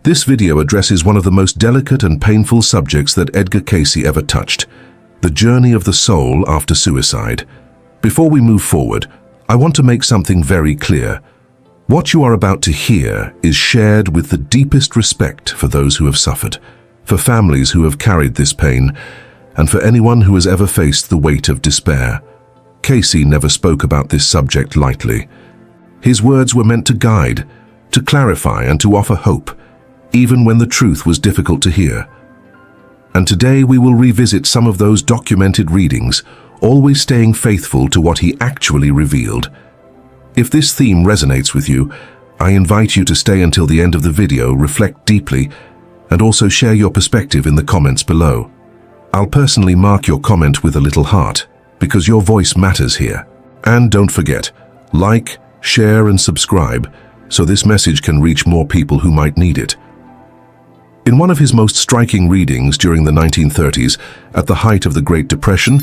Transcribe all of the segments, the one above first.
This video addresses one of the most delicate and painful subjects that Edgar Cayce ever touched, the journey of the soul after suicide. Before we move forward, I want to make something very clear. What you are about to hear is shared with the deepest respect for those who have suffered, for families who have carried this pain, and for anyone who has ever faced the weight of despair. Cayce never spoke about this subject lightly. His words were meant to guide, to clarify, and to offer hope, even when the truth was difficult to hear. And today we will revisit some of those documented readings, always staying faithful to what he actually revealed. If this theme resonates with you, I invite you to stay until the end of the video, reflect deeply, and also share your perspective in the comments below. I'll personally mark your comment with a little heart, because your voice matters here. And don't forget, like, share, and subscribe, so this message can reach more people who might need it. In one of his most striking readings during the 1930s, at the height of the Great Depression,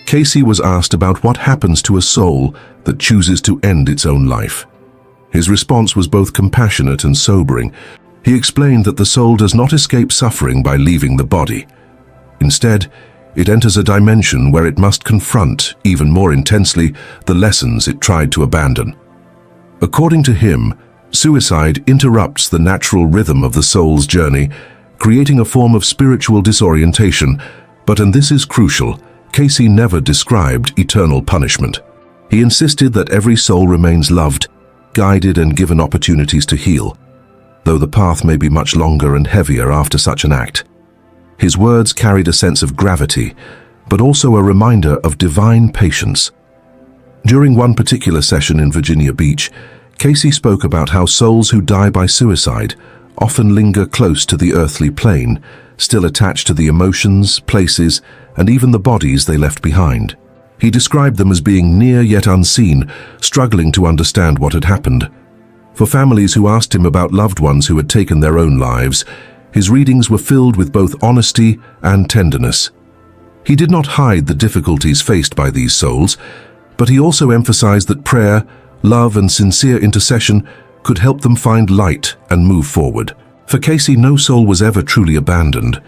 Cayce was asked about what happens to a soul that chooses to end its own life. His response was both compassionate and sobering. He explained that the soul does not escape suffering by leaving the body. Instead, it enters a dimension where it must confront, even more intensely, the lessons it tried to abandon. According to him, suicide interrupts the natural rhythm of the soul's journey, creating a form of spiritual disorientation. But, and this is crucial, Cayce never described eternal punishment. He insisted that every soul remains loved, guided, and given opportunities to heal, though the path may be much longer and heavier after such an act. His words carried a sense of gravity, but also a reminder of divine patience. During one particular session in Virginia Beach, Cayce spoke about how souls who die by suicide often linger close to the earthly plane, still attached to the emotions, places, and even the bodies they left behind. He described them as being near yet unseen, struggling to understand what had happened. For families who asked him about loved ones who had taken their own lives, his readings were filled with both honesty and tenderness. He did not hide the difficulties faced by these souls, but he also emphasized that prayer, love, and sincere intercession could help them find light and move forward. For Cayce, no soul was ever truly abandoned.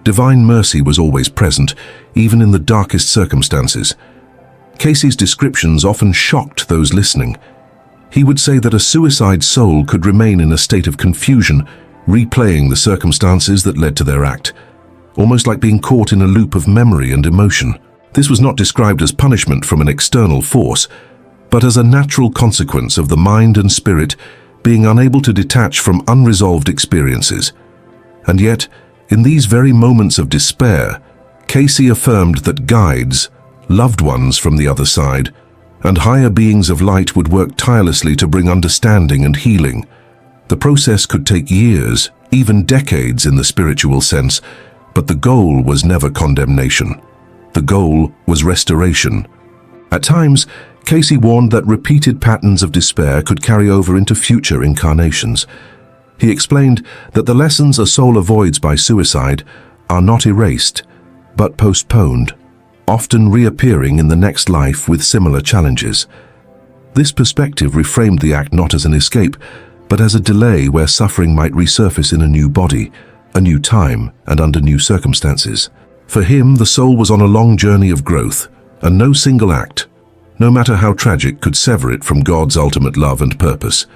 Divine mercy was always present, even in the darkest circumstances. Cayce's descriptions often shocked those listening. He would say that a suicide soul could remain in a state of confusion, replaying the circumstances that led to their act, almost like being caught in a loop of memory and emotion. This was not described as punishment from an external force, but as a natural consequence of the mind and spirit being unable to detach from unresolved experiences. And yet, in these very moments of despair, Cayce affirmed that guides, loved ones from the other side, and higher beings of light would work tirelessly to bring understanding and healing. The process could take years, even decades in the spiritual sense, but the goal was never condemnation. The goal was restoration. At times, Cayce warned that repeated patterns of despair could carry over into future incarnations. He explained that the lessons a soul avoids by suicide are not erased, but postponed, often reappearing in the next life with similar challenges. This perspective reframed the act not as an escape, but as a delay where suffering might resurface in a new body, a new time, and under new circumstances. For him, the soul was on a long journey of growth, and no single act, no matter how tragic, could sever it from God's ultimate love and purpose.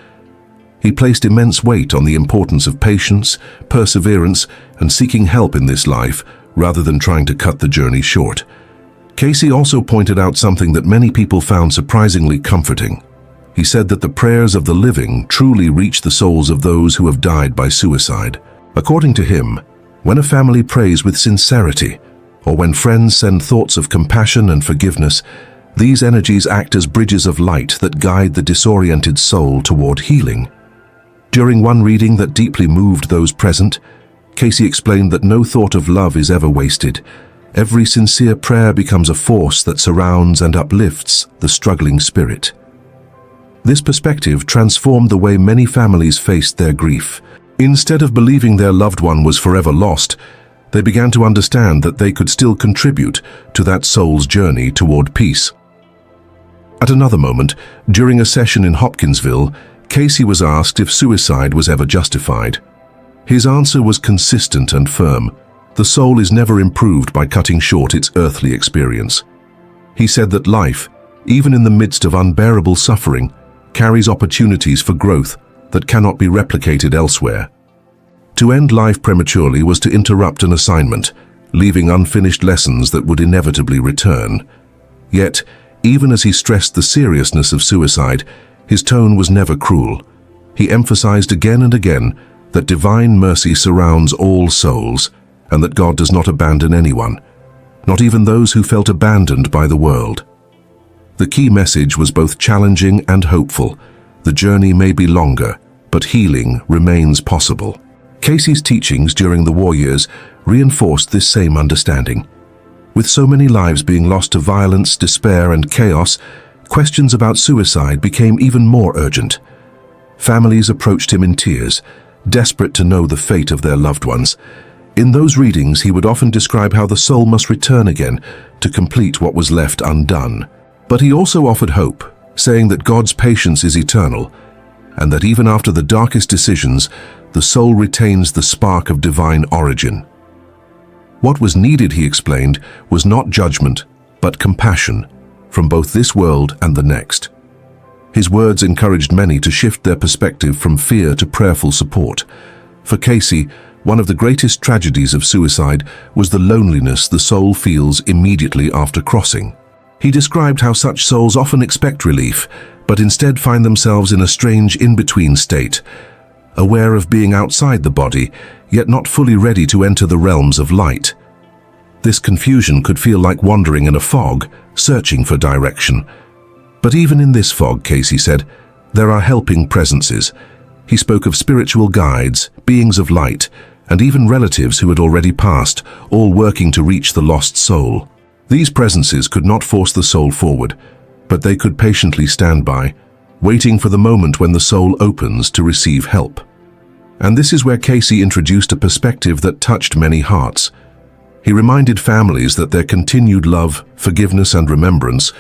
He placed immense weight on the importance of patience, perseverance, and seeking help in this life, rather than trying to cut the journey short. Cayce also pointed out something that many people found surprisingly comforting. He said that the prayers of the living truly reach the souls of those who have died by suicide. According to him, when a family prays with sincerity, or when friends send thoughts of compassion and forgiveness, these energies act as bridges of light that guide the disoriented soul toward healing. During one reading that deeply moved those present, Cayce explained that no thought of love is ever wasted. Every sincere prayer becomes a force that surrounds and uplifts the struggling spirit. This perspective transformed the way many families faced their grief. Instead of believing their loved one was forever lost, they began to understand that they could still contribute to that soul's journey toward peace. At another moment, during a session in Hopkinsville, Cayce was asked if suicide was ever justified. His answer was consistent and firm. The soul is never improved by cutting short its earthly experience. He said that life, even in the midst of unbearable suffering, carries opportunities for growth that cannot be replicated elsewhere. To end life prematurely was to interrupt an assignment, leaving unfinished lessons that would inevitably return. Yet, even as he stressed the seriousness of suicide, his tone was never cruel. He emphasized again and again that divine mercy surrounds all souls, and that God does not abandon anyone, not even those who felt abandoned by the world. The key message was both challenging and hopeful. The journey may be longer, but healing remains possible. Cayce's teachings during the war years reinforced this same understanding. With so many lives being lost to violence, despair, and chaos, questions about suicide became even more urgent. Families approached him in tears, desperate to know the fate of their loved ones. In those readings, he would often describe how the soul must return again to complete what was left undone. But he also offered hope, saying that God's patience is eternal, and that even after the darkest decisions, the soul retains the spark of divine origin. What was needed, he explained, was not judgment, but compassion, from both this world and the next. His words encouraged many to shift their perspective from fear to prayerful support. For Cayce, one of the greatest tragedies of suicide was the loneliness the soul feels immediately after crossing. He described how such souls often expect relief, but instead find themselves in a strange in-between state, aware of being outside the body, yet not fully ready to enter the realms of light. This confusion could feel like wandering in a fog, searching for direction. But even in this fog, Cayce said, there are helping presences. He spoke of spiritual guides, beings of light, and even relatives who had already passed, all working to reach the lost soul. These presences could not force the soul forward, but they could patiently stand by, waiting for the moment when the soul opens to receive help. And this is where Cayce introduced a perspective that touched many hearts. He reminded families that their continued love, forgiveness, and remembrance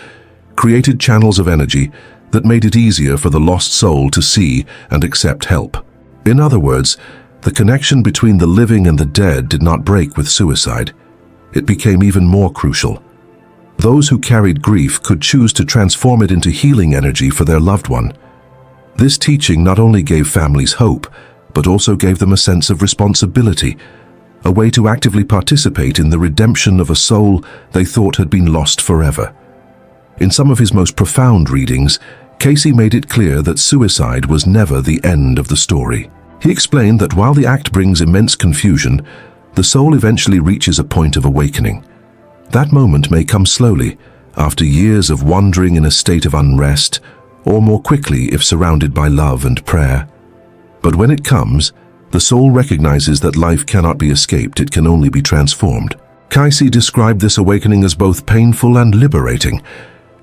created channels of energy that made it easier for the lost soul to see and accept help. In other words, the connection between the living and the dead did not break with suicide. It became even more crucial. Those who carried grief could choose to transform it into healing energy for their loved one. This teaching not only gave families hope, but also gave them a sense of responsibility, a way to actively participate in the redemption of a soul they thought had been lost forever. In some of his most profound readings, Cayce made it clear that suicide was never the end of the story. He explained that while the act brings immense confusion, the soul eventually reaches a point of awakening. That moment may come slowly, after years of wandering in a state of unrest, or more quickly if surrounded by love and prayer. But when it comes, the soul recognizes that life cannot be escaped, it can only be transformed. Cayce described this awakening as both painful and liberating.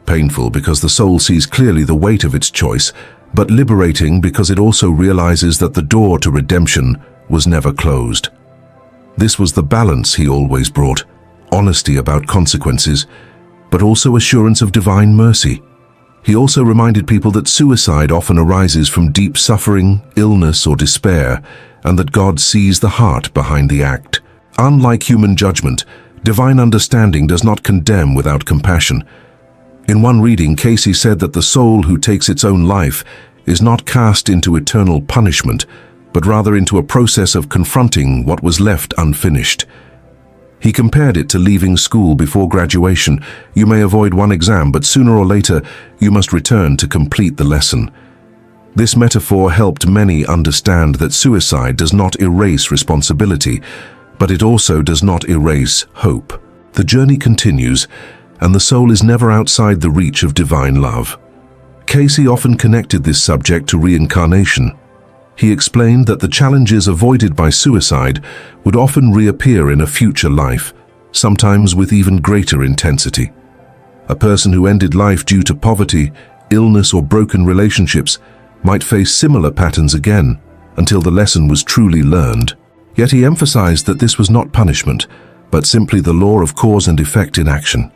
Painful because the soul sees clearly the weight of its choice, but liberating because it also realizes that the door to redemption was never closed. This was the balance he always brought, honesty about consequences, but also assurance of divine mercy. He also reminded people that suicide often arises from deep suffering, illness, or despair, and that God sees the heart behind the act. Unlike human judgment, divine understanding does not condemn without compassion. In one reading, Cayce said that the soul who takes its own life is not cast into eternal punishment, but rather into a process of confronting what was left unfinished. He compared it to leaving school before graduation. You may avoid one exam, but sooner or later, you must return to complete the lesson. This metaphor helped many understand that suicide does not erase responsibility, but it also does not erase hope. The journey continues, and the soul is never outside the reach of divine love. Cayce often connected this subject to reincarnation. He explained that the challenges avoided by suicide would often reappear in a future life, sometimes with even greater intensity. A person who ended life due to poverty, illness, or broken relationships might face similar patterns again until the lesson was truly learned. Yet he emphasized that this was not punishment, but simply the law of cause and effect in action.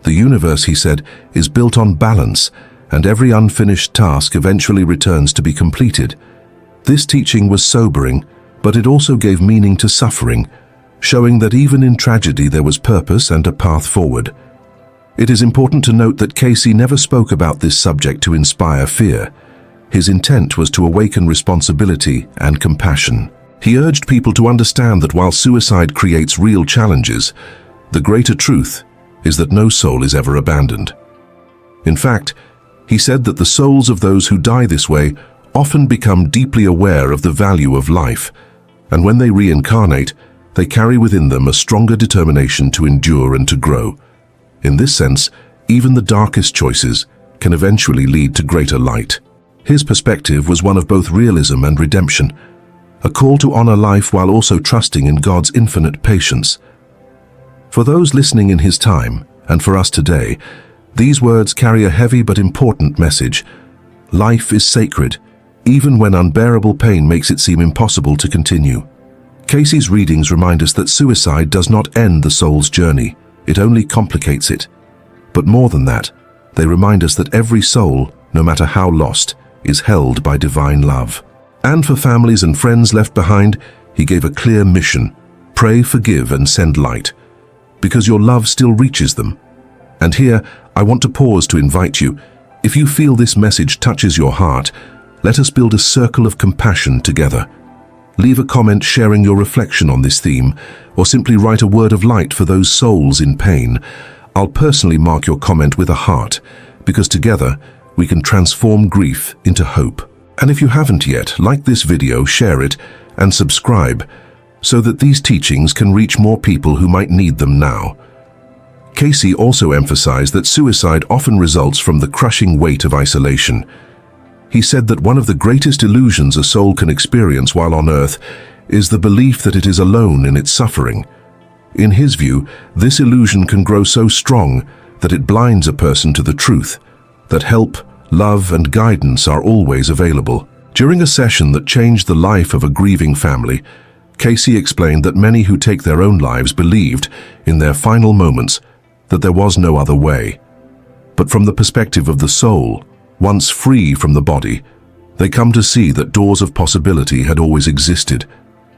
The universe, he said, is built on balance, and every unfinished task eventually returns to be completed. This teaching was sobering, but it also gave meaning to suffering, showing that even in tragedy there was purpose and a path forward. It is important to note that Cayce never spoke about this subject to inspire fear. His intent was to awaken responsibility and compassion. He urged people to understand that while suicide creates real challenges, the greater truth is that no soul is ever abandoned. In fact, he said that the souls of those who die this way often become deeply aware of the value of life, and when they reincarnate, they carry within them a stronger determination to endure and to grow. In this sense, even the darkest choices can eventually lead to greater light. His perspective was one of both realism and redemption, a call to honor life while also trusting in God's infinite patience. For those listening in his time, and for us today, these words carry a heavy but important message. Life is sacred, even when unbearable pain makes it seem impossible to continue. Cayce's readings remind us that suicide does not end the soul's journey, it only complicates it. But more than that, they remind us that every soul, no matter how lost, is held by divine love. And for families and friends left behind, he gave a clear mission: pray, forgive, and send light, because your love still reaches them. And here, I want to pause to invite you. If you feel this message touches your heart, let us build a circle of compassion together. Leave a comment sharing your reflection on this theme, or simply write a word of light for those souls in pain. I'll personally mark your comment with a heart, because together we can transform grief into hope. And if you haven't yet, like this video, share it, and subscribe, so that these teachings can reach more people who might need them now. Cayce also emphasized that suicide often results from the crushing weight of isolation. He said that one of the greatest illusions a soul can experience while on earth is the belief that it is alone in its suffering. In his view, this illusion can grow so strong that it blinds a person to the truth, that help, love, and guidance are always available. During a session that changed the life of a grieving family, Cayce explained that many who take their own lives believed, in their final moments, that there was no other way. But from the perspective of the soul, once free from the body, they come to see that doors of possibility had always existed.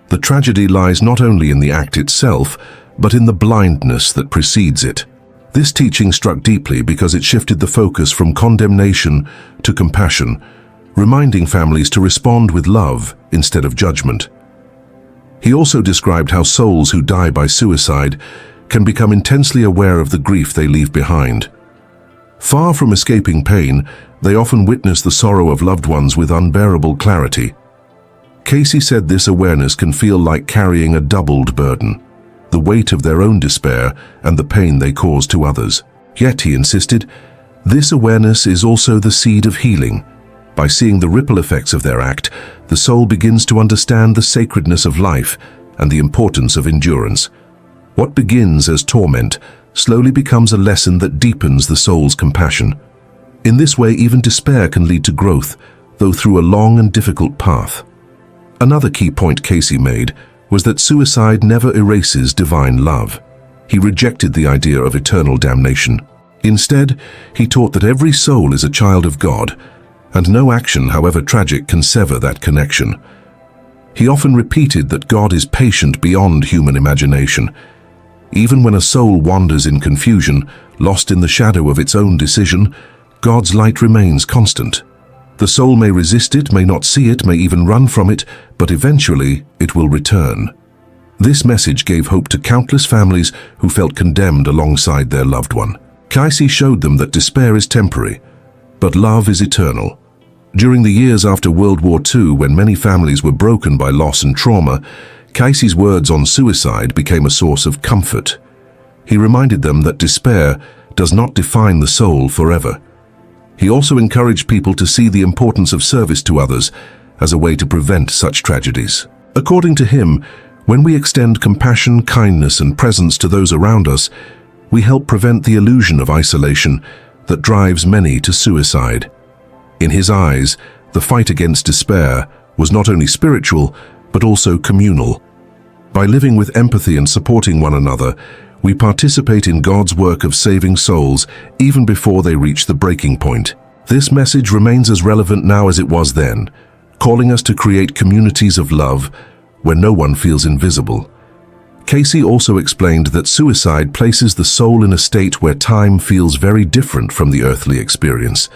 The tragedy lies not only in the act itself, but in the blindness that precedes it. This teaching struck deeply because it shifted the focus from condemnation to compassion, reminding families to respond with love instead of judgment. He also described how souls who die by suicide can become intensely aware of the grief they leave behind. Far from escaping pain, they often witness the sorrow of loved ones with unbearable clarity. Cayce said this awareness can feel like carrying a doubled burden, the weight of their own despair and the pain they cause to others. Yet, he insisted, this awareness is also the seed of healing. By seeing the ripple effects of their act, the soul begins to understand the sacredness of life and the importance of endurance. What begins as torment slowly becomes a lesson that deepens the soul's compassion. In this way, even despair can lead to growth, though through a long and difficult path. Another key point Cayce made was that suicide never erases divine love. He rejected the idea of eternal damnation. Instead, he taught that every soul is a child of God, and no action, however tragic, can sever that connection. He often repeated that God is patient beyond human imagination. Even when a soul wanders in confusion, lost in the shadow of its own decision, God's light remains constant. The soul may resist it, may not see it, may even run from it, but eventually it will return. This message gave hope to countless families who felt condemned alongside their loved one. Cayce showed them that despair is temporary, but love is eternal. During the years after World War II, when many families were broken by loss and trauma, Cayce's words on suicide became a source of comfort. He reminded them that despair does not define the soul forever. He also encouraged people to see the importance of service to others as a way to prevent such tragedies. According to him, when we extend compassion, kindness, and presence to those around us, we help prevent the illusion of isolation that drives many to suicide. In his eyes, the fight against despair was not only spiritual, but also communal. By living with empathy and supporting one another, we participate in God's work of saving souls even before they reach the breaking point. This message remains as relevant now as it was then, calling us to create communities of love where no one feels invisible. Cayce also explained that suicide places the soul in a state where time feels very different from the earthly experience.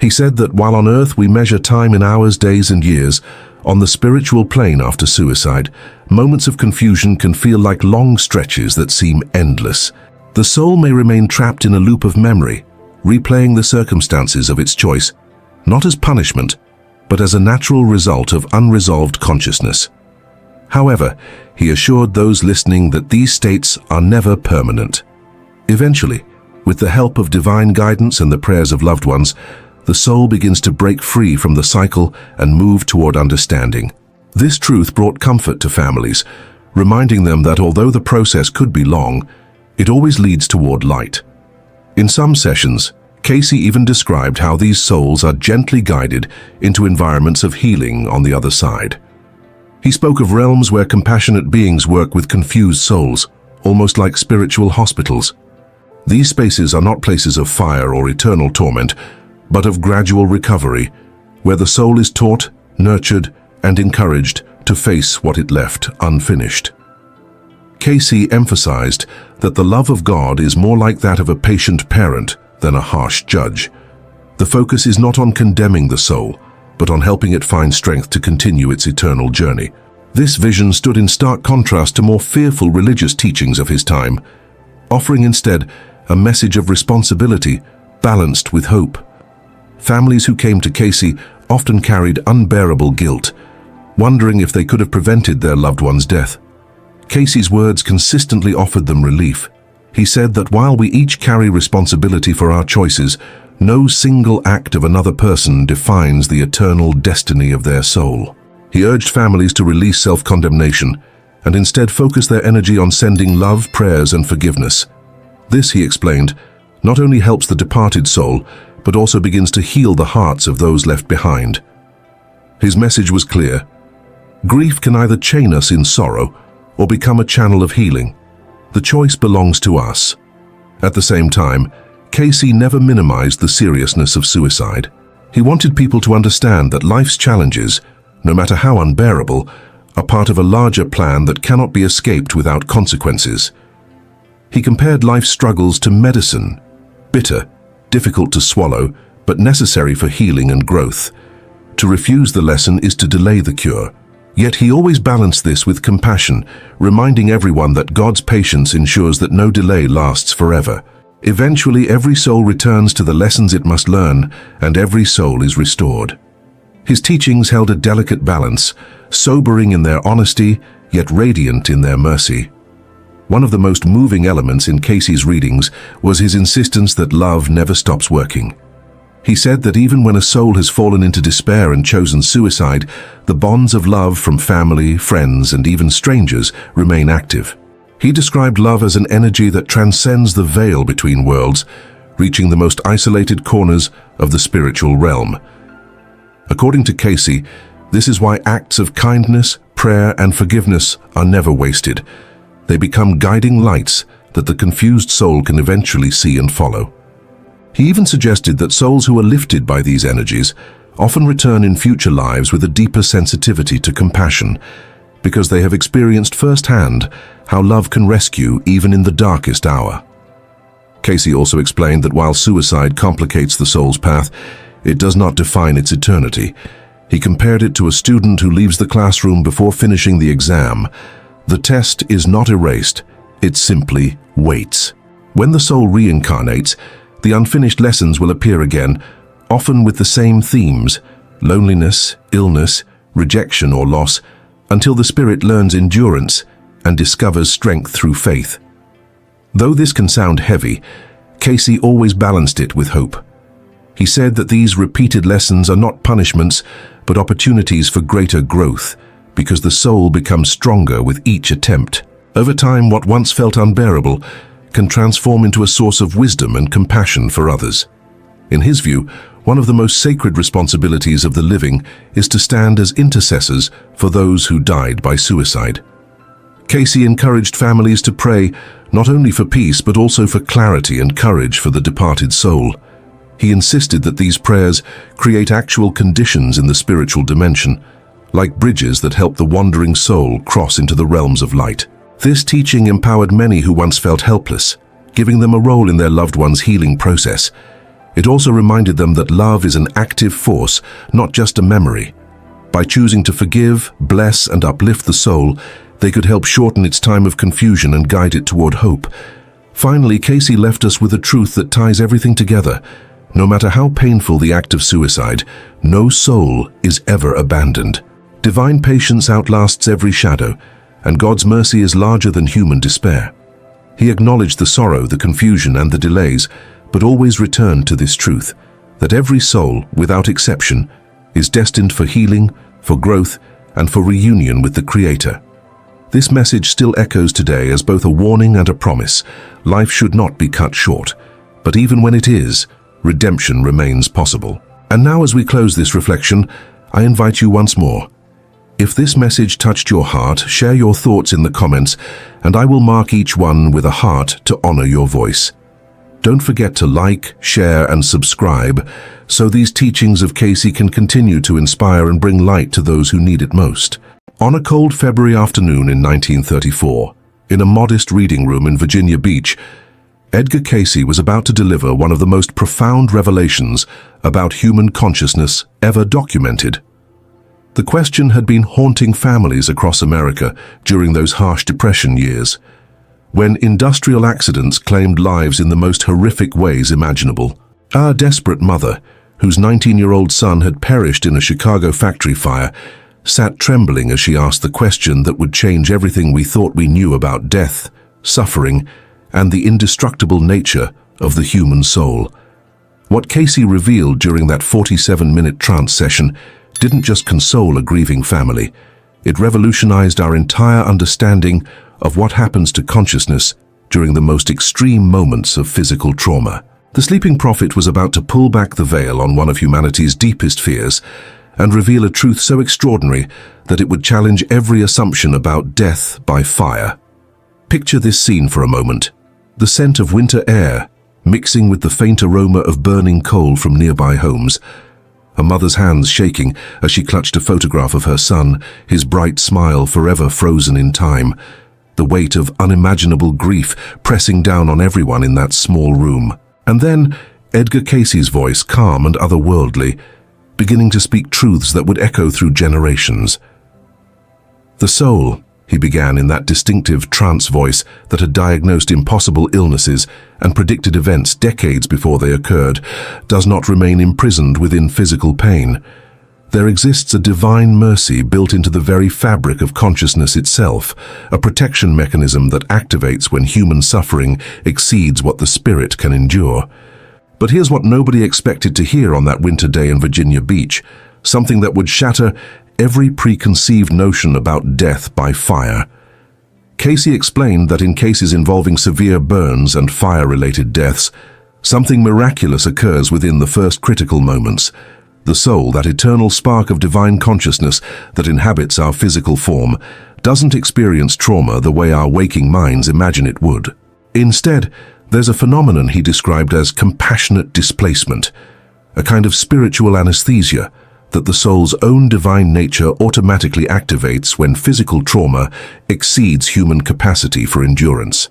He said that while on earth we measure time in hours, days, and years, on the spiritual plane after suicide, moments of confusion can feel like long stretches that seem endless. The soul may remain trapped in a loop of memory, replaying the circumstances of its choice, not as punishment, but as a natural result of unresolved consciousness. However, he assured those listening that these states are never permanent. Eventually, with the help of divine guidance and the prayers of loved ones, the soul begins to break free from the cycle and move toward understanding. This truth brought comfort to families, reminding them that although the process could be long, it always leads toward light. In some sessions, Cayce even described how these souls are gently guided into environments of healing on the other side. He spoke of realms where compassionate beings work with confused souls, almost like spiritual hospitals. These spaces are not places of fire or eternal torment, but of gradual recovery, where the soul is taught, nurtured, and encouraged to face what it left unfinished. Cayce emphasized that the love of God is more like that of a patient parent than a harsh judge. The focus is not on condemning the soul, but on helping it find strength to continue its eternal journey. This vision stood in stark contrast to more fearful religious teachings of his time, offering instead a message of responsibility balanced with hope. Families who came to Cayce often carried unbearable guilt, wondering if they could have prevented their loved one's death. Cayce's words consistently offered them relief. He said that while we each carry responsibility for our choices, no single act of another person defines the eternal destiny of their soul. He urged families to release self-condemnation and instead focus their energy on sending love, prayers, and forgiveness. This, he explained, not only helps the departed soul, but also begins to heal the hearts of those left behind. His message was clear. Grief can either chain us in sorrow or become a channel of healing. The choice belongs to us. At the same time, Cayce never minimized the seriousness of suicide. He wanted people to understand that life's challenges, no matter how unbearable, are part of a larger plan that cannot be escaped without consequences. He compared life's struggles to medicine, bitter, difficult to swallow, but necessary for healing and growth. To refuse the lesson is to delay the cure. Yet he always balanced this with compassion, reminding everyone that God's patience ensures that no delay lasts forever. Eventually, every soul returns to the lessons it must learn, and every soul is restored. His teachings held a delicate balance, sobering in their honesty, yet radiant in their mercy. One of the most moving elements in Cayce's readings was his insistence that love never stops working. He said that even when a soul has fallen into despair and chosen suicide, the bonds of love from family, friends, and even strangers remain active. He described love as an energy that transcends the veil between worlds, reaching the most isolated corners of the spiritual realm. According to Cayce, this is why acts of kindness, prayer, and forgiveness are never wasted. They become guiding lights that the confused soul can eventually see and follow. He even suggested that souls who are lifted by these energies often return in future lives with a deeper sensitivity to compassion, because they have experienced firsthand how love can rescue even in the darkest hour. Cayce also explained that while suicide complicates the soul's path, it does not define its eternity. He compared it to a student who leaves the classroom before finishing the exam. The test is not erased, it simply waits. When the soul reincarnates, the unfinished lessons will appear again, often with the same themes: loneliness, illness, rejection, or loss, until the spirit learns endurance and discovers strength through faith. Though this can sound heavy, Cayce always balanced it with hope. He said that these repeated lessons are not punishments, but opportunities for greater growth, because the soul becomes stronger with each attempt. Over time, what once felt unbearable can transform into a source of wisdom and compassion for others. In his view, one of the most sacred responsibilities of the living is to stand as intercessors for those who died by suicide. Cayce encouraged families to pray not only for peace but also for clarity and courage for the departed soul. He insisted that these prayers create actual conditions in the spiritual dimension, like bridges that help the wandering soul cross into the realms of light. This teaching empowered many who once felt helpless, giving them a role in their loved one's healing process. It also reminded them that love is an active force, not just a memory. By choosing to forgive, bless, and uplift the soul, they could help shorten its time of confusion and guide it toward hope. Finally, Cayce left us with a truth that ties everything together. No matter how painful the act of suicide, no soul is ever abandoned. Divine patience outlasts every shadow, and God's mercy is larger than human despair. He acknowledged the sorrow, the confusion, and the delays, but always returned to this truth, that every soul, without exception, is destined for healing, for growth, and for reunion with the Creator. This message still echoes today as both a warning and a promise. Life should not be cut short, but even when it is, redemption remains possible. And now, as we close this reflection, I invite you once more. If this message touched your heart, share your thoughts in the comments, and I will mark each one with a heart to honor your voice. Don't forget to like, share, and subscribe, so these teachings of Cayce can continue to inspire and bring light to those who need it most. On a cold February afternoon in 1934, in a modest reading room in Virginia Beach, Edgar Cayce was about to deliver one of the most profound revelations about human consciousness ever documented. The question had been haunting families across America during those harsh Depression years, when industrial accidents claimed lives in the most horrific ways imaginable. Our desperate mother, whose 19-year-old son had perished in a Chicago factory fire, sat trembling as she asked the question that would change everything we thought we knew about death, suffering, and the indestructible nature of the human soul. What Cayce revealed during that 47-minute trance session didn't just console a grieving family. It revolutionized our entire understanding of what happens to consciousness during the most extreme moments of physical trauma. The sleeping prophet was about to pull back the veil on one of humanity's deepest fears and reveal a truth so extraordinary that it would challenge every assumption about death by fire. Picture this scene for a moment. The scent of winter air mixing with the faint aroma of burning coal from nearby homes. A mother's hands shaking as she clutched a photograph of her son, his bright smile forever frozen in time. The weight of unimaginable grief pressing down on everyone in that small room. And then Edgar Cayce's voice, calm and otherworldly, beginning to speak truths that would echo through generations. The soul, he began in that distinctive trance voice that had diagnosed impossible illnesses and predicted events decades before they occurred, does not remain imprisoned within physical pain. There exists a divine mercy built into the very fabric of consciousness itself, a protection mechanism that activates when human suffering exceeds what the spirit can endure. But here's what nobody expected to hear on that winter day in Virginia Beach, something that would shatter every preconceived notion about death by fire. Cayce explained that in cases involving severe burns and fire-related deaths, something miraculous occurs within the first critical moments. The soul, that eternal spark of divine consciousness that inhabits our physical form, doesn't experience trauma the way our waking minds imagine it would. Instead, there's a phenomenon he described as compassionate displacement, a kind of spiritual anesthesia that the soul's own divine nature automatically activates when physical trauma exceeds human capacity for endurance.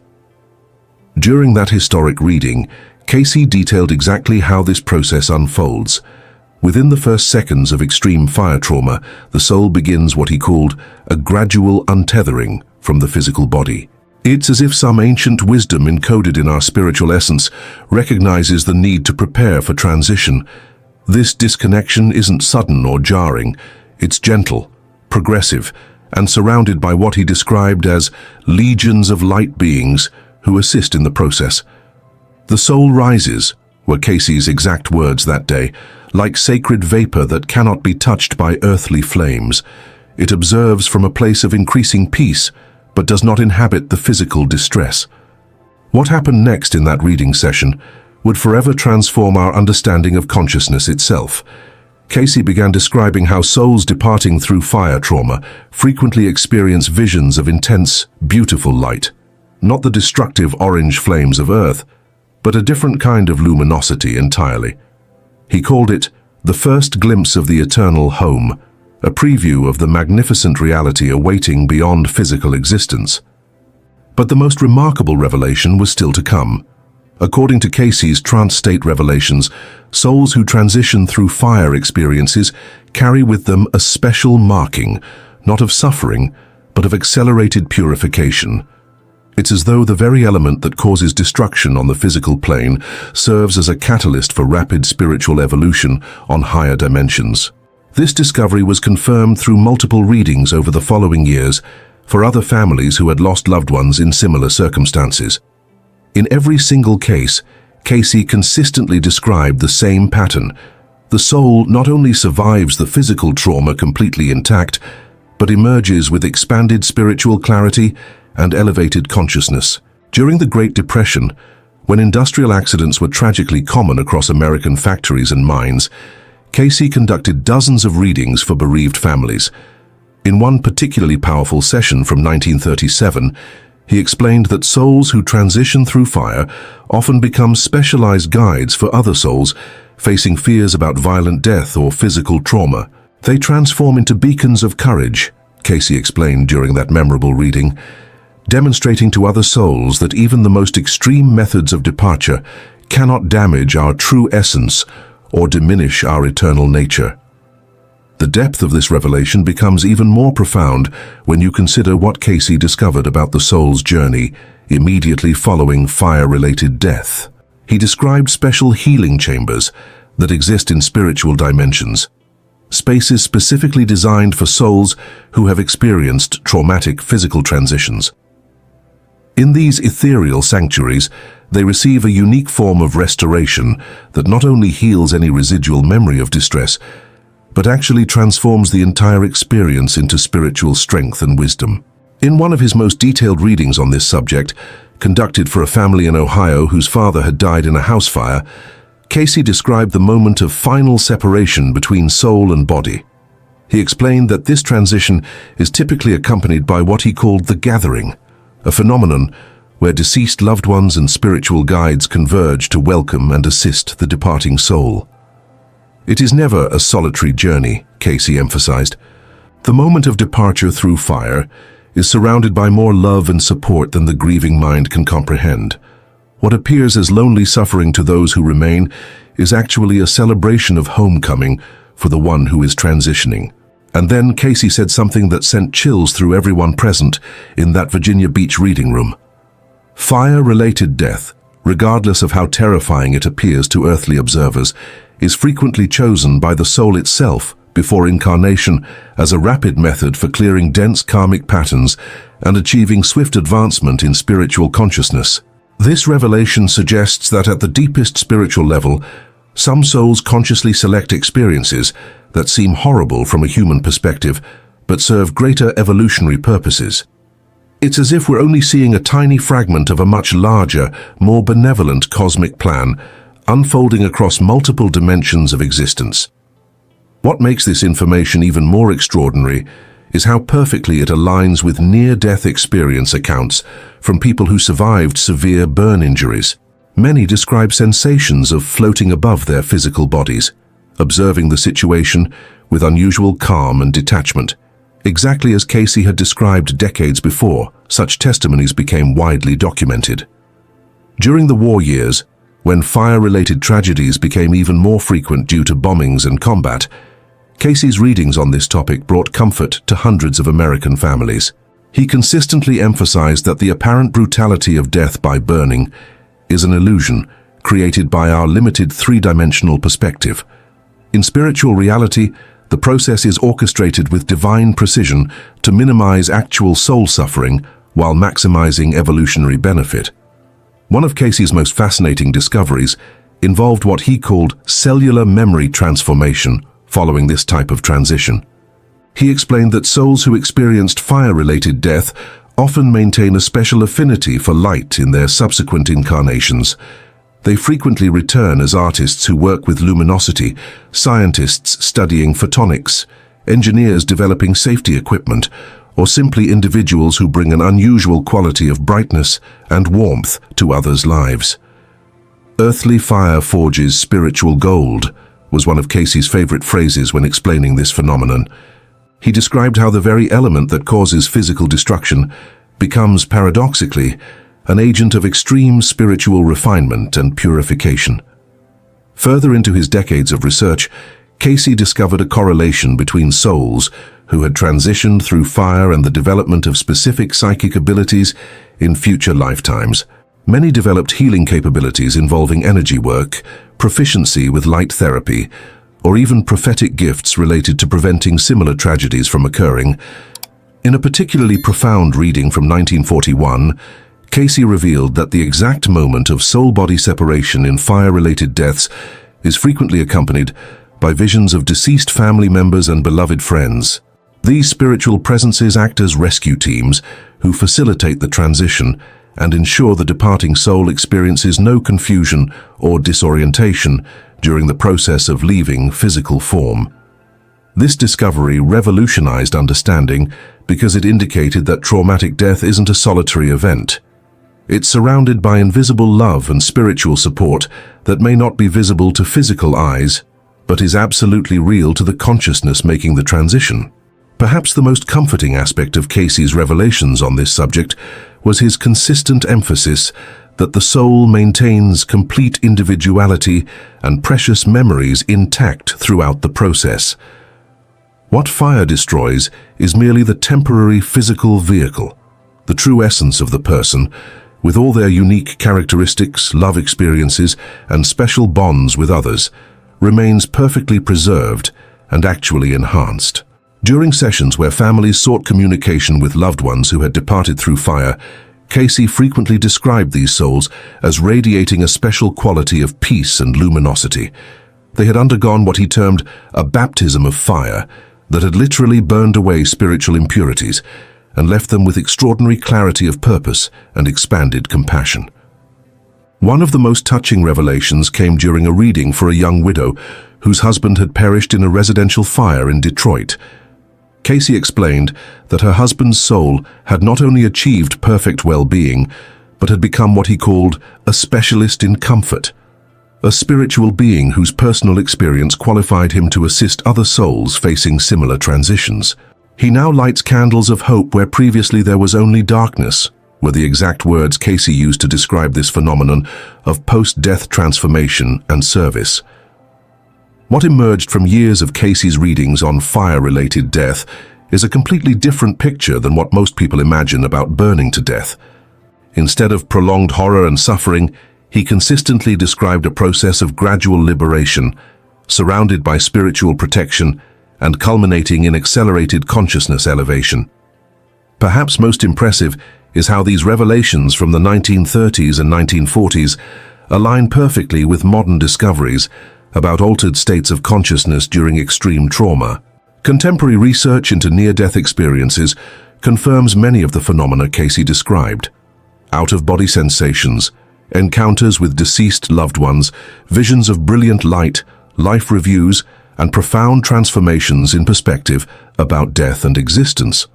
During that historic reading, Cayce detailed exactly how this process unfolds. Within the first seconds of extreme fire trauma, the soul begins what he called a gradual untethering from the physical body. It's as if some ancient wisdom encoded in our spiritual essence recognizes the need to prepare for transition. This disconnection isn't sudden or jarring. It's gentle, progressive, and surrounded by what he described as legions of light beings who assist in the process. The soul rises, were Cayce's exact words that day, like sacred vapor that cannot be touched by earthly flames. It observes from a place of increasing peace, but does not inhabit the physical distress. What happened next in that reading session would forever transform our understanding of consciousness itself. Cayce began describing how souls departing through fire trauma frequently experience visions of intense, beautiful light. Not the destructive orange flames of Earth, but a different kind of luminosity entirely. He called it the first glimpse of the eternal home, a preview of the magnificent reality awaiting beyond physical existence. But the most remarkable revelation was still to come. According to Cayce's trance state revelations, souls who transition through fire experiences carry with them a special marking, not of suffering, but of accelerated purification. It's as though the very element that causes destruction on the physical plane serves as a catalyst for rapid spiritual evolution on higher dimensions. This discovery was confirmed through multiple readings over the following years for other families who had lost loved ones in similar circumstances. In every single case, Cayce consistently described the same pattern. The soul not only survives the physical trauma completely intact, but emerges with expanded spiritual clarity and elevated consciousness. During the Great Depression, when industrial accidents were tragically common across American factories and mines, Cayce conducted dozens of readings for bereaved families. In one particularly powerful session from 1937, he explained that souls who transition through fire often become specialized guides for other souls facing fears about violent death or physical trauma. They transform into beacons of courage, Cayce explained during that memorable reading, demonstrating to other souls that even the most extreme methods of departure cannot damage our true essence or diminish our eternal nature. The depth of this revelation becomes even more profound when you consider what Cayce discovered about the soul's journey immediately following fire-related death. He described special healing chambers that exist in spiritual dimensions, spaces specifically designed for souls who have experienced traumatic physical transitions. In these ethereal sanctuaries, they receive a unique form of restoration that not only heals any residual memory of distress, but actually transforms the entire experience into spiritual strength and wisdom. In one of his most detailed readings on this subject, conducted for a family in Ohio whose father had died in a house fire, Cayce described the moment of final separation between soul and body. He explained that this transition is typically accompanied by what he called the gathering, a phenomenon where deceased loved ones and spiritual guides converge to welcome and assist the departing soul. It is never a solitary journey, Cayce emphasized. The moment of departure through fire is surrounded by more love and support than the grieving mind can comprehend. What appears as lonely suffering to those who remain is actually a celebration of homecoming for the one who is transitioning. And then Cayce said something that sent chills through everyone present in that Virginia Beach reading room. Fire-related death, regardless of how terrifying it appears to earthly observers, is frequently chosen by the soul itself before incarnation as a rapid method for clearing dense karmic patterns and achieving swift advancement in spiritual consciousness. This revelation suggests that at the deepest spiritual level, some souls consciously select experiences that seem horrible from a human perspective, but serve greater evolutionary purposes. It's as if we're only seeing a tiny fragment of a much larger, more benevolent cosmic plan unfolding across multiple dimensions of existence. What makes this information even more extraordinary is how perfectly it aligns with near-death experience accounts from people who survived severe burn injuries. Many describe sensations of floating above their physical bodies, observing the situation with unusual calm and detachment. Exactly as Cayce had described decades before, such testimonies became widely documented. During the war years, when fire-related tragedies became even more frequent due to bombings and combat, Cayce's readings on this topic brought comfort to hundreds of American families. He consistently emphasized that the apparent brutality of death by burning is an illusion created by our limited three-dimensional perspective. In spiritual reality, the process is orchestrated with divine precision to minimize actual soul suffering while maximizing evolutionary benefit. One of Cayce's most fascinating discoveries involved what he called cellular memory transformation following this type of transition. He explained that souls who experienced fire-related death often maintain a special affinity for light in their subsequent incarnations. They frequently return as artists who work with luminosity, scientists studying photonics, engineers developing safety equipment, or simply individuals who bring an unusual quality of brightness and warmth to others' lives. Earthly fire forges spiritual gold was one of Cayce's favorite phrases when explaining this phenomenon. He described how the very element that causes physical destruction becomes, paradoxically, an agent of extreme spiritual refinement and purification. Further into his decades of research, Cayce discovered a correlation between souls who had transitioned through fire and the development of specific psychic abilities in future lifetimes. Many developed healing capabilities involving energy work, proficiency with light therapy, or even prophetic gifts related to preventing similar tragedies from occurring. In a particularly profound reading from 1941, Cayce revealed that the exact moment of soul-body separation in fire-related deaths is frequently accompanied by visions of deceased family members and beloved friends. These spiritual presences act as rescue teams who facilitate the transition and ensure the departing soul experiences no confusion or disorientation during the process of leaving physical form. This discovery revolutionized understanding because it indicated that traumatic death isn't a solitary event. It's surrounded by invisible love and spiritual support that may not be visible to physical eyes, but is absolutely real to the consciousness making the transition. Perhaps the most comforting aspect of Cayce's revelations on this subject was his consistent emphasis that the soul maintains complete individuality and precious memories intact throughout the process. What fire destroys is merely the temporary physical vehicle. The true essence of the person, with all their unique characteristics, love experiences, and special bonds with others, remains perfectly preserved and actually enhanced. During sessions where families sought communication with loved ones who had departed through fire, Cayce frequently described these souls as radiating a special quality of peace and luminosity. They had undergone what he termed a baptism of fire that had literally burned away spiritual impurities and left them with extraordinary clarity of purpose and expanded compassion. One of the most touching revelations came during a reading for a young widow whose husband had perished in a residential fire in Detroit. Cayce explained that her husband's soul had not only achieved perfect well-being, but had become what he called a specialist in comfort, a spiritual being whose personal experience qualified him to assist other souls facing similar transitions. He now lights candles of hope where previously there was only darkness, were the exact words Cayce used to describe this phenomenon of post-death transformation and service. What emerged from years of Cayce's readings on fire-related death is a completely different picture than what most people imagine about burning to death. Instead of prolonged horror and suffering, he consistently described a process of gradual liberation, surrounded by spiritual protection and culminating in accelerated consciousness elevation. Perhaps most impressive is how these revelations from the 1930s and 1940s align perfectly with modern discoveries about altered states of consciousness during extreme trauma. Contemporary research into near-death experiences confirms many of the phenomena Cayce described. Out-of-body sensations, encounters with deceased loved ones, visions of brilliant light, life reviews, and profound transformations in perspective about death and existence.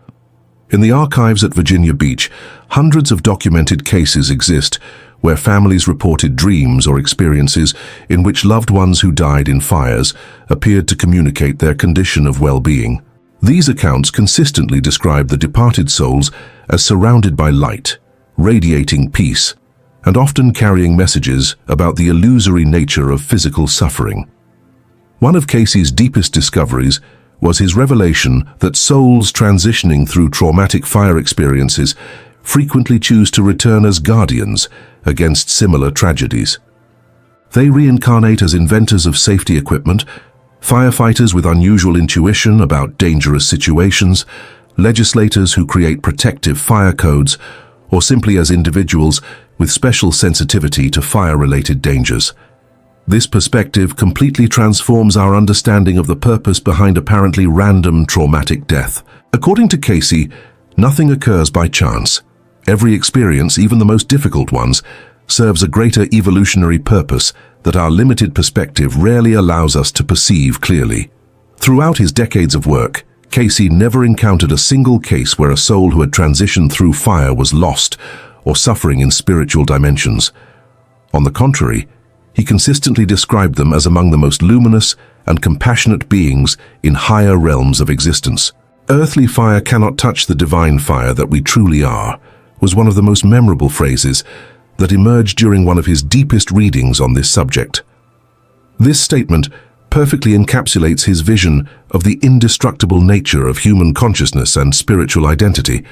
In the archives at Virginia Beach, hundreds of documented cases exist where families reported dreams or experiences in which loved ones who died in fires appeared to communicate their condition of well-being. These accounts consistently describe the departed souls as surrounded by light, radiating peace, and often carrying messages about the illusory nature of physical suffering. One of Cayce's deepest discoveries was his revelation that souls transitioning through traumatic fire experiences frequently choose to return as guardians against similar tragedies. They reincarnate as inventors of safety equipment, firefighters with unusual intuition about dangerous situations, legislators who create protective fire codes, or simply as individuals with special sensitivity to fire-related dangers. This perspective completely transforms our understanding of the purpose behind apparently random traumatic death. According to Cayce, nothing occurs by chance. Every experience, even the most difficult ones, serves a greater evolutionary purpose that our limited perspective rarely allows us to perceive clearly. Throughout his decades of work, Cayce never encountered a single case where a soul who had transitioned through fire was lost or suffering in spiritual dimensions. On the contrary, he consistently described them as among the most luminous and compassionate beings in higher realms of existence. "Earthly fire cannot touch the divine fire that we truly are," was one of the most memorable phrases that emerged during one of his deepest readings on this subject. This statement perfectly encapsulates his vision of the indestructible nature of human consciousness and spiritual identity.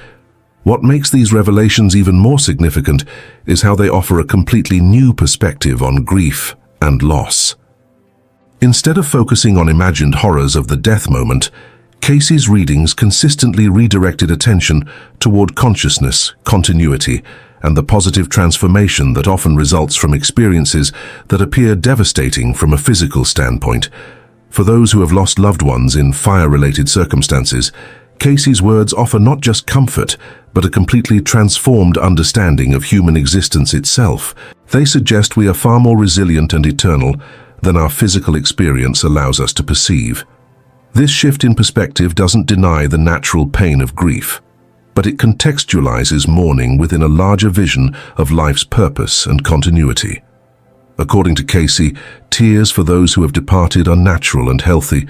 What makes these revelations even more significant is how they offer a completely new perspective on grief and loss. Instead of focusing on imagined horrors of the death moment, Cayce's readings consistently redirected attention toward consciousness, continuity, and the positive transformation that often results from experiences that appear devastating from a physical standpoint. For those who have lost loved ones in fire-related circumstances, Cayce's words offer not just comfort, but a completely transformed understanding of human existence itself. They suggest we are far more resilient and eternal than our physical experience allows us to perceive. This shift in perspective doesn't deny the natural pain of grief, but it contextualizes mourning within a larger vision of life's purpose and continuity. According to Cayce, tears for those who have departed are natural and healthy,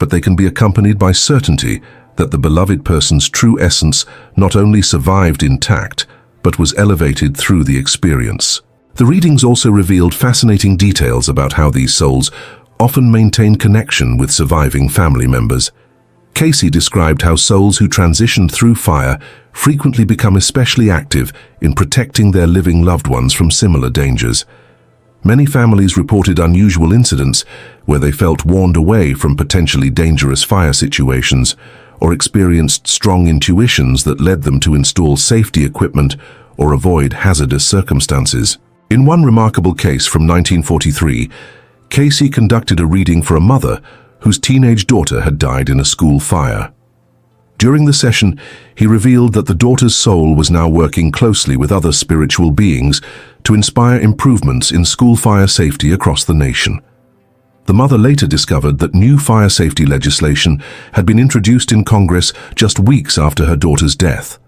but they can be accompanied by certainty that the beloved person's true essence not only survived intact, but was elevated through the experience. The readings also revealed fascinating details about how these souls often maintain connection with surviving family members. Cayce described how souls who transitioned through fire frequently become especially active in protecting their living loved ones from similar dangers. Many families reported unusual incidents where they felt warned away from potentially dangerous fire situations or experienced strong intuitions that led them to install safety equipment or avoid hazardous circumstances. In one remarkable case from 1943, Cayce conducted a reading for a mother whose teenage daughter had died in a school fire. During the session, he revealed that the daughter's soul was now working closely with other spiritual beings to inspire improvements in school fire safety across the nation. The mother later discovered that new fire safety legislation had been introduced in Congress just weeks after her daughter's death,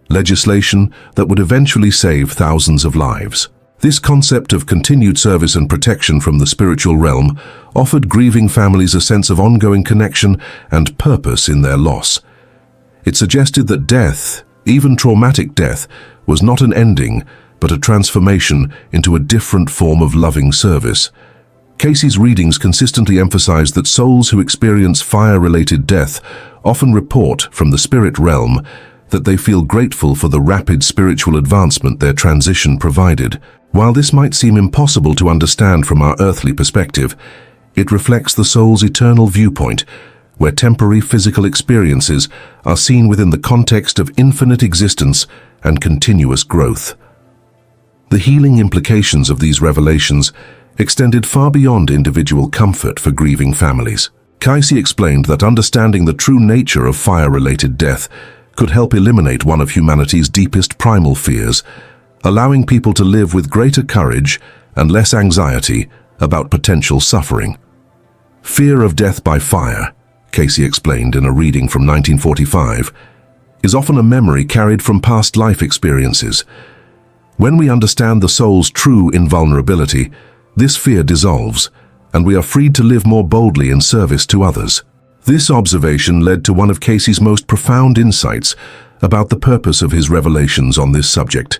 legislation that would eventually save thousands of lives. This concept of continued service and protection from the spiritual realm offered grieving families a sense of ongoing connection and purpose in their loss. It suggested that death, even traumatic death, was not an ending, but a transformation into a different form of loving service. Cayce's readings consistently emphasized that souls who experience fire-related death often report from the spirit realm that they feel grateful for the rapid spiritual advancement their transition provided. While this might seem impossible to understand from our earthly perspective, it reflects the soul's eternal viewpoint, where temporary physical experiences are seen within the context of infinite existence and continuous growth. The healing implications of these revelations extended far beyond individual comfort for grieving families. Cayce explained that understanding the true nature of fire-related death could help eliminate one of humanity's deepest primal fears, allowing people to live with greater courage and less anxiety about potential suffering. Fear of death by fire, Cayce explained in a reading from 1945, is often a memory carried from past life experiences. When we understand the soul's true invulnerability, this fear dissolves, and we are freed to live more boldly in service to others. This observation led to one of Cayce's most profound insights about the purpose of his revelations on this subject.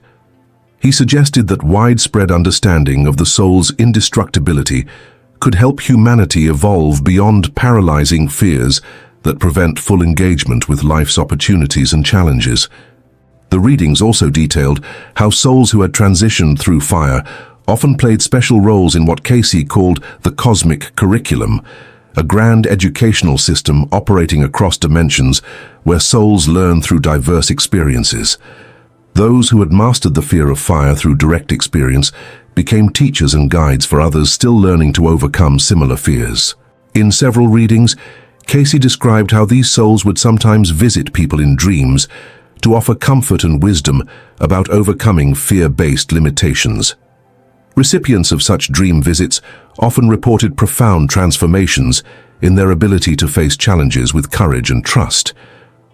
He suggested that widespread understanding of the soul's indestructibility could help humanity evolve beyond paralyzing fears that prevent full engagement with life's opportunities and challenges. The readings also detailed how souls who had transitioned through fire often played special roles in what Cayce called the cosmic curriculum, a grand educational system operating across dimensions where souls learn through diverse experiences. Those who had mastered the fear of fire through direct experience became teachers and guides for others still learning to overcome similar fears. In several readings, Cayce described how these souls would sometimes visit people in dreams to offer comfort and wisdom about overcoming fear-based limitations. Recipients of such dream visits often reported profound transformations in their ability to face challenges with courage and trust.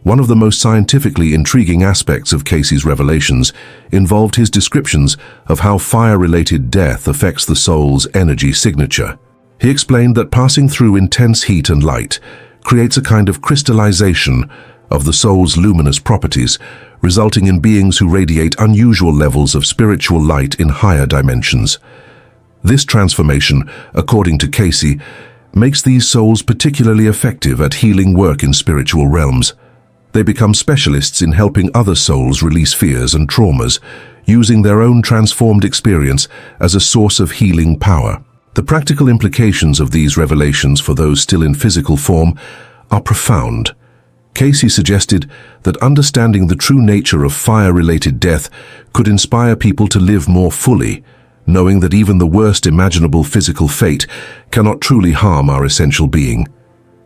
One of the most scientifically intriguing aspects of Cayce's revelations involved his descriptions of how fire-related death affects the soul's energy signature. He explained that passing through intense heat and light creates a kind of crystallization of the soul's luminous properties, resulting in beings who radiate unusual levels of spiritual light in higher dimensions. This transformation, according to Cayce, makes these souls particularly effective at healing work in spiritual realms. They become specialists in helping other souls release fears and traumas, using their own transformed experience as a source of healing power. The practical implications of these revelations for those still in physical form are profound. Cayce suggested that understanding the true nature of fire-related death could inspire people to live more fully, knowing that even the worst imaginable physical fate cannot truly harm our essential being.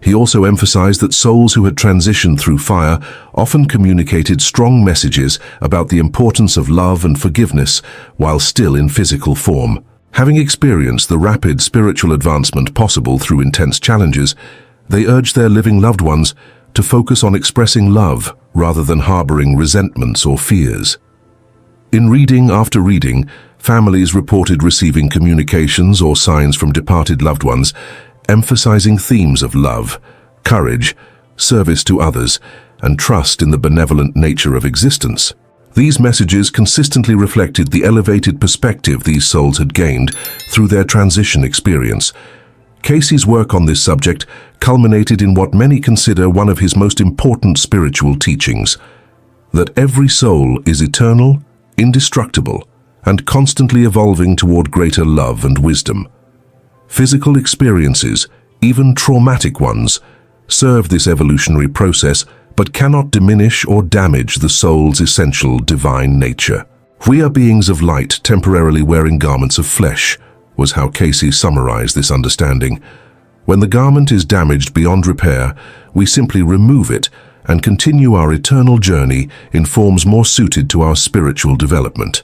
He also emphasized that souls who had transitioned through fire often communicated strong messages about the importance of love and forgiveness while still in physical form. Having experienced the rapid spiritual advancement possible through intense challenges, they urged their living loved ones to focus on expressing love rather than harboring resentments or fears. In reading after reading, families reported receiving communications or signs from departed loved ones, emphasizing themes of love, courage, service to others, and trust in the benevolent nature of existence. These messages consistently reflected the elevated perspective these souls had gained through their transition experience. Cayce's work on this subject culminated in what many consider one of his most important spiritual teachings, that every soul is eternal, indestructible, and constantly evolving toward greater love and wisdom. Physical experiences, even traumatic ones, serve this evolutionary process but cannot diminish or damage the soul's essential divine nature. We are beings of light temporarily wearing garments of flesh, was how Cayce summarized this understanding. When the garment is damaged beyond repair, we simply remove it and continue our eternal journey in forms more suited to our spiritual development.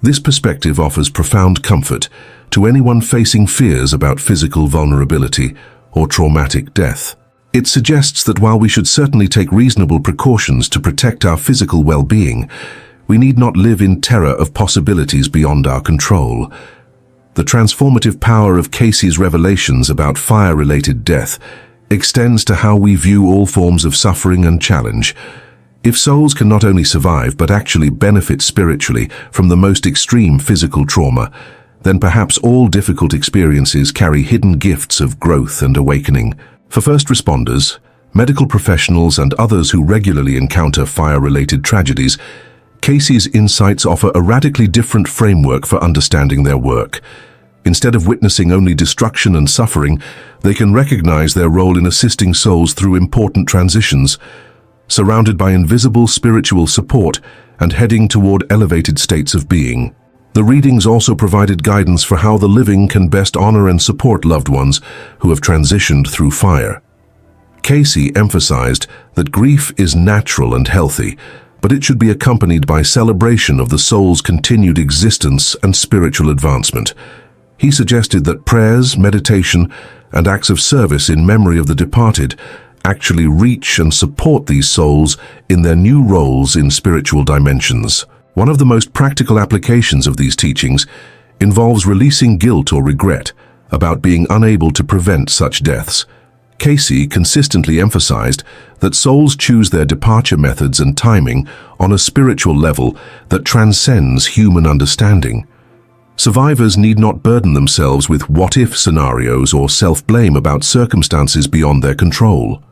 This perspective offers profound comfort to anyone facing fears about physical vulnerability or traumatic death. It suggests that while we should certainly take reasonable precautions to protect our physical well-being, we need not live in terror of possibilities beyond our control. The transformative power of Cayce's revelations about fire-related death extends to how we view all forms of suffering and challenge. If souls can not only survive but actually benefit spiritually from the most extreme physical trauma, then perhaps all difficult experiences carry hidden gifts of growth and awakening. For first responders, medical professionals, and others who regularly encounter fire-related tragedies, Cayce's insights offer a radically different framework for understanding their work. Instead of witnessing only destruction and suffering, they can recognize their role in assisting souls through important transitions, surrounded by invisible spiritual support and heading toward elevated states of being. The readings also provided guidance for how the living can best honor and support loved ones who have transitioned through fire. Cayce emphasized that grief is natural and healthy, but it should be accompanied by celebration of the soul's continued existence and spiritual advancement. He suggested that prayers, meditation, and acts of service in memory of the departed actually reach and support these souls in their new roles in spiritual dimensions. One of the most practical applications of these teachings involves releasing guilt or regret about being unable to prevent such deaths. Cayce consistently emphasized that souls choose their departure methods and timing on a spiritual level that transcends human understanding. Survivors need not burden themselves with what-if scenarios or self-blame about circumstances beyond their control.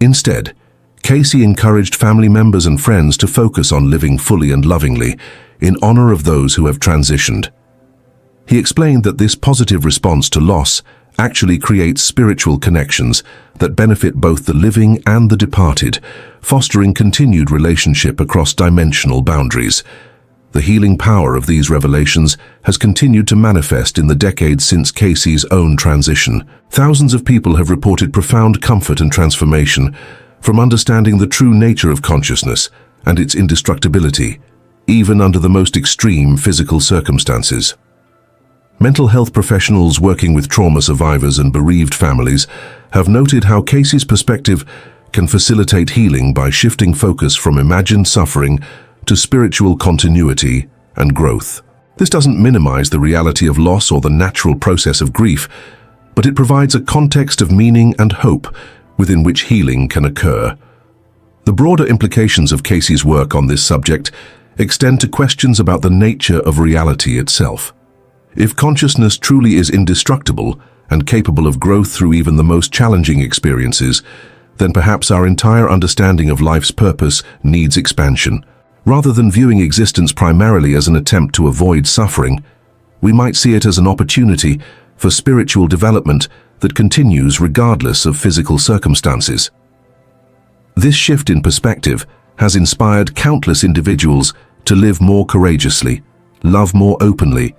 Instead, Cayce encouraged family members and friends to focus on living fully and lovingly in honor of those who have transitioned. He explained that this positive response to loss actually creates spiritual connections that benefit both the living and the departed, fostering continued relationship across dimensional boundaries. The healing power of these revelations has continued to manifest in the decades since Cayce's own transition. Thousands of people have reported profound comfort and transformation from understanding the true nature of consciousness and its indestructibility, even under the most extreme physical circumstances. Mental health professionals working with trauma survivors and bereaved families have noted how Cayce's perspective can facilitate healing by shifting focus from imagined suffering to spiritual continuity and growth. This doesn't minimize the reality of loss or the natural process of grief, but it provides a context of meaning and hope within which healing can occur. The broader implications of Cayce's work on this subject extend to questions about the nature of reality itself. If consciousness truly is indestructible and capable of growth through even the most challenging experiences, then perhaps our entire understanding of life's purpose needs expansion. Rather than viewing existence primarily as an attempt to avoid suffering, we might see it as an opportunity for spiritual development that continues regardless of physical circumstances. This shift in perspective has inspired countless individuals to live more courageously, love more openly,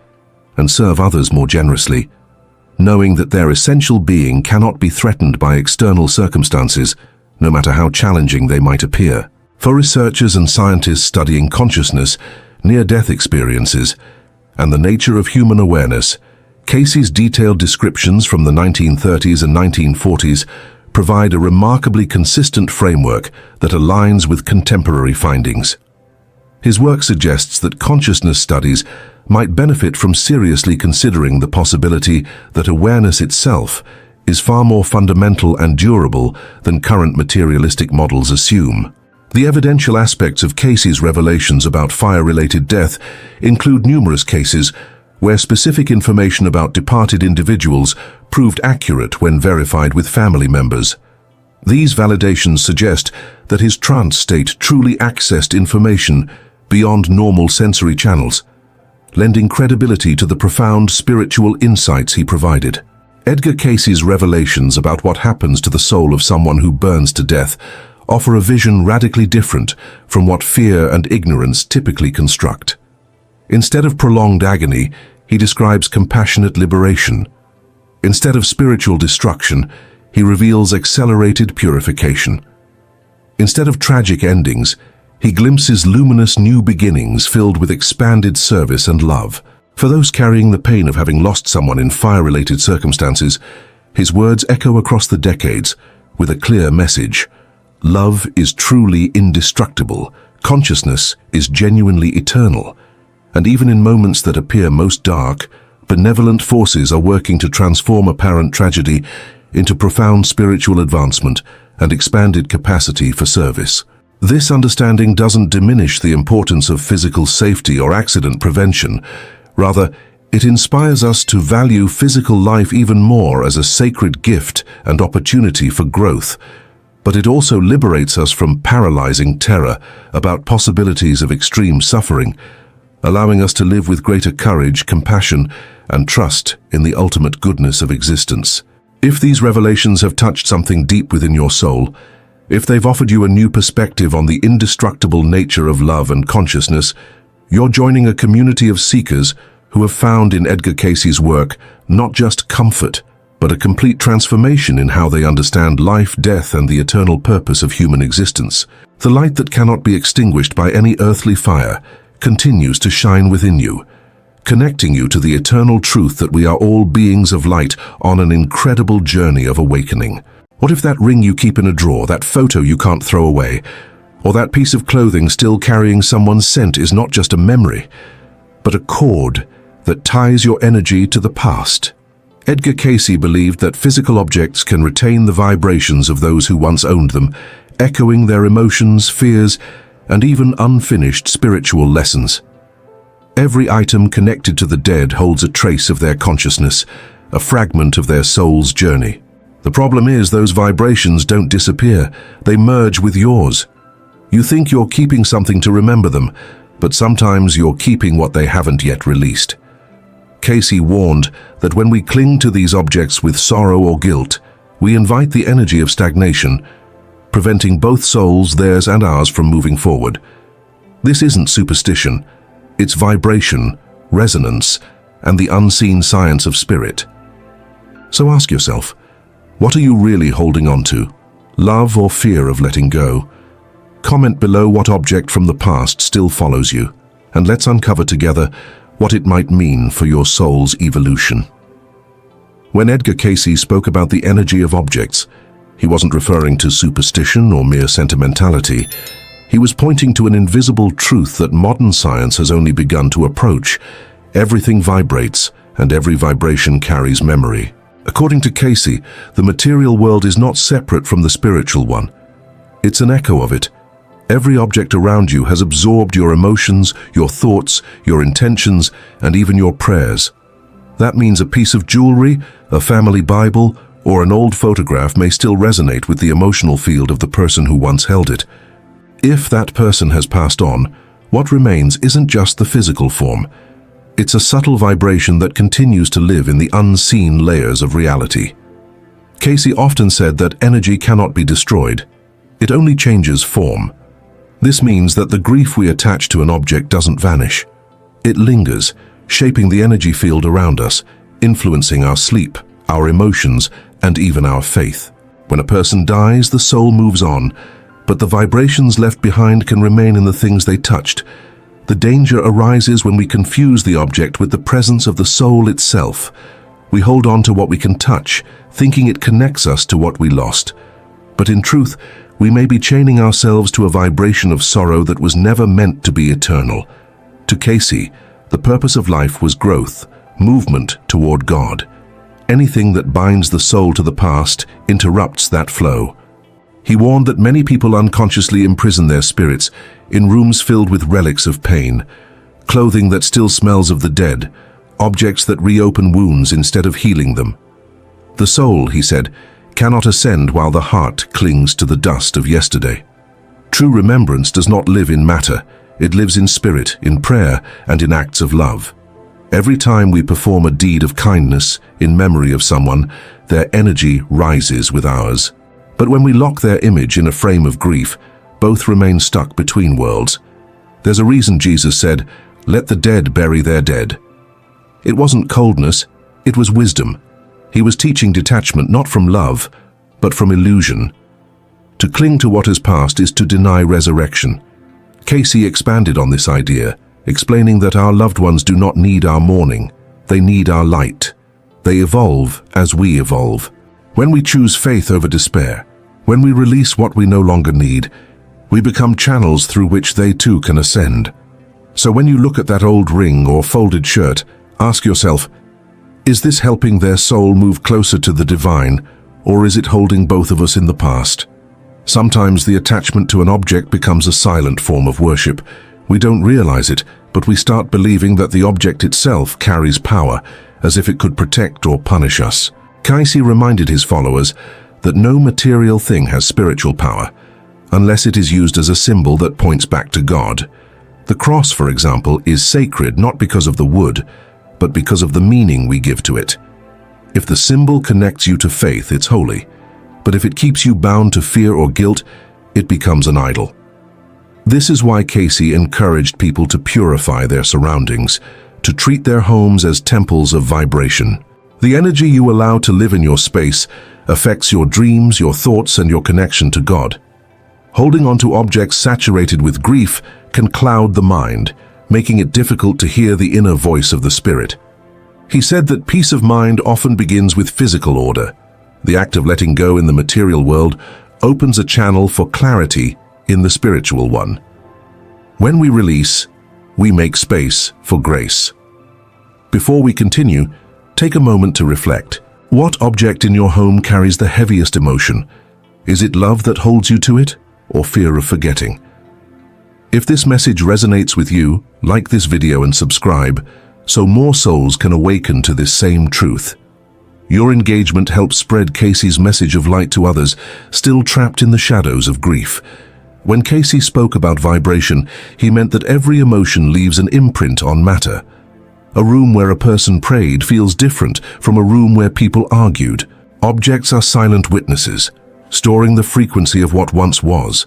and serve others more generously, knowing that their essential being cannot be threatened by external circumstances, no matter how challenging they might appear. For researchers and scientists studying consciousness, near-death experiences, and the nature of human awareness, Cayce's detailed descriptions from the 1930s and 1940s provide a remarkably consistent framework that aligns with contemporary findings. His work suggests that consciousness studies might benefit from seriously considering the possibility that awareness itself is far more fundamental and durable than current materialistic models assume. The evidential aspects of Cayce's revelations about fire-related death include numerous cases where specific information about departed individuals proved accurate when verified with family members. These validations suggest that his trance state truly accessed information beyond normal sensory channels, lending credibility to the profound spiritual insights he provided. Edgar Cayce's revelations about what happens to the soul of someone who burns to death offer a vision radically different from what fear and ignorance typically construct. Instead of prolonged agony, he describes compassionate liberation. Instead of spiritual destruction, he reveals accelerated purification. Instead of tragic endings, he glimpses luminous new beginnings filled with expanded service and love. For those carrying the pain of having lost someone in fire-related circumstances, his words echo across the decades with a clear message. Love is truly indestructible. Consciousness is genuinely eternal. And even in moments that appear most dark, benevolent forces are working to transform apparent tragedy into profound spiritual advancement and expanded capacity for service. This understanding doesn't diminish the importance of physical safety or accident prevention. Rather, it inspires us to value physical life even more as a sacred gift and opportunity for growth. But it also liberates us from paralyzing terror about possibilities of extreme suffering, allowing us to live with greater courage, compassion, and trust in the ultimate goodness of existence. If these revelations have touched something deep within your soul, if they've offered you a new perspective on the indestructible nature of love and consciousness, you're joining a community of seekers who have found in Edgar Cayce's work not just comfort, but a complete transformation in how they understand life, death, and the eternal purpose of human existence. The light that cannot be extinguished by any earthly fire continues to shine within you, connecting you to the eternal truth that we are all beings of light on an incredible journey of awakening. What if that ring you keep in a drawer, that photo you can't throw away, or that piece of clothing still carrying someone's scent is not just a memory, but a cord that ties your energy to the past? Edgar Cayce believed that physical objects can retain the vibrations of those who once owned them, echoing their emotions, fears, and even unfinished spiritual lessons. Every item connected to the dead holds a trace of their consciousness, a fragment of their soul's journey. The problem is those vibrations don't disappear, they merge with yours. You think you're keeping something to remember them, but sometimes you're keeping what they haven't yet released. Cayce warned that when we cling to these objects with sorrow or guilt, we invite the energy of stagnation, preventing both souls, theirs and ours, from moving forward. This isn't superstition, it's vibration, resonance, and the unseen science of spirit. So ask yourself, what are you really holding on to? Love or fear of letting go? Comment below what object from the past still follows you, and let's uncover together what it might mean for your soul's evolution. When Edgar Cayce spoke about the energy of objects, he wasn't referring to superstition or mere sentimentality. He was pointing to an invisible truth that modern science has only begun to approach. Everything vibrates, and every vibration carries memory. According to Cayce, the material world is not separate from the spiritual one. It's an echo of it. Every object around you has absorbed your emotions, your thoughts, your intentions, and even your prayers. That means a piece of jewelry, a family Bible, or an old photograph may still resonate with the emotional field of the person who once held it. If that person has passed on, what remains isn't just the physical form. It's a subtle vibration that continues to live in the unseen layers of reality. Cayce often said that energy cannot be destroyed. It only changes form. This means that the grief we attach to an object doesn't vanish. It lingers, shaping the energy field around us, influencing our sleep, our emotions, and even our faith. When a person dies, the soul moves on, but the vibrations left behind can remain in the things they touched. The danger arises when we confuse the object with the presence of the soul itself. We hold on to what we can touch, thinking it connects us to what we lost. But in truth, we may be chaining ourselves to a vibration of sorrow that was never meant to be eternal. To Cayce, the purpose of life was growth, movement toward God. Anything that binds the soul to the past interrupts that flow. He warned that many people unconsciously imprison their spirits in rooms filled with relics of pain, clothing that still smells of the dead, objects that reopen wounds instead of healing them. The soul, he said, cannot ascend while the heart clings to the dust of yesterday. True remembrance does not live in matter. It lives in spirit, in prayer, and in acts of love. Every time we perform a deed of kindness in memory of someone, their energy rises with ours. But when we lock their image in a frame of grief, both remain stuck between worlds. There's a reason Jesus said, "Let the dead bury their dead." It wasn't coldness, it was wisdom. He was teaching detachment not from love, but from illusion. To cling to what has passed is to deny resurrection. Cayce expanded on this idea, explaining that our loved ones do not need our mourning, they need our light. They evolve as we evolve. When we choose faith over despair, when we release what we no longer need, we become channels through which they too can ascend. So when you look at that old ring or folded shirt, ask yourself, is this helping their soul move closer to the divine, or is it holding both of us in the past? Sometimes the attachment to an object becomes a silent form of worship. We don't realize it, but we start believing that the object itself carries power, as if it could protect or punish us. Cayce reminded his followers that no material thing has spiritual power, unless it is used as a symbol that points back to God. The cross, for example, is sacred not because of the wood, but because of the meaning we give to it. If the symbol connects you to faith, it's holy. But if it keeps you bound to fear or guilt, it becomes an idol. This is why Cayce encouraged people to purify their surroundings, to treat their homes as temples of vibration. The energy you allow to live in your space affects your dreams, your thoughts, and your connection to God. Holding on to objects saturated with grief can cloud the mind, making it difficult to hear the inner voice of the spirit. He said that peace of mind often begins with physical order. The act of letting go in the material world opens a channel for clarity in the spiritual one. When we release, we make space for grace. Before we continue, take a moment to reflect. What object in your home carries the heaviest emotion? Is it love that holds you to it, or fear of forgetting? If this message resonates with you, like this video and subscribe, so more souls can awaken to this same truth. Your engagement helps spread Cayce's message of light to others, still trapped in the shadows of grief. When Cayce spoke about vibration, he meant that every emotion leaves an imprint on matter. A room where a person prayed feels different from a room where people argued. Objects are silent witnesses, storing the frequency of what once was.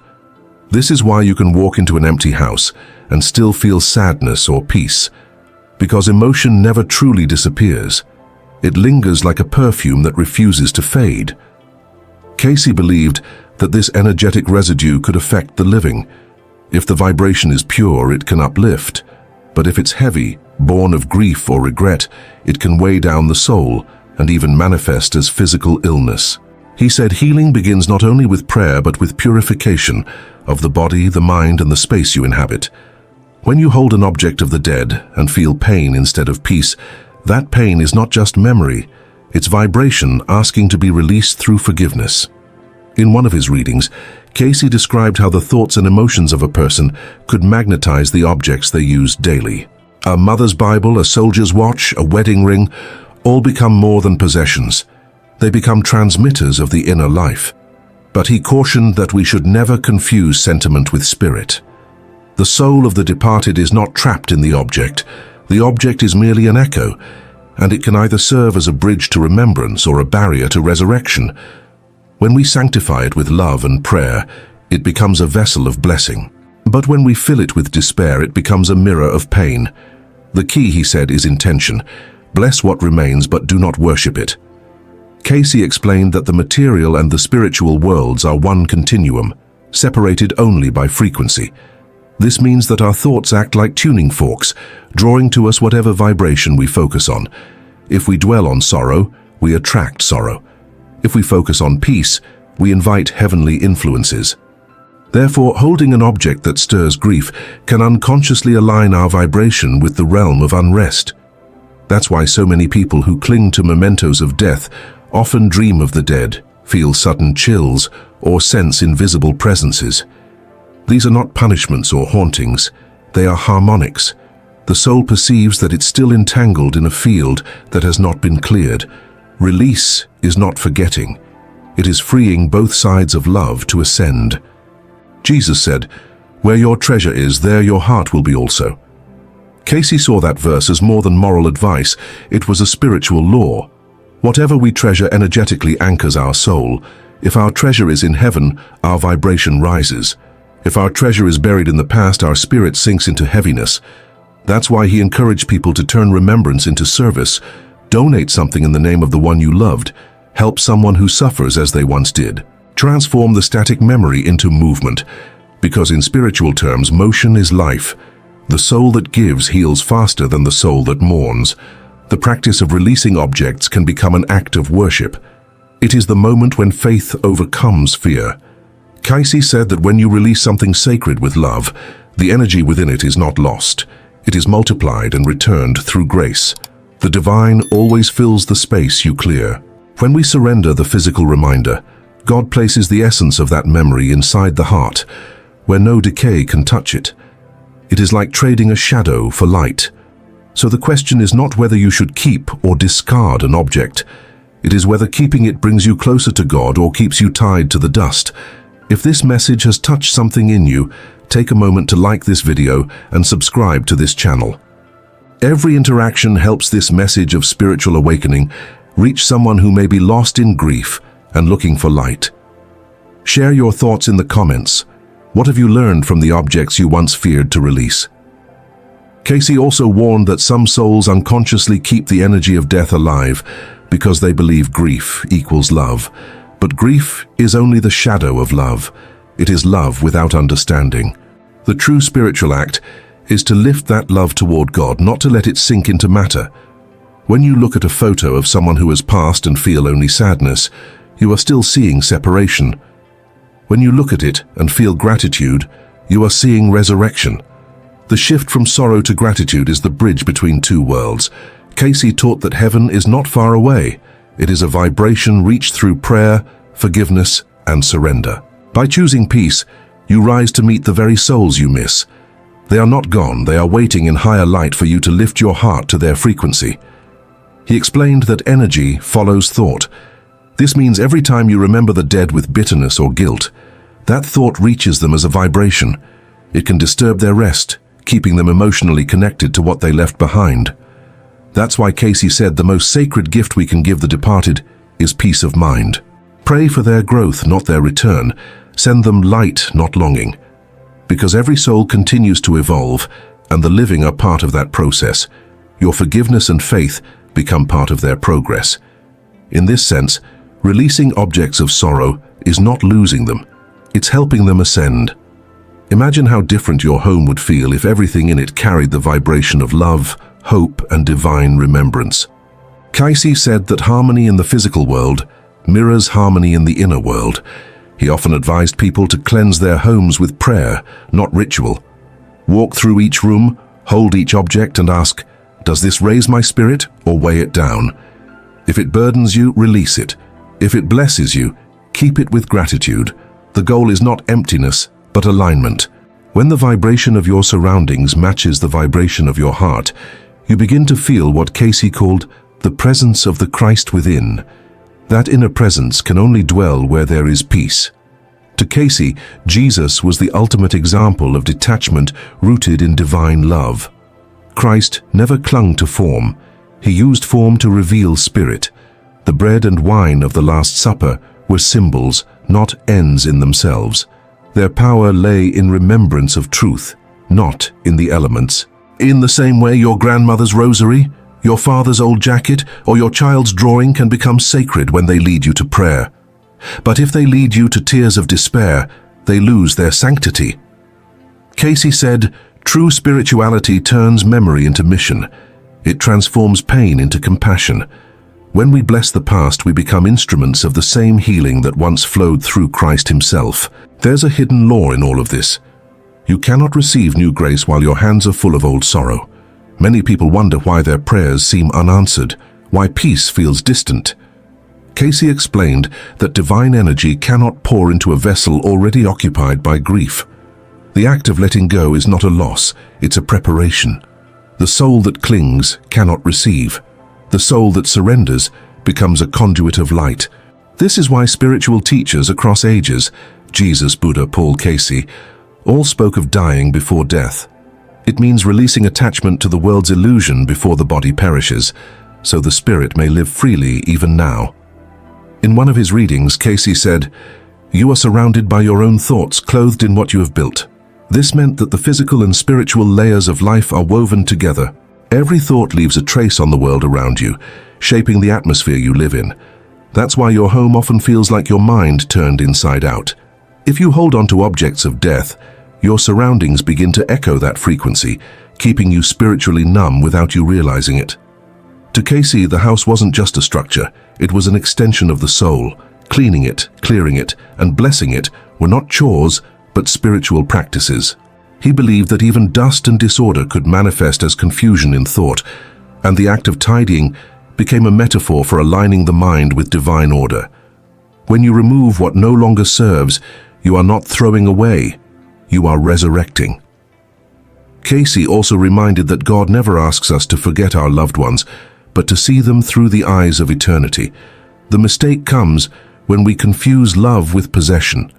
This is why you can walk into an empty house and still feel sadness or peace, because emotion never truly disappears. It lingers like a perfume that refuses to fade. Cayce believed that this energetic residue could affect the living. If the vibration is pure, it can uplift. But if it's heavy, born of grief or regret, it can weigh down the soul and even manifest as physical illness. He said healing begins not only with prayer but with purification of the body, the mind, and the space you inhabit. When you hold an object of the dead and feel pain instead of peace, that pain is not just memory, it's vibration asking to be released through forgiveness. In one of his readings, Cayce described how the thoughts and emotions of a person could magnetize the objects they used daily. A mother's Bible, a soldier's watch, a wedding ring, all become more than possessions. They become transmitters of the inner life. But he cautioned that we should never confuse sentiment with spirit. The soul of the departed is not trapped in the object. The object is merely an echo, and it can either serve as a bridge to remembrance or a barrier to resurrection. When we sanctify it with love and prayer, it becomes a vessel of blessing. But when we fill it with despair, it becomes a mirror of pain. The key, he said, is intention. Bless what remains, but do not worship it. Cayce explained that the material and the spiritual worlds are one continuum, separated only by frequency. This means that our thoughts act like tuning forks, drawing to us whatever vibration we focus on. If we dwell on sorrow, we attract sorrow. If we focus on peace, we invite heavenly influences. Therefore, holding an object that stirs grief can unconsciously align our vibration with the realm of unrest. That's why so many people who cling to mementos of death often dream of the dead, feel sudden chills, or sense invisible presences. These are not punishments or hauntings, they are harmonics. The soul perceives that it's still entangled in a field that has not been cleared. Release is not forgetting. It is freeing both sides of love to ascend. Jesus said, "Where your treasure is, there your heart will be also." Cayce saw that verse as more than moral advice. It was a spiritual law. Whatever we treasure energetically anchors our soul. If our treasure is in heaven, our vibration rises. If our treasure is buried in the past, our spirit sinks into heaviness. That's why he encouraged people to turn remembrance into service. Donate something in the name of the one you loved. Help someone who suffers as they once did. Transform the static memory into movement. Because in spiritual terms, motion is life. The soul that gives heals faster than the soul that mourns. The practice of releasing objects can become an act of worship. It is the moment when faith overcomes fear. Cayce said that when you release something sacred with love, the energy within it is not lost. It is multiplied and returned through grace. The divine always fills the space you clear. When we surrender the physical reminder, God places the essence of that memory inside the heart, where no decay can touch it. It is like trading a shadow for light. So the question is not whether you should keep or discard an object. It is whether keeping it brings you closer to God or keeps you tied to the dust. If this message has touched something in you, take a moment to like this video and subscribe to this channel. Every interaction helps this message of spiritual awakening reach someone who may be lost in grief and looking for light. Share your thoughts in the comments. What have you learned from the objects you once feared to release? Cayce also warned that some souls unconsciously keep the energy of death alive because they believe grief equals love. But grief is only the shadow of love. It is love without understanding. The true spiritual act is to lift that love toward God, not to let it sink into matter. When you look at a photo of someone who has passed and feel only sadness, you are still seeing separation. When you look at it and feel gratitude, you are seeing resurrection. The shift from sorrow to gratitude is the bridge between two worlds. Cayce taught that heaven is not far away. It is a vibration reached through prayer, forgiveness, and surrender. By choosing peace, you rise to meet the very souls you miss. They are not gone, they are waiting in higher light for you to lift your heart to their frequency. He explained that energy follows thought. This means every time you remember the dead with bitterness or guilt, that thought reaches them as a vibration. It can disturb their rest, keeping them emotionally connected to what they left behind. That's why Cayce said the most sacred gift we can give the departed is peace of mind. Pray for their growth, not their return. Send them light, not longing. Because every soul continues to evolve, and the living are part of that process. Your forgiveness and faith become part of their progress. In this sense, releasing objects of sorrow is not losing them. It's helping them ascend. Imagine how different your home would feel if everything in it carried the vibration of love, hope, and divine remembrance. Cayce said that harmony in the physical world mirrors harmony in the inner world. He often advised people to cleanse their homes with prayer, not ritual. Walk through each room, hold each object and ask, does this raise my spirit or weigh it down? If it burdens you, release it. If it blesses you, Keep it with gratitude. The goal is not emptiness, but alignment. When the vibration of your surroundings matches the vibration of your heart, you begin to feel what Cayce called the presence of the Christ within. That inner presence can only dwell where there is peace. To Cayce, Jesus was the ultimate example of detachment rooted in divine love. Christ never clung to form. He used form to reveal spirit. The bread and wine of the Last Supper were symbols, not ends in themselves. Their power lay in remembrance of truth, not in the elements. In the same way, your grandmother's rosary, your father's old jacket, or your child's drawing can become sacred when they lead you to prayer. But if they lead you to tears of despair, they lose their sanctity. Cayce said, "True spirituality turns memory into mission. It transforms pain into compassion. When we bless the past, we become instruments of the same healing that once flowed through Christ himself." There's a hidden law in all of this. You cannot receive new grace while your hands are full of old sorrow. Many people wonder why their prayers seem unanswered, why peace feels distant. Cayce explained that divine energy cannot pour into a vessel already occupied by grief. The act of letting go is not a loss, it's a preparation. The soul that clings cannot receive. The soul that surrenders becomes a conduit of light. This is why spiritual teachers across ages, Jesus, Buddha, Paul, Cayce, all spoke of dying before death. It means releasing attachment to the world's illusion before the body perishes, so the spirit may live freely even now. In one of his readings, Cayce said, "You are surrounded by your own thoughts, clothed in what you have built." This meant that the physical and spiritual layers of life are woven together. Every thought leaves a trace on the world around you, shaping the atmosphere you live in. That's why your home often feels like your mind turned inside out. If you hold on to objects of death, your surroundings begin to echo that frequency, keeping you spiritually numb without you realizing it. To Cayce, the house wasn't just a structure, it was an extension of the soul. Cleaning it, clearing it, and blessing it were not chores, but spiritual practices. He believed that even dust and disorder could manifest as confusion in thought, and the act of tidying became a metaphor for aligning the mind with divine order. When you remove what no longer serves, you are not throwing away, you are resurrecting. Cayce also reminded that God never asks us to forget our loved ones, but to see them through the eyes of eternity. The mistake comes when we confuse love with possession.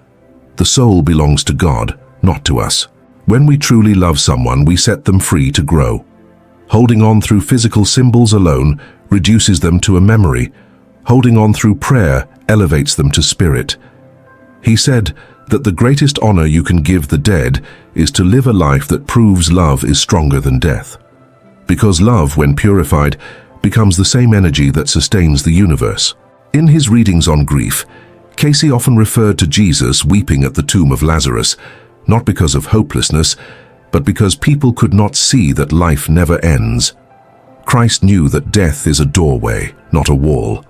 The soul belongs to God, not to us. When we truly love someone, we set them free to grow. Holding on through physical symbols alone reduces them to a memory. Holding on through prayer elevates them to spirit. He said that the greatest honor you can give the dead is to live a life that proves love is stronger than death. Because love, when purified, becomes the same energy that sustains the universe. In his readings on grief, Cayce often referred to Jesus weeping at the tomb of Lazarus, not because of hopelessness, but because people could not see that life never ends. Christ knew that death is a doorway, not a wall.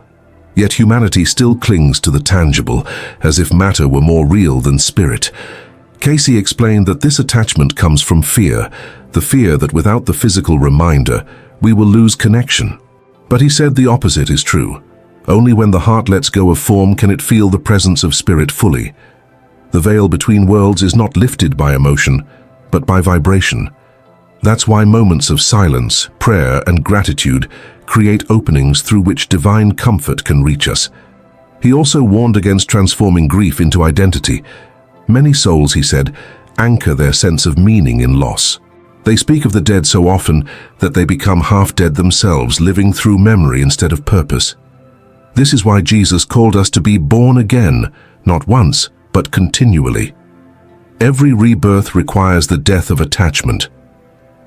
Yet humanity still clings to the tangible, as if matter were more real than spirit. Cayce explained that this attachment comes from fear, the fear that without the physical reminder, we will lose connection. But he said the opposite is true. Only when the heart lets go of form can it feel the presence of spirit fully. The veil between worlds is not lifted by emotion, but by vibration. That's why moments of silence, prayer, and gratitude create openings through which divine comfort can reach us. He also warned against transforming grief into identity. Many souls, he said, anchor their sense of meaning in loss. They speak of the dead so often that they become half-dead themselves, living through memory instead of purpose. This is why Jesus called us to be born again, not once, but continually. Every rebirth requires the death of attachment.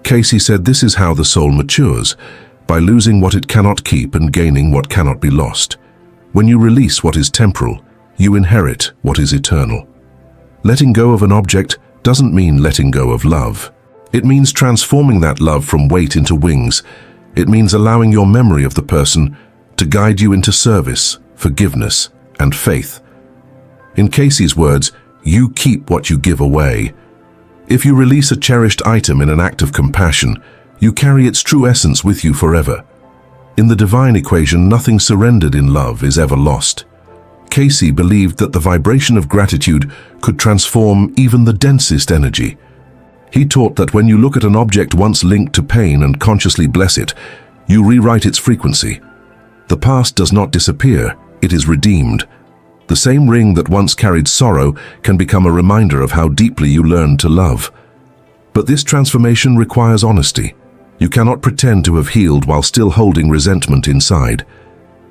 Cayce said this is how the soul matures, by losing what it cannot keep and gaining what cannot be lost. When you release what is temporal, you inherit what is eternal. Letting go of an object doesn't mean letting go of love. It means transforming that love from weight into wings. It means allowing your memory of the person to guide you into service, forgiveness, and faith. In Cayce's words, you keep what you give away. If you release a cherished item in an act of compassion, you carry its true essence with you forever. In the divine equation, nothing surrendered in love is ever lost. Cayce believed that the vibration of gratitude could transform even the densest energy. He taught that when you look at an object once linked to pain and consciously bless it, you rewrite its frequency. The past does not disappear, it is redeemed. The same ring that once carried sorrow can become a reminder of how deeply you learned to love. But this transformation requires honesty. You cannot pretend to have healed while still holding resentment inside.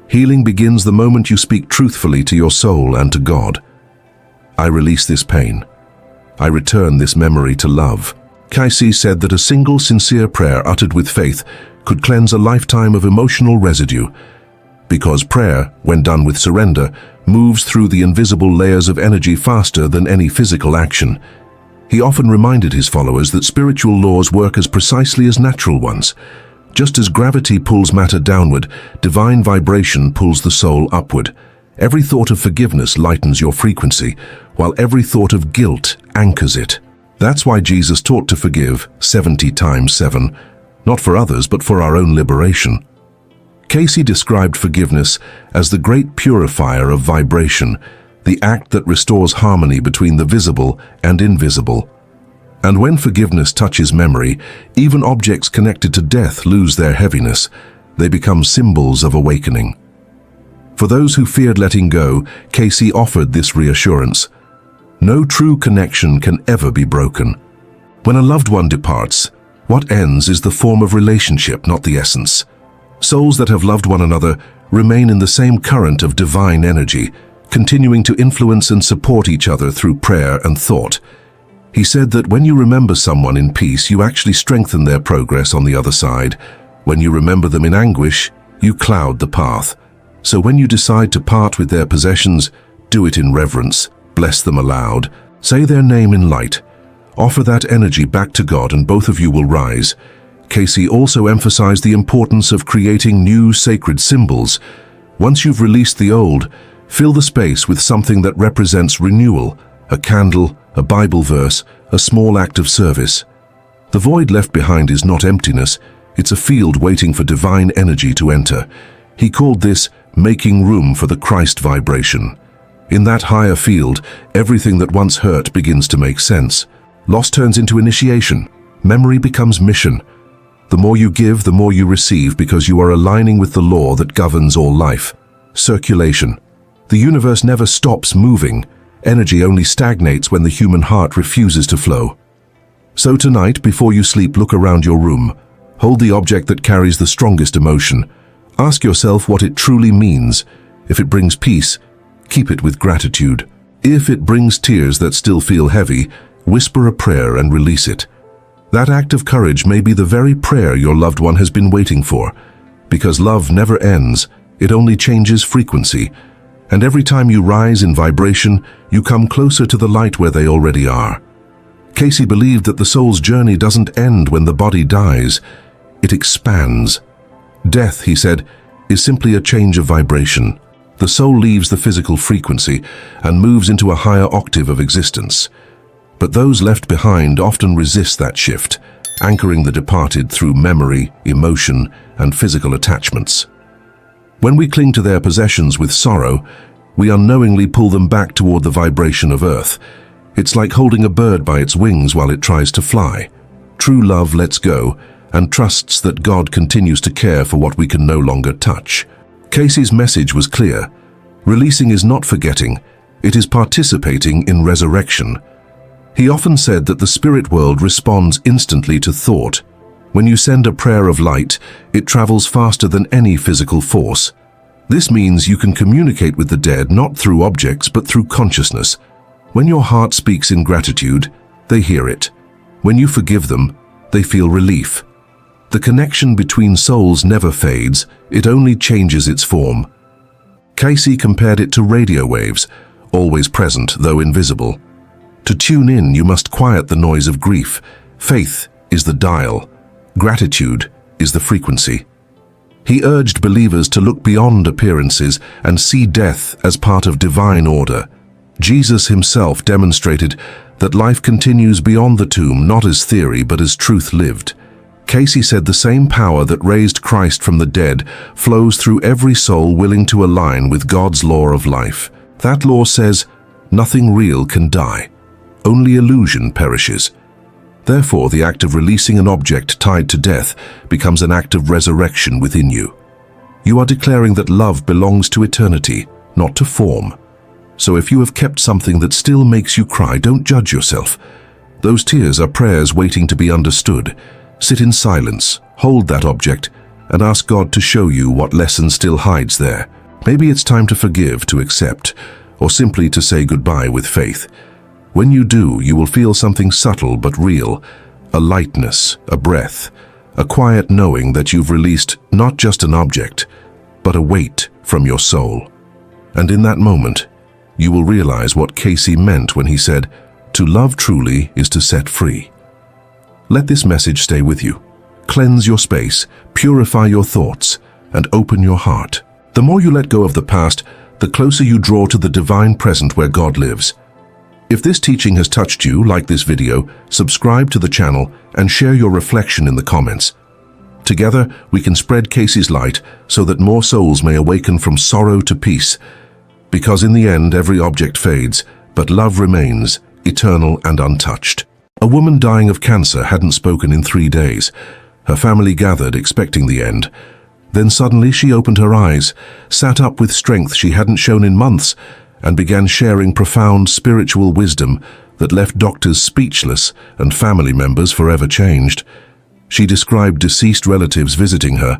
Healing begins the moment you speak truthfully to your soul and to God. I release this pain. I return this memory to love. Cayce said that a single sincere prayer uttered with faith could cleanse a lifetime of emotional residue, because prayer, when done with surrender, moves through the invisible layers of energy faster than any physical action. He often reminded his followers that spiritual laws work as precisely as natural ones. Just as gravity pulls matter downward, divine vibration pulls the soul upward. Every thought of forgiveness lightens your frequency, while every thought of guilt anchors it. That's why Jesus taught to forgive 70 times 7, not for others but for our own liberation. Cayce described forgiveness as the great purifier of vibration, the act that restores harmony between the visible and invisible. And when forgiveness touches memory, even objects connected to death lose their heaviness. They become symbols of awakening. For those who feared letting go, Cayce offered this reassurance. No true connection can ever be broken. When a loved one departs, what ends is the form of relationship, not the essence. Souls that have loved one another remain in the same current of divine energy, continuing to influence and support each other through prayer and thought. He said that when you remember someone in peace, you actually strengthen their progress on the other side. When you remember them in anguish, you cloud the path. So when you decide to part with their possessions, do it in reverence, bless them aloud, say their name in light. Offer that energy back to God and both of you will rise. Cayce also emphasized the importance of creating new sacred symbols. Once you've released the old, fill the space with something that represents renewal, a candle, a Bible verse, a small act of service. The void left behind is not emptiness, it's a field waiting for divine energy to enter. He called this making room for the Christ vibration. In that higher field, everything that once hurt begins to make sense. Loss turns into initiation. Memory becomes mission. The more you give, the more you receive, because you are aligning with the law that governs all life. Circulation. The universe never stops moving. Energy only stagnates when the human heart refuses to flow. So tonight, before you sleep, look around your room. Hold the object that carries the strongest emotion. Ask yourself what it truly means. If it brings peace, keep it with gratitude. If it brings tears that still feel heavy, whisper a prayer and release it. That act of courage may be the very prayer your loved one has been waiting for. Because love never ends, it only changes frequency. And every time you rise in vibration, you come closer to the light where they already are. Cayce believed that the soul's journey doesn't end when the body dies. It expands. Death, he said, is simply a change of vibration. The soul leaves the physical frequency and moves into a higher octave of existence. But those left behind often resist that shift, anchoring the departed through memory, emotion, and physical attachments. When we cling to their possessions with sorrow, we unknowingly pull them back toward the vibration of earth. It's like holding a bird by its wings while it tries to fly. True love lets go and trusts that God continues to care for what we can no longer touch. Cayce's message was clear. Releasing is not forgetting, it is participating in resurrection. He often said that the spirit world responds instantly to thought. When you send a prayer of light, it travels faster than any physical force. This means you can communicate with the dead not through objects but through consciousness. When your heart speaks in gratitude, they hear it. When you forgive them, they feel relief. The connection between souls never fades, it only changes its form. Cayce compared it to radio waves, always present though invisible. To tune in, you must quiet the noise of grief. Faith is the dial. Gratitude is the frequency. He urged believers to look beyond appearances and see death as part of divine order. Jesus himself demonstrated that life continues beyond the tomb, not as theory but as truth lived. Cayce said the same power that raised Christ from the dead flows through every soul willing to align with God's law of life. That law says, nothing real can die. Only illusion perishes. Therefore, the act of releasing an object tied to death becomes an act of resurrection within you. You are declaring that love belongs to eternity, not to form. So if you have kept something that still makes you cry, don't judge yourself. Those tears are prayers waiting to be understood. Sit in silence, hold that object, and ask God to show you what lesson still hides there. Maybe it's time to forgive, to accept, or simply to say goodbye with faith. When you do, you will feel something subtle but real, a lightness, a breath, a quiet knowing that you've released not just an object, but a weight from your soul. And in that moment, you will realize what Cayce meant when he said, "To love truly is to set free." Let this message stay with you. Cleanse your space, purify your thoughts, and open your heart. The more you let go of the past, the closer you draw to the divine present where God lives. If this teaching has touched you, like this video, subscribe to the channel and share your reflection in the comments. Together, we can spread Cayce's light so that more souls may awaken from sorrow to peace. Because in the end, every object fades, but love remains, eternal and untouched. A woman dying of cancer hadn't spoken in 3 days. Her family gathered, expecting the end. Then suddenly she opened her eyes, sat up with strength she hadn't shown in months, and began sharing profound spiritual wisdom that left doctors speechless and family members forever changed. She described deceased relatives visiting her,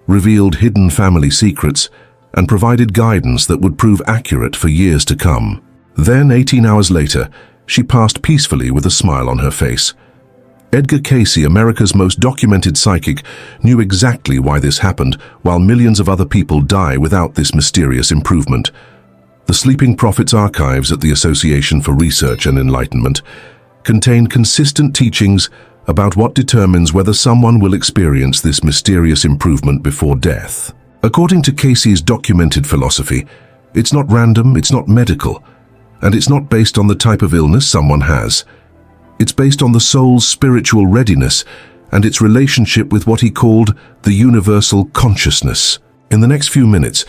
revealed hidden family secrets, and provided guidance that would prove accurate for years to come. Then, 18 hours later, she passed peacefully with a smile on her face. Edgar Cayce, America's most documented psychic, knew exactly why this happened, while millions of other people die without this mysterious improvement. The Sleeping Prophets archives at the Association for Research and Enlightenment contain consistent teachings about what determines whether someone will experience this mysterious improvement before death. According to Cayce's documented philosophy, it's not random, it's not medical, and it's not based on the type of illness someone has. It's based on the soul's spiritual readiness and its relationship with what he called the universal consciousness. In the next few minutes,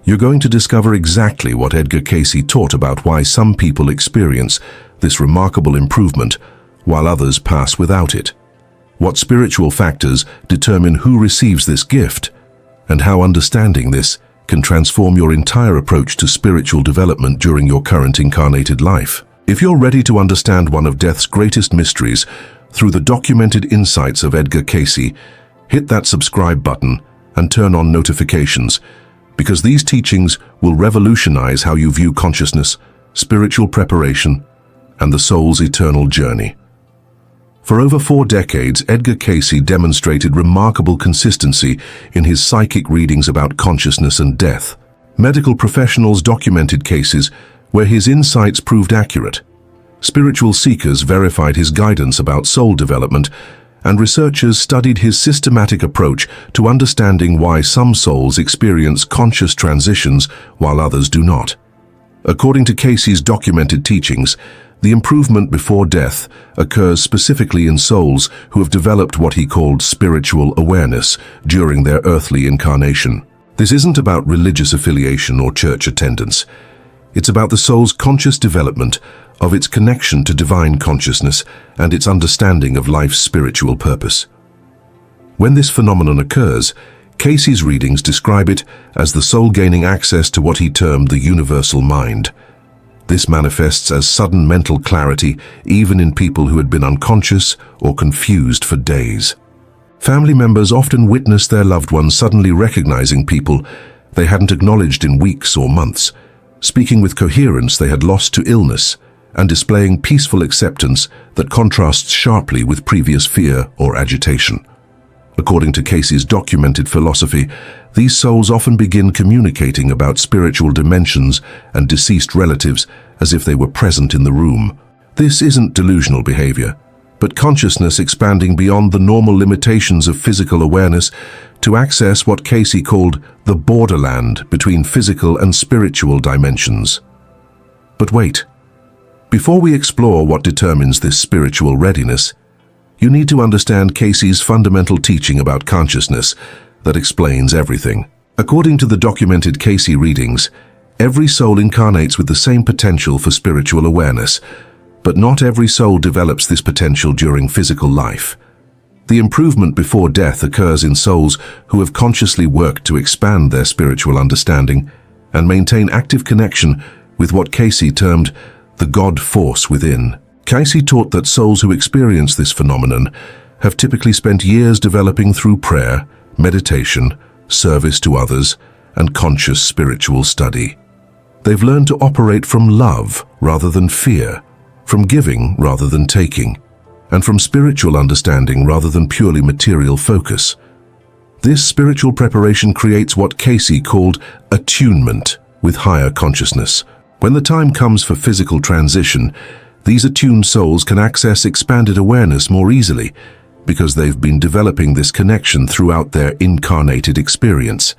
you're going to discover exactly what Edgar Cayce taught about why some people experience this remarkable improvement while others pass without it, what spiritual factors determine who receives this gift, and how understanding this can transform your entire approach to spiritual development during your current incarnated life. If you're ready to understand one of death's greatest mysteries through the documented insights of Edgar Cayce, hit that subscribe button and turn on notifications, because these teachings will revolutionize how you view consciousness, spiritual preparation, and the soul's eternal journey. For over 4 decades, Edgar Cayce demonstrated remarkable consistency in his psychic readings about consciousness and death. Medical professionals documented cases where his insights proved accurate. Spiritual seekers verified his guidance about soul development, and researchers studied his systematic approach to understanding why some souls experience conscious transitions while others do not. According to Cayce's documented teachings, the improvement before death occurs specifically in souls who have developed what he called spiritual awareness during their earthly incarnation. This isn't about religious affiliation or church attendance. It's about the soul's conscious development of its connection to divine consciousness and its understanding of life's spiritual purpose. When this phenomenon occurs, Cayce's readings describe it as the soul gaining access to what he termed the universal mind. This manifests as sudden mental clarity even in people who had been unconscious or confused for days. Family members often witness their loved ones suddenly recognizing people they hadn't acknowledged in weeks or months, speaking with coherence they had lost to illness, and displaying peaceful acceptance that contrasts sharply with previous fear or agitation. According to Cayce's documented philosophy, these souls often begin communicating about spiritual dimensions and deceased relatives as if they were present in the room. This isn't delusional behavior, but consciousness expanding beyond the normal limitations of physical awareness to access what Cayce called the borderland between physical and spiritual dimensions. But wait, before we explore what determines this spiritual readiness, you need to understand Cayce's fundamental teaching about consciousness that explains everything. According to the documented Cayce readings, Every soul incarnates with the same potential for spiritual awareness, but not every soul develops this potential during physical life. The improvement before death occurs in souls who have consciously worked to expand their spiritual understanding and maintain active connection with what Cayce termed the God force within. Cayce taught that souls who experience this phenomenon have typically spent years developing through prayer, meditation, service to others, and conscious spiritual study. They've learned to operate from love rather than fear, from giving rather than taking, and from spiritual understanding rather than purely material focus. This spiritual preparation creates what Cayce called attunement with higher consciousness. When the time comes for physical transition, these attuned souls can access expanded awareness more easily because they've been developing this connection throughout their incarnated experience.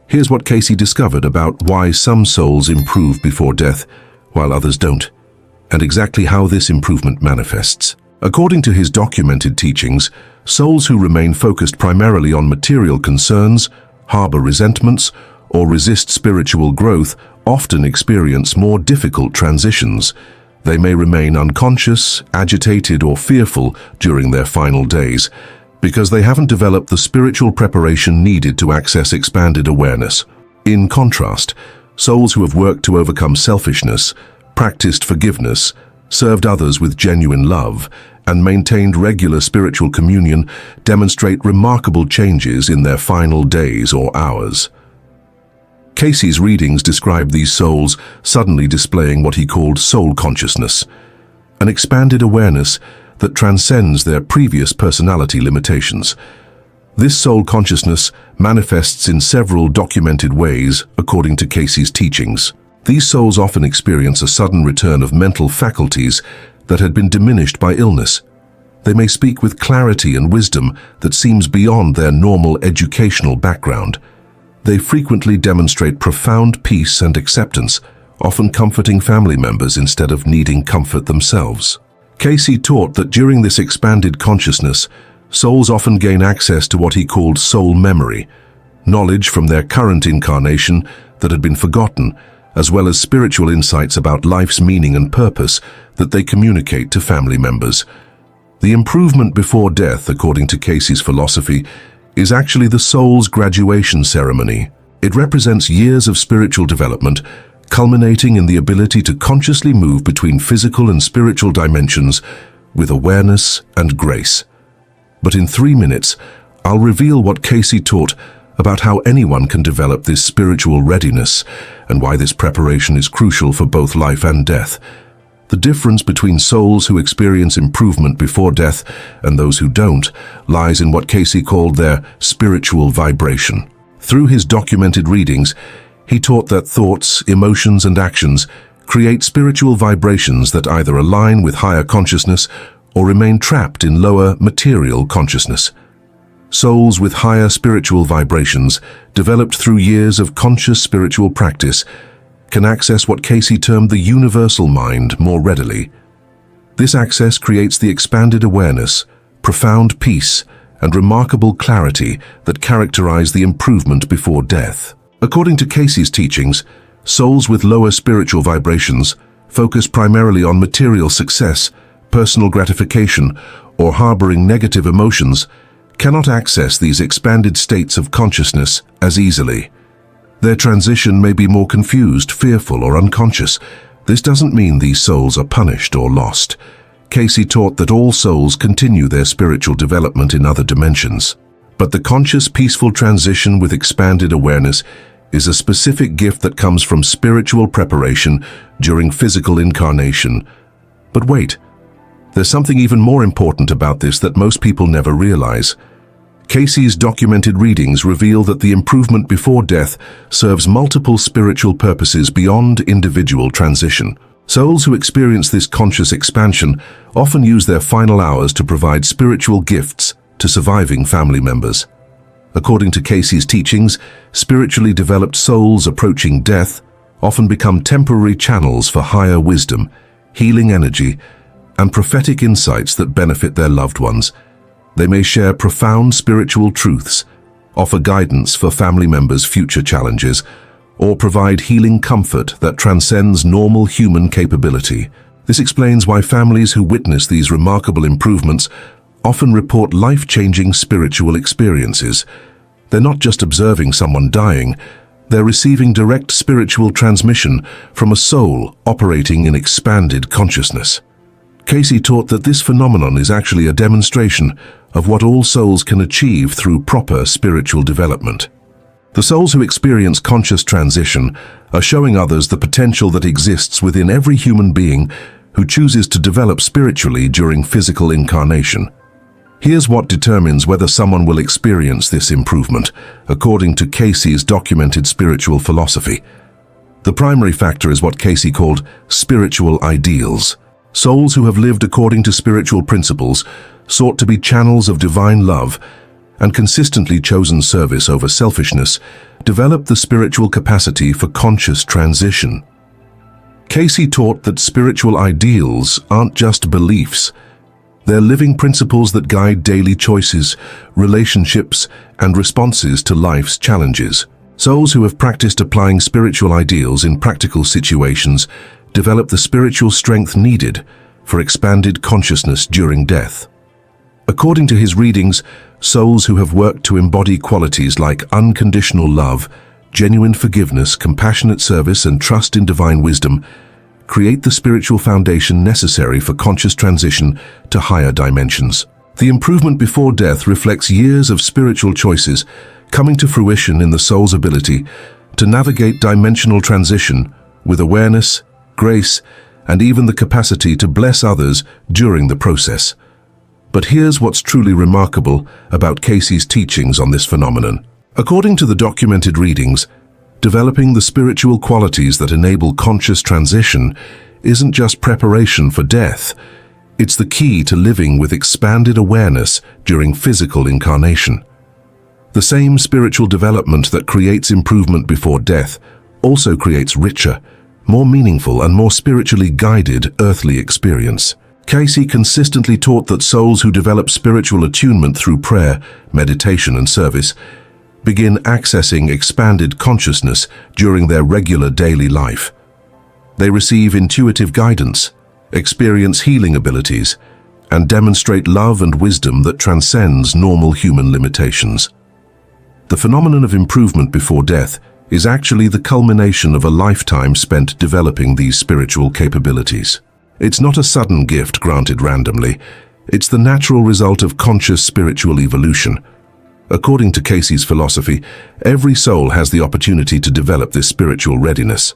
Here's what Cayce discovered about why some souls improve before death while others don't, and exactly how this improvement manifests. According to his documented teachings, souls who remain focused primarily on material concerns, harbor resentments, or resist spiritual growth often experience more difficult transitions. They may remain unconscious, agitated, or fearful during their final days because they haven't developed the spiritual preparation needed to access expanded awareness. In contrast, souls who have worked to overcome selfishness, practiced forgiveness, served others with genuine love, and maintained regular spiritual communion demonstrate remarkable changes in their final days or hours. Cayce's readings describe these souls suddenly displaying what he called soul consciousness, an expanded awareness that transcends their previous personality limitations. This soul consciousness manifests in several documented ways according to Cayce's teachings. These souls often experience a sudden return of mental faculties that had been diminished by illness. They may speak with clarity and wisdom that seems beyond their normal educational background. They frequently demonstrate profound peace and acceptance, often comforting family members instead of needing comfort themselves. Cayce taught that during this expanded consciousness, souls often gain access to what he called soul memory, knowledge from their current incarnation that had been forgotten, as well as spiritual insights about life's meaning and purpose that they communicate to family members. The improvement before death, according to Cayce's philosophy, is actually the soul's graduation ceremony. It represents years of spiritual development, culminating in the ability to consciously move between physical and spiritual dimensions with awareness and grace. But in 3 minutes, I'll reveal what Cayce taught about how anyone can develop this spiritual readiness and why this preparation is crucial for both life and death. The difference between souls who experience improvement before death and those who don't lies in what Cayce called their spiritual vibration. Through his documented readings, he taught that thoughts, emotions, and actions create spiritual vibrations that either align with higher consciousness or remain trapped in lower material consciousness. Souls with higher spiritual vibrations, developed through years of conscious spiritual practice, can access what Cayce termed the universal mind more readily. This access creates the expanded awareness, profound peace, and remarkable clarity that characterize the improvement before death. According to Cayce's teachings, souls with lower spiritual vibrations focus primarily on material success, personal gratification, or harboring negative emotions cannot access these expanded states of consciousness as easily. Their transition may be more confused, fearful, or unconscious. This doesn't mean these souls are punished or lost. Cayce taught that all souls continue their spiritual development in other dimensions. But the conscious, peaceful transition with expanded awareness is a specific gift that comes from spiritual preparation during physical incarnation. But wait, there's something even more important about this that most people never realize. Cayce's documented readings reveal that the improvement before death serves multiple spiritual purposes beyond individual transition. Souls who experience this conscious expansion often use their final hours to provide spiritual gifts to surviving family members. According to Cayce's teachings, spiritually developed souls approaching death often become temporary channels for higher wisdom, healing energy, and prophetic insights that benefit their loved ones. They may share profound spiritual truths, offer guidance for family members' future challenges, or provide healing comfort that transcends normal human capability. This explains why families who witness these remarkable improvements often report life-changing spiritual experiences. They're not just observing someone dying, they're receiving direct spiritual transmission from a soul operating in expanded consciousness. Cayce taught that this phenomenon is actually a demonstration of what all souls can achieve through proper spiritual development. The souls who experience conscious transition are showing others the potential that exists within every human being who chooses to develop spiritually during physical incarnation. Here's what determines whether someone will experience this improvement, according to Cayce's documented spiritual philosophy. The primary factor is what Cayce called spiritual ideals. Souls who have lived according to spiritual principles, sought to be channels of divine love, and consistently chosen service over selfishness, develop the spiritual capacity for conscious transition. Cayce taught that spiritual ideals aren't just beliefs. They're living principles that guide daily choices, relationships, and responses to life's challenges. Souls who have practiced applying spiritual ideals in practical situations develop the spiritual strength needed for expanded consciousness during death. According to his readings, souls who have worked to embody qualities like unconditional love, genuine forgiveness, compassionate service, and trust in divine wisdom create the spiritual foundation necessary for conscious transition to higher dimensions. The improvement before death reflects years of spiritual choices coming to fruition in the soul's ability to navigate dimensional transition with awareness, grace, and even the capacity to bless others during the process. But here's what's truly remarkable about Cayce's teachings on this phenomenon. According to the documented readings, developing the spiritual qualities that enable conscious transition isn't just preparation for death. It's the key to living with expanded awareness during physical incarnation. The same spiritual development that creates improvement before death also creates richer, more meaningful, and more spiritually guided earthly experience. Cayce consistently taught that souls who develop spiritual attunement through prayer, meditation, and service begin accessing expanded consciousness during their regular daily life. They receive intuitive guidance, experience healing abilities, and demonstrate love and wisdom that transcends normal human limitations. The phenomenon of improvement before death is actually the culmination of a lifetime spent developing these spiritual capabilities. It's not a sudden gift granted randomly. It's the natural result of conscious spiritual evolution. According to Cayce's philosophy, every soul has the opportunity to develop this spiritual readiness.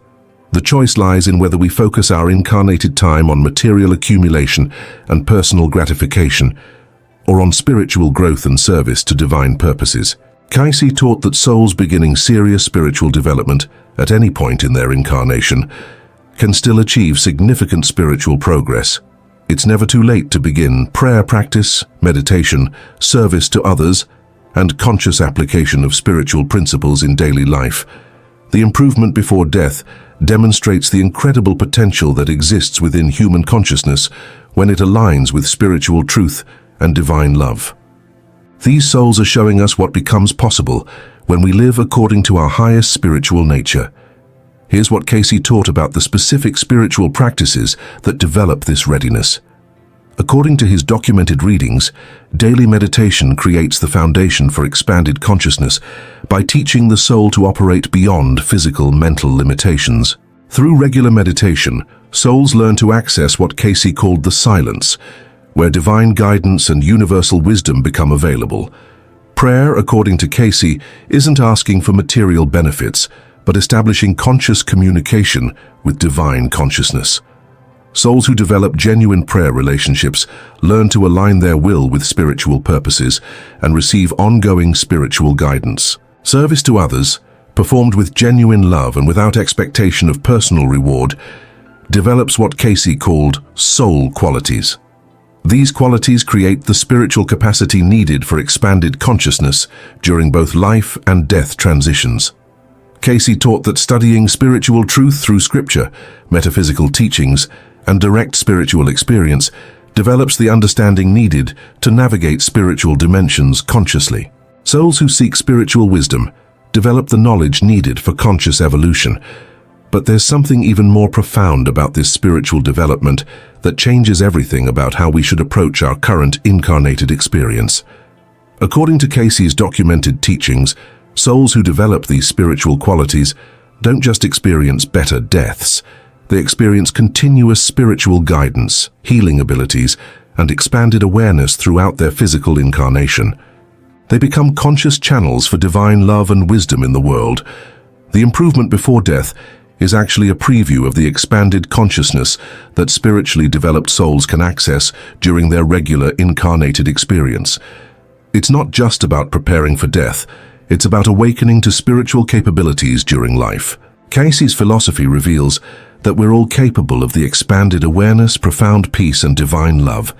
The choice lies in whether we focus our incarnated time on material accumulation and personal gratification, or on spiritual growth and service to divine purposes. Cayce taught that souls beginning serious spiritual development at any point in their incarnation can still achieve significant spiritual progress. It's never too late to begin prayer practice, meditation, service to others, and conscious application of spiritual principles in daily life. The improvement before death demonstrates the incredible potential that exists within human consciousness when it aligns with spiritual truth and divine love. These souls are showing us what becomes possible when we live according to our highest spiritual nature. Here's what Cayce taught about the specific spiritual practices that develop this readiness. According to his documented readings, daily meditation creates the foundation for expanded consciousness by teaching the soul to operate beyond physical mental limitations. Through regular meditation, souls learn to access what Cayce called the silence, where divine guidance and universal wisdom become available. Prayer, according to Cayce, isn't asking for material benefits, but establishing conscious communication with divine consciousness. Souls who develop genuine prayer relationships learn to align their will with spiritual purposes and receive ongoing spiritual guidance. Service to others, performed with genuine love and without expectation of personal reward, develops what Cayce called soul qualities. These qualities create the spiritual capacity needed for expanded consciousness during both life and death transitions. Cayce taught that studying spiritual truth through scripture, metaphysical teachings, and direct spiritual experience develops the understanding needed to navigate spiritual dimensions consciously. Souls who seek spiritual wisdom develop the knowledge needed for conscious evolution. But there's something even more profound about this spiritual development that changes everything about how we should approach our current incarnated experience. According to Cayce's documented teachings, souls who develop these spiritual qualities don't just experience better deaths, they experience continuous spiritual guidance, healing abilities, and expanded awareness throughout their physical incarnation. They become conscious channels for divine love and wisdom in the world. The improvement before death is actually a preview of the expanded consciousness that spiritually developed souls can access during their regular incarnated experience. It's not just about preparing for death, it's about awakening to spiritual capabilities during life. Cayce's philosophy reveals that we're all capable of the expanded awareness, profound peace, and divine love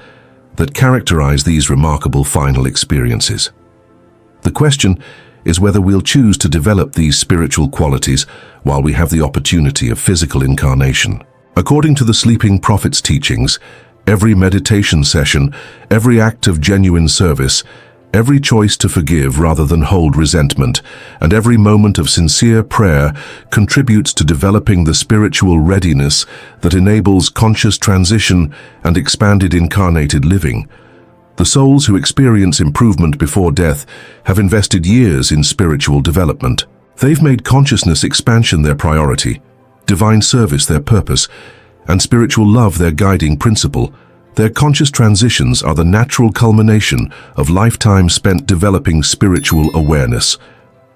that characterize these remarkable final experiences. The question is whether we'll choose to develop these spiritual qualities while we have the opportunity of physical incarnation. According to the Sleeping Prophet's teachings, every meditation session, every act of genuine service, every choice to forgive rather than hold resentment, and every moment of sincere prayer contributes to developing the spiritual readiness that enables conscious transition and expanded incarnated living. The souls who experience improvement before death have invested years in spiritual development. They've made consciousness expansion their priority, divine service their purpose, and spiritual love their guiding principle. Their conscious transitions are the natural culmination of lifetime spent developing spiritual awareness.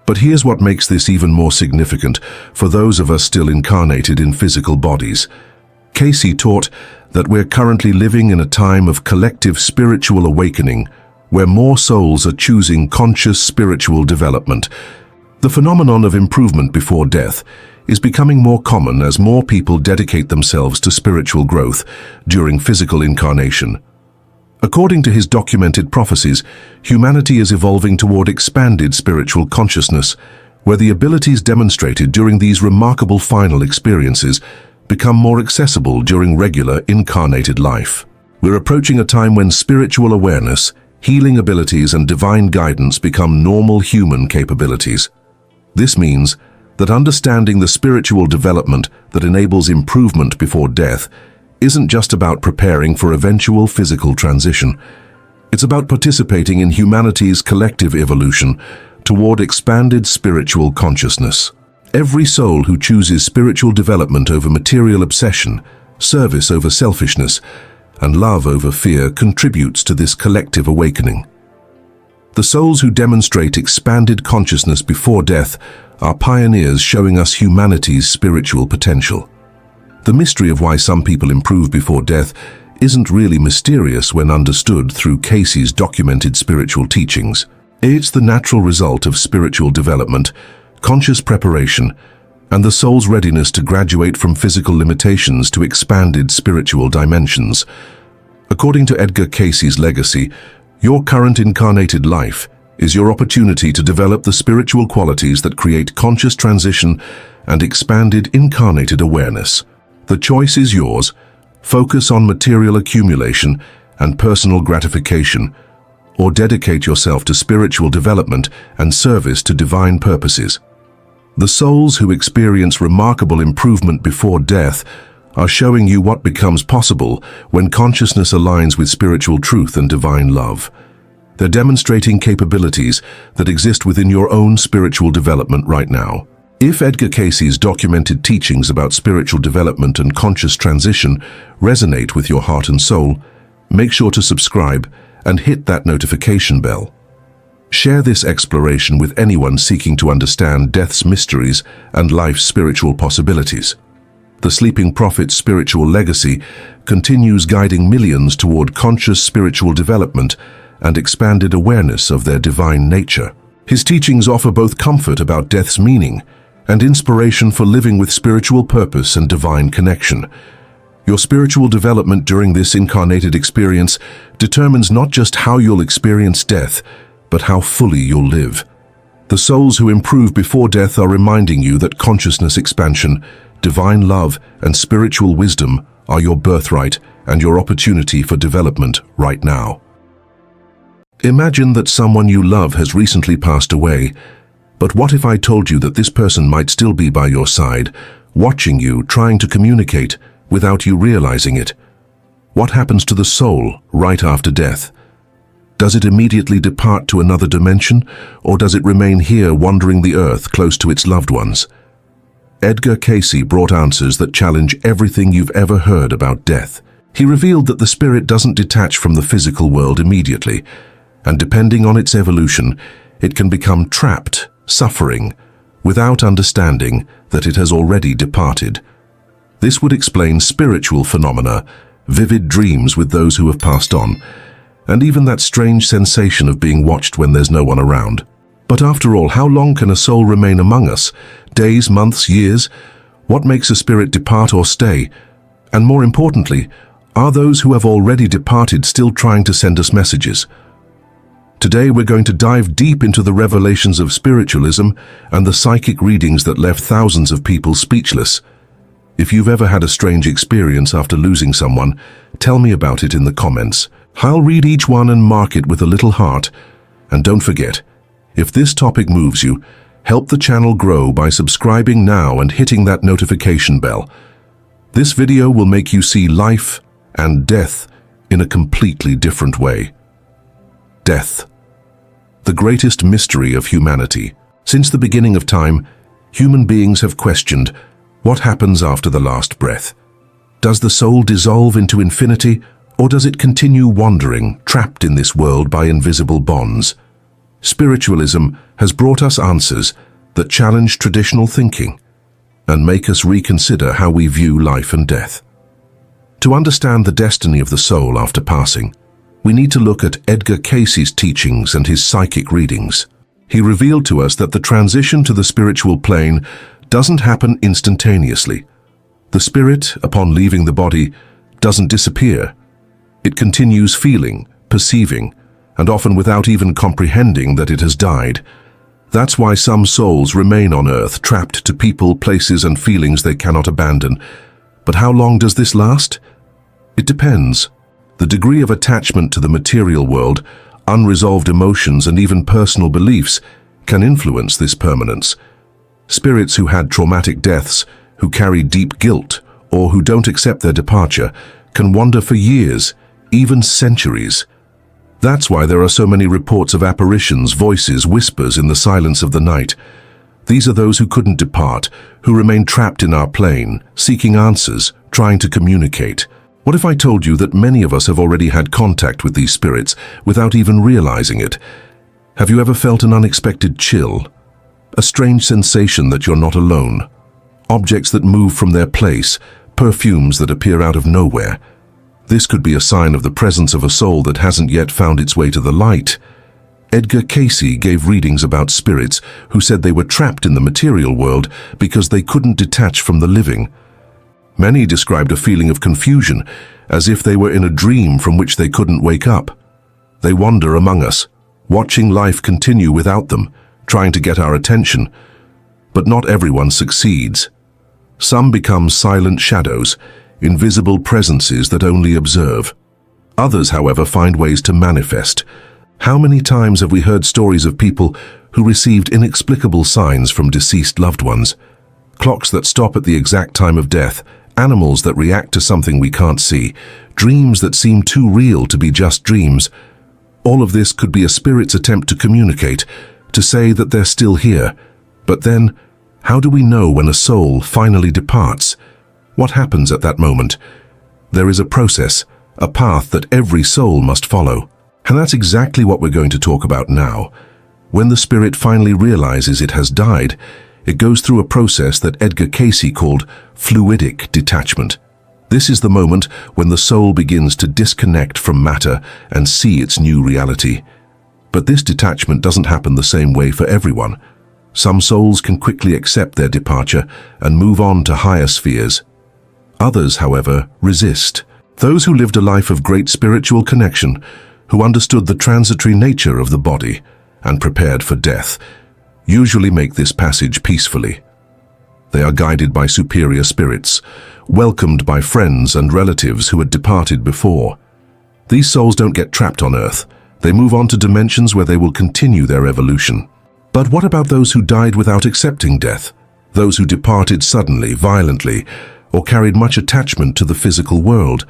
But here's what makes this even more significant for those of us still incarnated in physical bodies. Cayce taught that we're currently living in a time of collective spiritual awakening, where more souls are choosing conscious spiritual development. The phenomenon of improvement before death is becoming more common as more people dedicate themselves to spiritual growth during physical incarnation. According to his documented prophecies, humanity is evolving toward expanded spiritual consciousness, where the abilities demonstrated during these remarkable final experiences become more accessible during regular incarnated life. We're approaching a time when spiritual awareness, healing abilities, and divine guidance become normal human capabilities. This means that understanding the spiritual development that enables improvement before death isn't just about preparing for eventual physical transition. It's about participating in humanity's collective evolution toward expanded spiritual consciousness. Every soul who chooses spiritual development over material obsession, service over selfishness, and love over fear contributes to this collective awakening. The souls who demonstrate expanded consciousness before death are pioneers showing us humanity's spiritual potential. The mystery of why some people improve before death isn't really mysterious when understood through Cayce's documented spiritual teachings. It's the natural result of spiritual development, conscious preparation, and the soul's readiness to graduate from physical limitations to expanded spiritual dimensions. According to Edgar Cayce's legacy, your current incarnated life is your opportunity to develop the spiritual qualities that create conscious transition and expanded incarnated awareness. The choice is yours. Focus on material accumulation and personal gratification, or dedicate yourself to spiritual development and service to divine purposes. The souls who experience remarkable improvement before death are showing you what becomes possible when consciousness aligns with spiritual truth and divine love. They're demonstrating capabilities that exist within your own spiritual development right now. If Edgar Cayce's documented teachings about spiritual development and conscious transition resonate with your heart and soul, make sure to subscribe and hit that notification bell. Share this exploration with anyone seeking to understand death's mysteries and life's spiritual possibilities. The Sleeping Prophet's spiritual legacy continues guiding millions toward conscious spiritual development and expanded awareness of their divine nature. His teachings offer both comfort about death's meaning and inspiration for living with spiritual purpose and divine connection. Your spiritual development during this incarnated experience determines not just how you'll experience death, but how fully you'll live. The souls who improve before death are reminding you that consciousness expansion, divine love, and spiritual wisdom are your birthright and your opportunity for development right now. Imagine that someone you love has recently passed away, But what if I told you that this person might still be by your side, watching you, trying to communicate, without you realizing it? What happens to the soul right after death? Does it immediately depart to another dimension, or does it remain here wandering the earth close to its loved ones? Edgar Cayce brought answers that challenge everything you've ever heard about death. He revealed that the spirit doesn't detach from the physical world immediately, and depending on its evolution, it can become trapped, suffering, without understanding that it has already departed. This would explain spiritual phenomena, vivid dreams with those who have passed on, and even that strange sensation of being watched when there's no one around. But after all, how long can a soul remain among us? Days, months, years? What makes a spirit depart or stay? And more importantly, are those who have already departed still trying to send us messages? Today we're going to dive deep into the revelations of spiritualism and the psychic readings that left thousands of people speechless. If you've ever had a strange experience after losing someone, tell me about it in the comments. I'll read each one and mark it with a little heart. And don't forget, if this topic moves you, help the channel grow by subscribing now and hitting that notification bell. This video will make you see life and death in a completely different way. Death. The greatest mystery of humanity. Since the beginning of time, human beings have questioned, what happens after the last breath? Does the soul dissolve into infinity, or does it continue wandering, trapped in this world by invisible bonds? Spiritualism has brought us answers that challenge traditional thinking and make us reconsider how we view life and death. To understand the destiny of the soul after passing, we need to look at Edgar Cayce's teachings and his psychic readings. He revealed to us that the transition to the spiritual plane doesn't happen instantaneously. The spirit, upon leaving the body, doesn't disappear. It continues feeling, perceiving, and often without even comprehending that it has died. That's why some souls remain on earth, trapped to people, places, and feelings they cannot abandon. But how long does this last? It depends. The degree of attachment to the material world, unresolved emotions, and even personal beliefs can influence this permanence. Spirits who had traumatic deaths, who carry deep guilt, or who don't accept their departure, can wander for years, even centuries. That's why there are so many reports of apparitions, voices, whispers in the silence of the night. These are those who couldn't depart, who remain trapped in our plane, seeking answers, trying to communicate. What if I told you that many of us have already had contact with these spirits without even realizing it? Have you ever felt an unexpected chill? A strange sensation that you're not alone? Objects that move from their place, perfumes that appear out of nowhere. This could be a sign of the presence of a soul that hasn't yet found its way to the light. Edgar Cayce gave readings about spirits who said they were trapped in the material world because they couldn't detach from the living. Many described a feeling of confusion, as if they were in a dream from which they couldn't wake up. They wander among us, watching life continue without them, trying to get our attention. But not everyone succeeds. Some become silent shadows, invisible presences that only observe. Others, however, find ways to manifest. How many times have we heard stories of people who received inexplicable signs from deceased loved ones? Clocks that stop at the exact time of death, animals that react to something we can't see, dreams that seem too real to be just dreams. All of this could be a spirit's attempt to communicate, to say that they're still here. But then, how do we know when a soul finally departs? What happens at that moment? There is a process, a path that every soul must follow. And that's exactly what we're going to talk about now. When the spirit finally realizes it has died, it goes through a process that Edgar Cayce called fluidic detachment. This is the moment when the soul begins to disconnect from matter and see its new reality. But this detachment doesn't happen the same way for everyone. Some souls can quickly accept their departure and move on to higher spheres. Others, however, resist. Those who lived a life of great spiritual connection, who understood the transitory nature of the body and prepared for death, usually make this passage peacefully. They are guided by superior spirits, welcomed by friends and relatives who had departed before. These souls don't get trapped on Earth. They move on to dimensions where they will continue their evolution. But what about those who died without accepting death? Those who departed suddenly, violently, or carried much attachment to the physical world?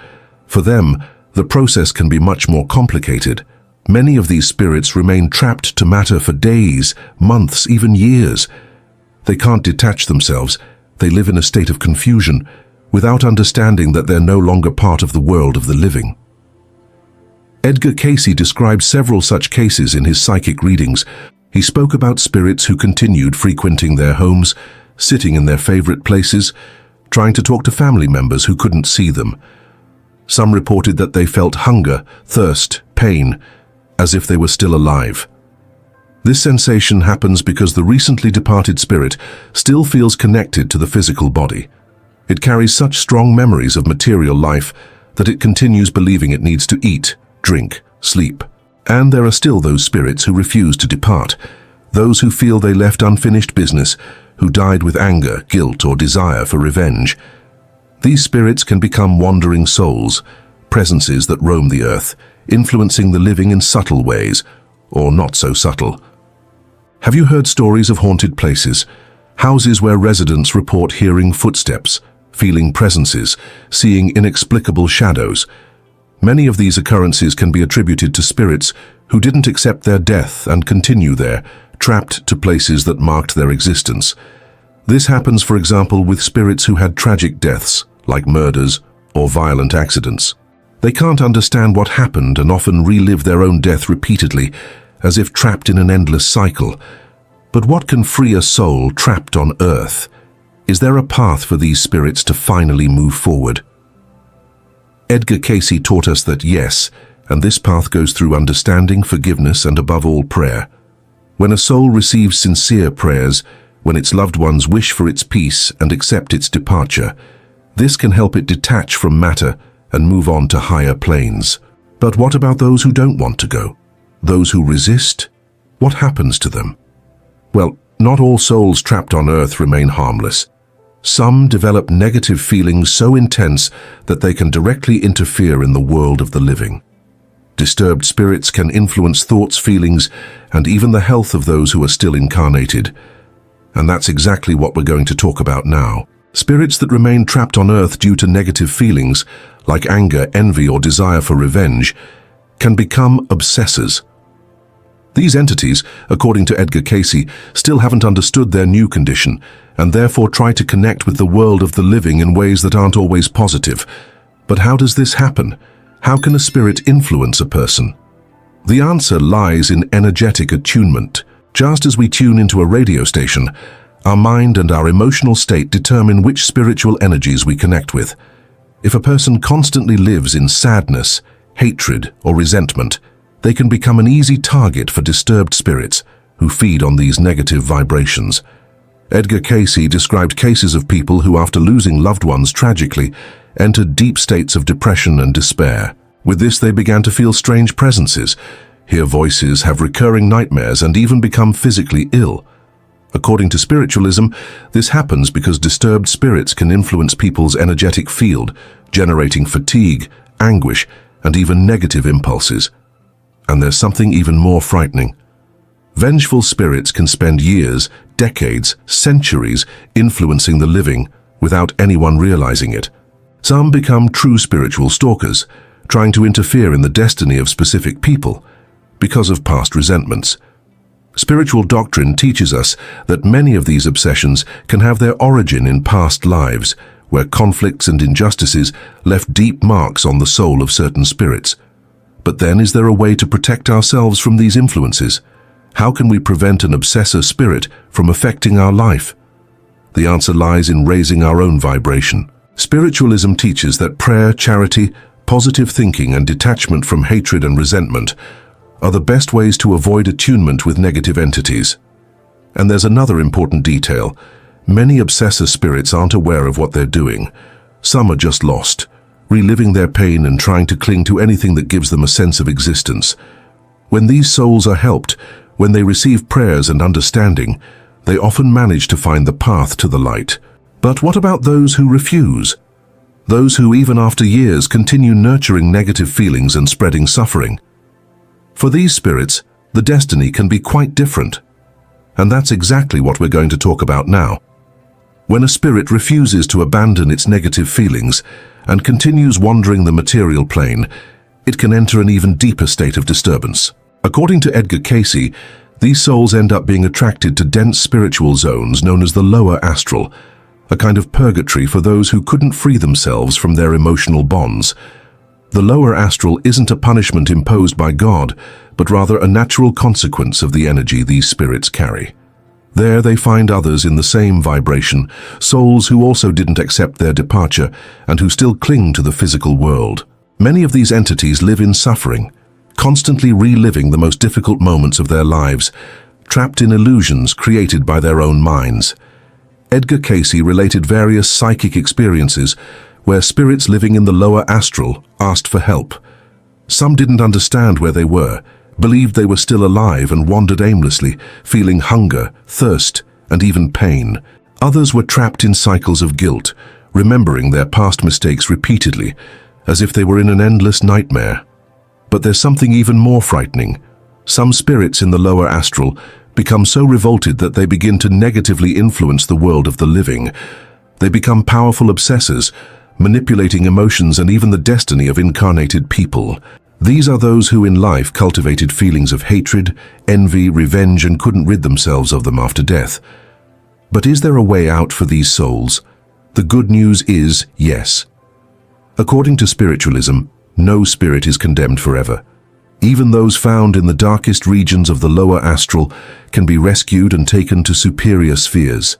For them, the process can be much more complicated. Many of these spirits remain trapped to matter for days, months, even years. They can't detach themselves. They live in a state of confusion, without understanding that they're no longer part of the world of the living. Edgar Cayce described several such cases in his psychic readings. He spoke about spirits who continued frequenting their homes, sitting in their favorite places, trying to talk to family members who couldn't see them. Some reported that they felt hunger, thirst, pain, as if they were still alive. This sensation happens because the recently departed spirit still feels connected to the physical body. It carries such strong memories of material life that it continues believing it needs to eat, drink, sleep. And there are still those spirits who refuse to depart, those who feel they left unfinished business, who died with anger, guilt, or desire for revenge. These spirits can become wandering souls, presences that roam the earth, influencing the living in subtle ways, or not so subtle. Have you heard stories of haunted places? Houses where residents report hearing footsteps, feeling presences, seeing inexplicable shadows. Many of these occurrences can be attributed to spirits who didn't accept their death and continue there, trapped to places that marked their existence. This happens, for example, with spirits who had tragic deaths, like murders or violent accidents. They can't understand what happened and often relive their own death repeatedly, as if trapped in an endless cycle. But what can free a soul trapped on earth? Is there a path for these spirits to finally move forward? Edgar Cayce taught us that yes, and this path goes through understanding, forgiveness, and above all, prayer. When a soul receives sincere prayers, when its loved ones wish for its peace and accept its departure, this can help it detach from matter and move on to higher planes. But what about those who don't want to go? Those who resist? What happens to them? Well, not all souls trapped on earth remain harmless. Some develop negative feelings so intense that they can directly interfere in the world of the living. Disturbed spirits can influence thoughts, feelings, and even the health of those who are still incarnated. And that's exactly what we're going to talk about now. Spirits that remain trapped on earth due to negative feelings, like anger, envy, or desire for revenge, can become obsessors. These entities, according to Edgar Cayce, still haven't understood their new condition, and therefore try to connect with the world of the living in ways that aren't always positive. But how does this happen? How can a spirit influence a person? The answer lies in energetic attunement. Just as we tune into a radio station, our mind and our emotional state determine which spiritual energies we connect with. If a person constantly lives in sadness, hatred, or resentment, they can become an easy target for disturbed spirits who feed on these negative vibrations. Edgar Cayce described cases of people who, after losing loved ones tragically, entered deep states of depression and despair. With this, they began to feel strange presences, hear voices, have recurring nightmares, and even become physically ill. According to spiritualism, this happens because disturbed spirits can influence people's energetic field, generating fatigue, anguish, and even negative impulses. And there's something even more frightening. Vengeful spirits can spend years, decades, centuries influencing the living without anyone realizing it. Some become true spiritual stalkers, trying to interfere in the destiny of specific people because of past resentments. Spiritual doctrine teaches us that many of these obsessions can have their origin in past lives, where conflicts and injustices left deep marks on the soul of certain spirits. But then, is there a way to protect ourselves from these influences? How can we prevent an obsessor spirit from affecting our life? The answer lies in raising our own vibration. Spiritualism teaches that prayer, charity, positive thinking, and detachment from hatred and resentment are the best ways to avoid attunement with negative entities. And there's another important detail. Many obsessor spirits aren't aware of what they're doing. Some are just lost, reliving their pain and trying to cling to anything that gives them a sense of existence. When these souls are helped, when they receive prayers and understanding, they often manage to find the path to the light. But what about those who refuse? Those who, even after years, continue nurturing negative feelings and spreading suffering? For these spirits, the destiny can be quite different. And that's exactly what we're going to talk about now. When a spirit refuses to abandon its negative feelings and continues wandering the material plane, it can enter an even deeper state of disturbance. According to Edgar Cayce, these souls end up being attracted to dense spiritual zones known as the lower astral, a kind of purgatory for those who couldn't free themselves from their emotional bonds. The lower astral isn't a punishment imposed by God, but rather a natural consequence of the energy these spirits carry. There they find others in the same vibration, souls who also didn't accept their departure and who still cling to the physical world. Many of these entities live in suffering, constantly reliving the most difficult moments of their lives, trapped in illusions created by their own minds. Edgar Cayce related various psychic experiences where spirits living in the lower astral asked for help. Some didn't understand where they were, believed they were still alive and wandered aimlessly, feeling hunger, thirst, and even pain. Others were trapped in cycles of guilt, remembering their past mistakes repeatedly, as if they were in an endless nightmare. But there's something even more frightening. Some spirits in the lower astral become so revolted that they begin to negatively influence the world of the living. They become powerful obsessors, manipulating emotions and even the destiny of incarnated people. These are those who in life cultivated feelings of hatred, envy, revenge, and couldn't rid themselves of them after death. But is there a way out for these souls? The good news is yes. According to spiritualism, no spirit is condemned forever. Even those found in the darkest regions of the lower astral can be rescued and taken to superior spheres.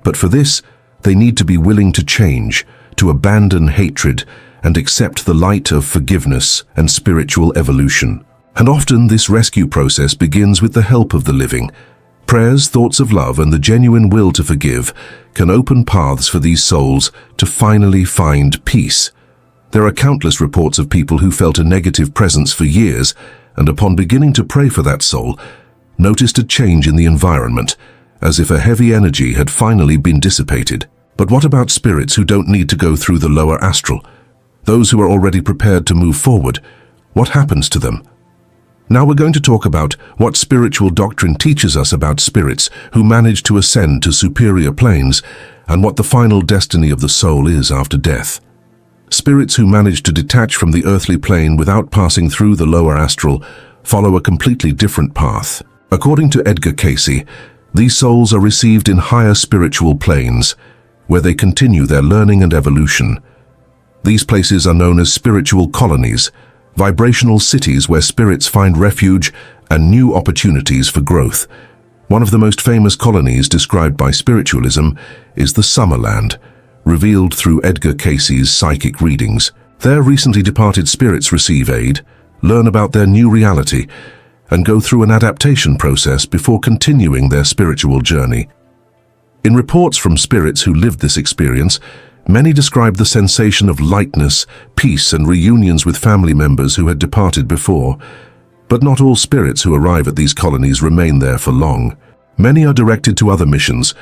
But for this, they need to be willing to change, to abandon hatred, and accept the light of forgiveness and spiritual evolution. And often this rescue process begins with the help of the living. Prayers, thoughts of love, and the genuine will to forgive can open paths for these souls to finally find peace. There are countless reports of people who felt a negative presence for years, and upon beginning to pray for that soul, noticed a change in the environment, as if a heavy energy had finally been dissipated. But what about spirits who don't need to go through the lower astral? Those who are already prepared to move forward, what happens to them? Now we're going to talk about what spiritual doctrine teaches us about spirits who manage to ascend to superior planes, and what the final destiny of the soul is after death. Spirits who manage to detach from the earthly plane without passing through the lower astral follow a completely different path. According to Edgar Cayce, these souls are received in higher spiritual planes, where they continue their learning and evolution. These places are known as spiritual colonies, vibrational cities where spirits find refuge and new opportunities for growth. One of the most famous colonies described by spiritualism is the Summerland, revealed through Edgar Cayce's psychic readings. There, recently departed spirits receive aid, learn about their new reality, and go through an adaptation process before continuing their spiritual journey. In reports from spirits who lived this experience, many described the sensation of lightness, peace, and reunions with family members who had departed before. But not all spirits who arrive at these colonies remain there for long. Many are directed to other missions,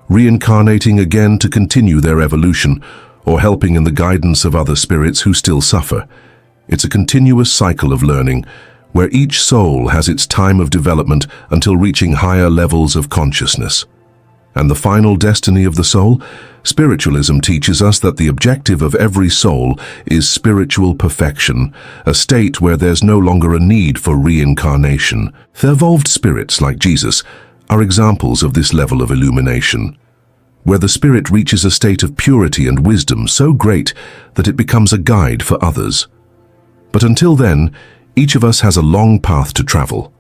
reincarnating again to continue their evolution, or helping in the guidance of other spirits who still suffer. It's a continuous cycle of learning, where each soul has its time of development until reaching higher levels of consciousness. And the final destiny of the soul? Spiritualism teaches us that the objective of every soul is spiritual perfection, a state where there's no longer a need for reincarnation. The evolved spirits, like Jesus, are examples of this level of illumination, where the spirit reaches a state of purity and wisdom so great that it becomes a guide for others. But until then, each of us has a long path to travel.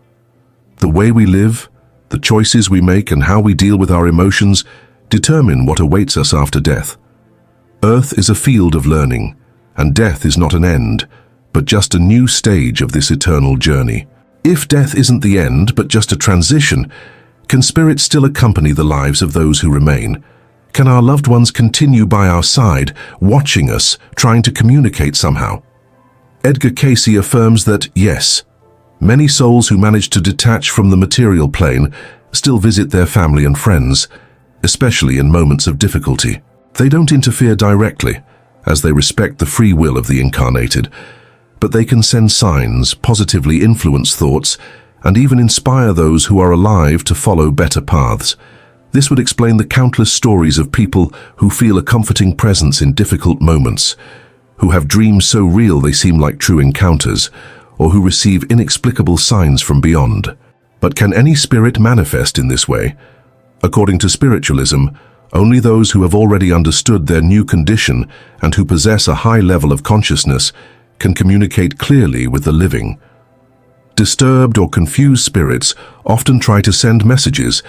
The way we live, the choices we make, and how we deal with our emotions determine what awaits us after death. Earth is a field of learning, and death is not an end, but just a new stage of this eternal journey. If death isn't the end, but just a transition, can spirits still accompany the lives of those who remain? Can our loved ones continue by our side, watching us, trying to communicate somehow? Edgar Cayce affirms that, yes, many souls who manage to detach from the material plane still visit their family and friends, especially in moments of difficulty. They don't interfere directly, as they respect the free will of the incarnated, but they can send signs, positively influence thoughts, and even inspire those who are alive to follow better paths. This would explain the countless stories of people who feel a comforting presence in difficult moments, who have dreams so real they seem like true encounters, or who receive inexplicable signs from beyond. But can any spirit manifest in this way? According to spiritualism, only those who have already understood their new condition and who possess a high level of consciousness can communicate clearly with the living. Disturbed or confused spirits often try to send messages,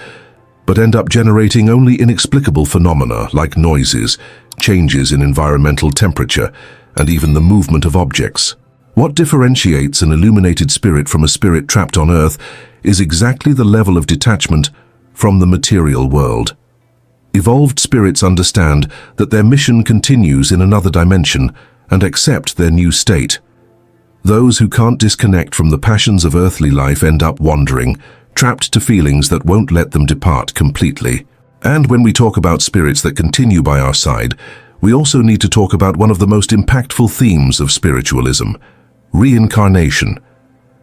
but end up generating only inexplicable phenomena like noises, changes in environmental temperature, and even the movement of objects. What differentiates an illuminated spirit from a spirit trapped on Earth is exactly the level of detachment from the material world. Evolved spirits understand that their mission continues in another dimension and accept their new state. Those who can't disconnect from the passions of earthly life end up wandering, trapped to feelings that won't let them depart completely. And when we talk about spirits that continue by our side, we also need to talk about one of the most impactful themes of spiritualism: reincarnation.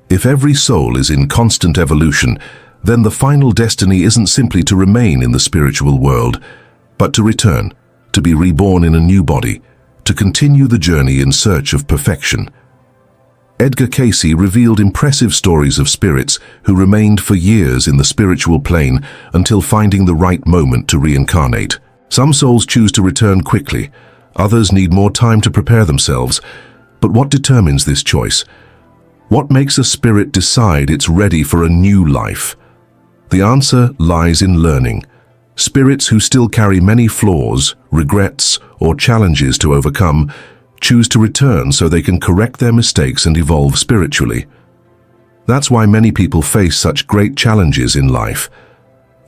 If every soul is in constant evolution, then the final destiny isn't simply to remain in the spiritual world, but to return, to be reborn in a new body, to continue the journey in search of perfection. Edgar Cayce revealed impressive stories of spirits who remained for years in the spiritual plane until finding the right moment to reincarnate. Some souls choose to return quickly, others need more time to prepare themselves. But what determines this choice? What makes a spirit decide it's ready for a new life? The answer lies in learning. Spirits who still carry many flaws, regrets, or challenges to overcome choose to return so they can correct their mistakes and evolve spiritually. That's why many people face such great challenges in life.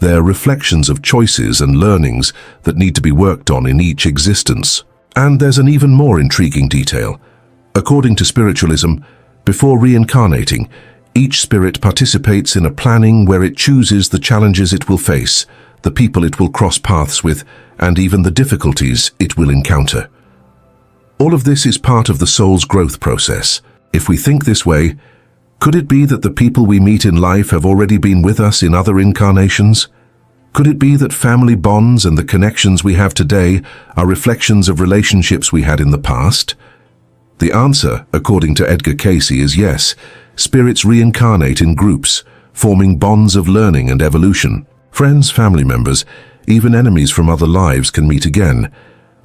They're reflections of choices and learnings that need to be worked on in each existence. And there's an even more intriguing detail. According to spiritualism, before reincarnating, each spirit participates in a planning where it chooses the challenges it will face, the people it will cross paths with, and even the difficulties it will encounter. All of this is part of the soul's growth process. If we think this way, could it be that the people we meet in life have already been with us in other incarnations? Could it be that family bonds and the connections we have today are reflections of relationships we had in the past? The answer, according to Edgar Cayce, is yes. Spirits reincarnate in groups, forming bonds of learning and evolution. Friends, family members, even enemies from other lives can meet again,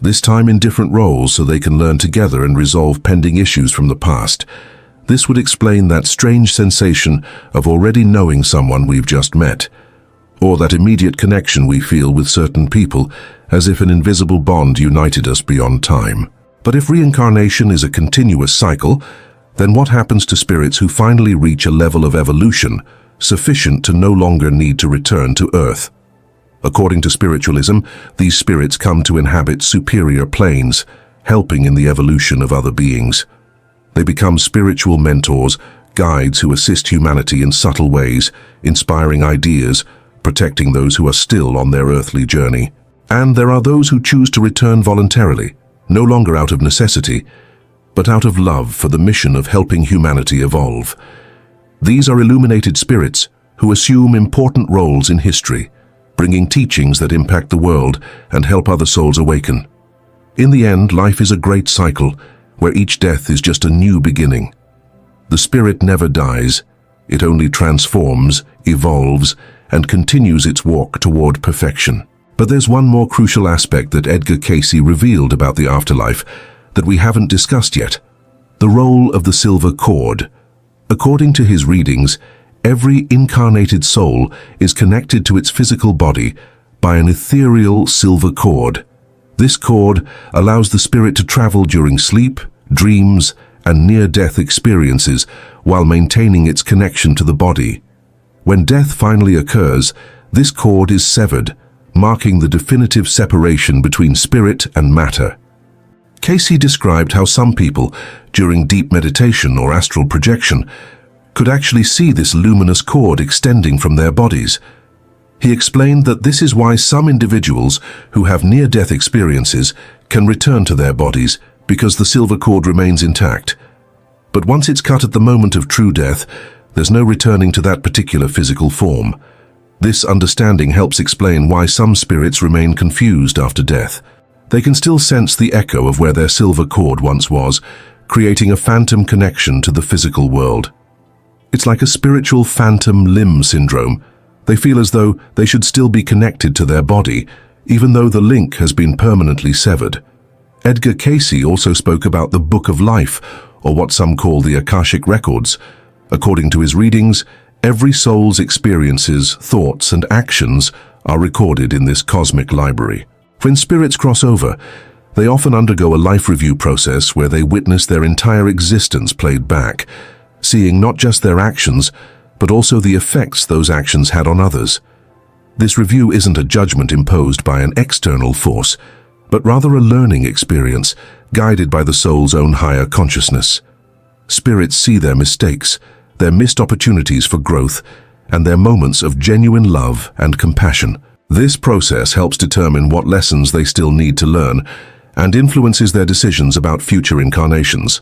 this time in different roles so they can learn together and resolve pending issues from the past. This would explain that strange sensation of already knowing someone we've just met, or that immediate connection we feel with certain people, as if an invisible bond united us beyond time. But if reincarnation is a continuous cycle, then what happens to spirits who finally reach a level of evolution sufficient to no longer need to return to Earth? According to spiritualism, these spirits come to inhabit superior planes, helping in the evolution of other beings. They become spiritual mentors, guides who assist humanity in subtle ways, inspiring ideas, protecting those who are still on their earthly journey. And there are those who choose to return voluntarily, no longer out of necessity, but out of love for the mission of helping humanity evolve. These are illuminated spirits who assume important roles in history, bringing teachings that impact the world and help other souls awaken. In the end, life is a great cycle where each death is just a new beginning. The spirit never dies, it only transforms, evolves, and continues its walk toward perfection. But there's one more crucial aspect that Edgar Cayce revealed about the afterlife that we haven't discussed yet: the role of the silver cord. According to his readings, every incarnated soul is connected to its physical body by an ethereal silver cord. This cord allows the spirit to travel during sleep, dreams, and near-death experiences while maintaining its connection to the body. When death finally occurs, this cord is severed, marking the definitive separation between spirit and matter. Cayce described how some people, during deep meditation or astral projection, could actually see this luminous cord extending from their bodies. He explained that this is why some individuals who have near-death experiences can return to their bodies, because the silver cord remains intact. But once it's cut at the moment of true death, There's no returning to that particular physical form. This understanding helps explain why some spirits remain confused after death. They can still sense the echo of where their silver cord once was, creating a phantom connection to the physical world. It's like a spiritual phantom limb syndrome. They feel as though they should still be connected to their body, even though the link has been permanently severed. Edgar Cayce also spoke about the Book of Life, or what some call the Akashic Records. According to his readings, every soul's experiences, thoughts, and actions are recorded in this cosmic library. When spirits cross over, they often undergo a life review process where they witness their entire existence played back, seeing not just their actions, but also the effects those actions had on others. This review isn't a judgment imposed by an external force, but rather a learning experience guided by the soul's own higher consciousness. Spirits see their mistakes, their missed opportunities for growth, and their moments of genuine love and compassion. This process helps determine what lessons they still need to learn and influences their decisions about future incarnations.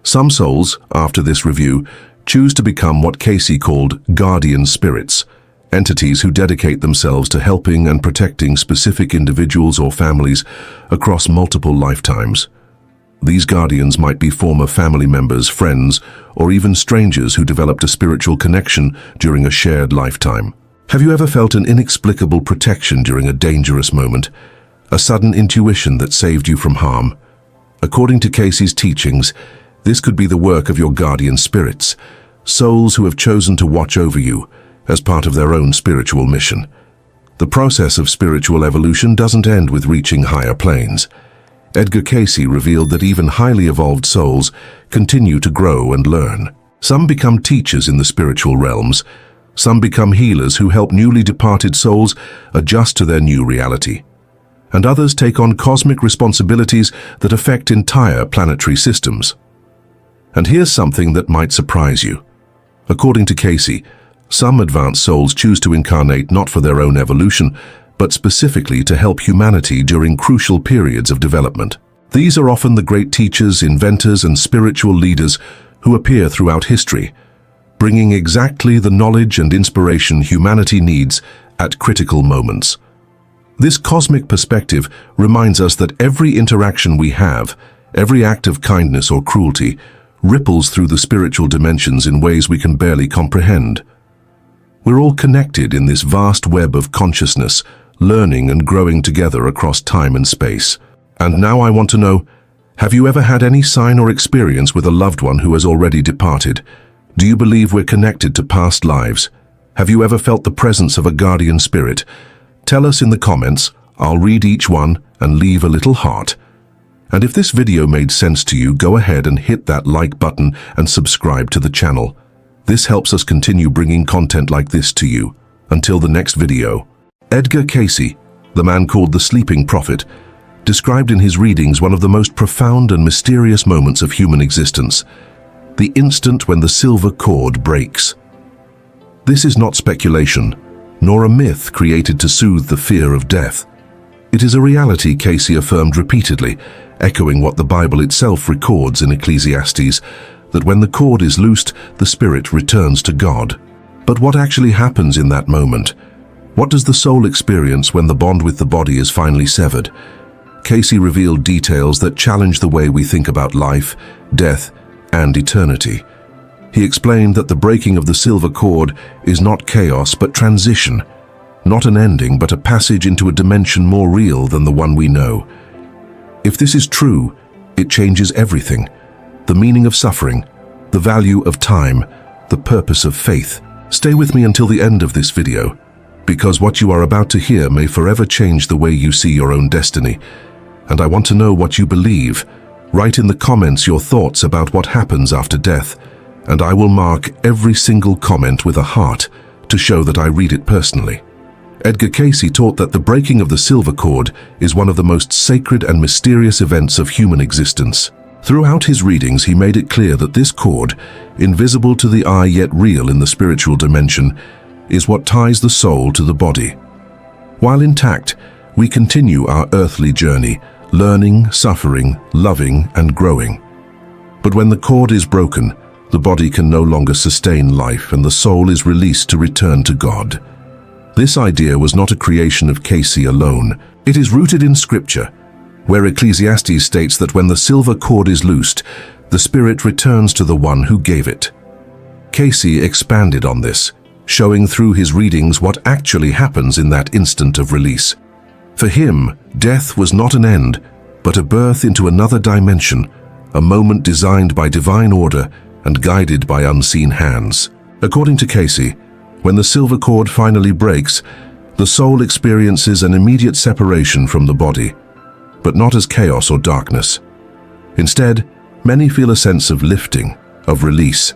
Some souls, after this review, choose to become what Cayce called guardian spirits, entities who dedicate themselves to helping and protecting specific individuals or families across multiple lifetimes. These guardians might be former family members, friends, or even strangers who developed a spiritual connection during a shared lifetime. Have you ever felt an inexplicable protection during a dangerous moment? A sudden intuition that saved you from harm? According to Cayce's teachings, this could be the work of your guardian spirits, souls who have chosen to watch over you as part of their own spiritual mission. The process of spiritual evolution doesn't end with reaching higher planes. Edgar Cayce revealed that even highly evolved souls continue to grow and learn. Some become teachers in the spiritual realms. Some become healers who help newly departed souls adjust to their new reality. And others take on cosmic responsibilities that affect entire planetary systems. And here's something that might surprise you. According to Cayce, some advanced souls choose to incarnate not for their own evolution, but specifically to help humanity during crucial periods of development. These are often the great teachers, inventors, and spiritual leaders who appear throughout history, bringing exactly the knowledge and inspiration humanity needs at critical moments. This cosmic perspective reminds us that every interaction we have, every act of kindness or cruelty, ripples through the spiritual dimensions in ways we can barely comprehend. We're all connected in this vast web of consciousness, learning and growing together across time and space. And now I want to know, have you ever had any sign or experience with a loved one who has already departed? Do you believe we're connected to past lives? Have you ever felt the presence of a guardian spirit? Tell us in the comments. I'll read each one and leave a little heart. And if this video made sense to you, go ahead and hit that like button and subscribe to the channel. This helps us continue bringing content like this to you. Until the next video. Edgar Cayce, the man called the Sleeping Prophet, described in his readings one of the most profound and mysterious moments of human existence, the instant when the silver cord breaks. This is not speculation, nor a myth created to soothe the fear of death. It is a reality Cayce affirmed repeatedly, echoing what the Bible itself records in Ecclesiastes, that when the cord is loosed, the spirit returns to God. But what actually happens in that moment? What does the soul experience when the bond with the body is finally severed? Cayce revealed details that challenge the way we think about life, death, and eternity. He explained that the breaking of the silver cord is not chaos but transition, not an ending but a passage into a dimension more real than the one we know. If this is true, it changes everything: the meaning of suffering, the value of time, the purpose of faith. Stay with me until the end of this video, because what you are about to hear may forever change the way you see your own destiny. And I want to know what you believe. Write in the comments your thoughts about what happens after death, and I will mark every single comment with a heart to show that I read it personally. Edgar Cayce taught that the breaking of the silver cord is one of the most sacred and mysterious events of human existence. Throughout his readings, he made it clear that this cord, invisible to the eye yet real in the spiritual dimension, is what ties the soul to the body. While intact, we continue our earthly journey, learning, suffering, loving, and growing. But when the cord is broken, the body can no longer sustain life and the soul is released to return to God. This idea was not a creation of Cayce alone. It is rooted in Scripture, where Ecclesiastes states that when the silver cord is loosed, the spirit returns to the one who gave it. Cayce expanded on this, showing through his readings what actually happens in that instant of release. For him, death was not an end, but a birth into another dimension, a moment designed by divine order and guided by unseen hands. According to Cayce, when the silver cord finally breaks, the soul experiences an immediate separation from the body, but not as chaos or darkness. Instead, many feel a sense of lifting, of release,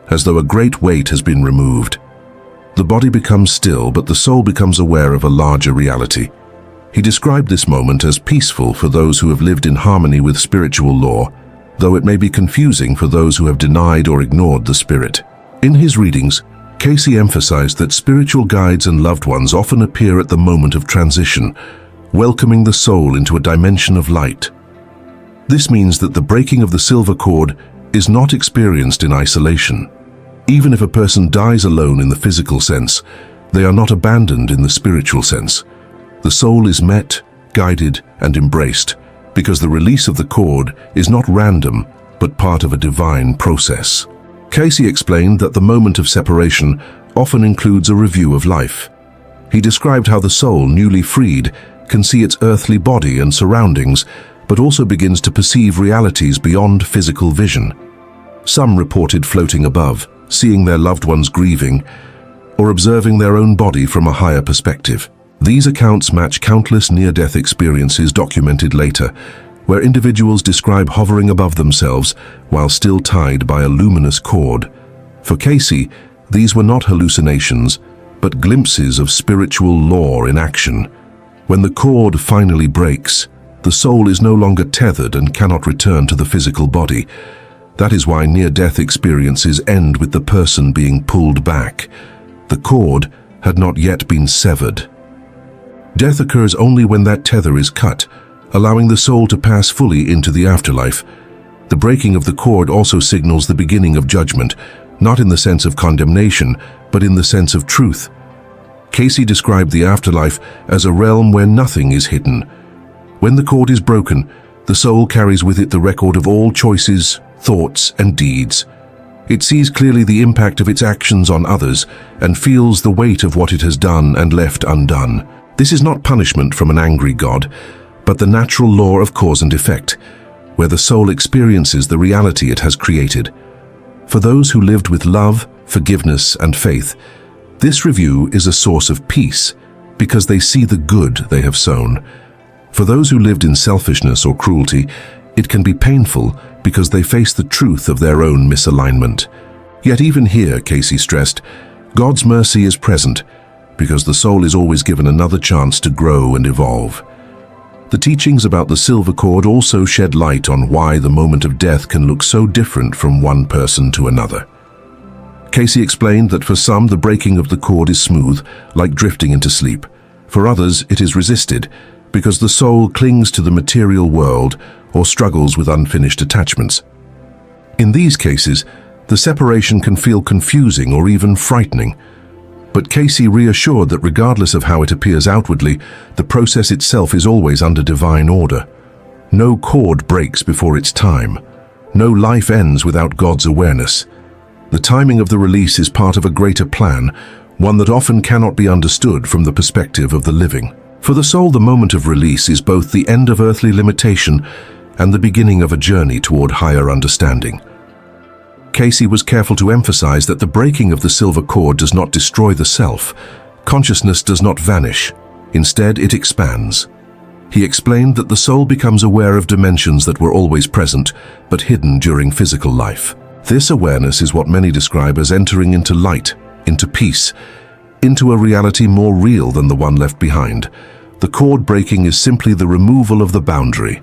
as though a great weight has been removed. The body becomes still, but the soul becomes aware of a larger reality. He described this moment as peaceful for those who have lived in harmony with spiritual law, though it may be confusing for those who have denied or ignored the spirit. In his readings, Cayce emphasized that spiritual guides and loved ones often appear at the moment of transition, welcoming the soul into a dimension of light. This means that the breaking of the silver cord is not experienced in isolation. Even if a person dies alone in the physical sense, they are not abandoned in the spiritual sense. The soul is met, guided, and embraced, because the release of the cord is not random, but part of a divine process. Cayce explained that the moment of separation often includes a review of life. He described how the soul, newly freed, can see its earthly body and surroundings, but also begins to perceive realities beyond physical vision. Some reported floating above, seeing their loved ones grieving, or observing their own body from a higher perspective. These accounts match countless near-death experiences documented later, where individuals describe hovering above themselves while still tied by a luminous cord. For Cayce, these were not hallucinations, but glimpses of spiritual law in action. When the cord finally breaks, the soul is no longer tethered and cannot return to the physical body. That is why near-death experiences end with the person being pulled back. The cord had not yet been severed. Death occurs only when that tether is cut, allowing the soul to pass fully into the afterlife. The breaking of the cord also signals the beginning of judgment, not in the sense of condemnation, but in the sense of truth. Cayce described the afterlife as a realm where nothing is hidden. When the cord is broken, the soul carries with it the record of all choices, thoughts, and deeds. It sees clearly the impact of its actions on others and feels the weight of what it has done and left undone. This is not punishment from an angry God, but the natural law of cause and effect, where the soul experiences the reality it has created. For those who lived with love, forgiveness, and faith, this review is a source of peace because they see the good they have sown. For those who lived in selfishness or cruelty, it can be painful because they face the truth of their own misalignment. Yet even here, Cayce stressed, God's mercy is present because the soul is always given another chance to grow and evolve. The teachings about the silver cord also shed light on why the moment of death can look so different from one person to another. Cayce explained that for some the breaking of the cord is smooth, like drifting into sleep. For others it is resisted, because the soul clings to the material world or struggles with unfinished attachments. In these cases, the separation can feel confusing or even frightening. But Cayce reassured that regardless of how it appears outwardly, the process itself is always under divine order. No cord breaks before its time. No life ends without God's awareness. The timing of the release is part of a greater plan, one that often cannot be understood from the perspective of the living. For the soul, the moment of release is both the end of earthly limitation and the beginning of a journey toward higher understanding. Cayce was careful to emphasize that the breaking of the silver cord does not destroy the self. Consciousness does not vanish. Instead, it expands. He explained that the soul becomes aware of dimensions that were always present, but hidden during physical life. This awareness is what many describe as entering into light, into peace, into a reality more real than the one left behind. The cord breaking is simply the removal of the boundary,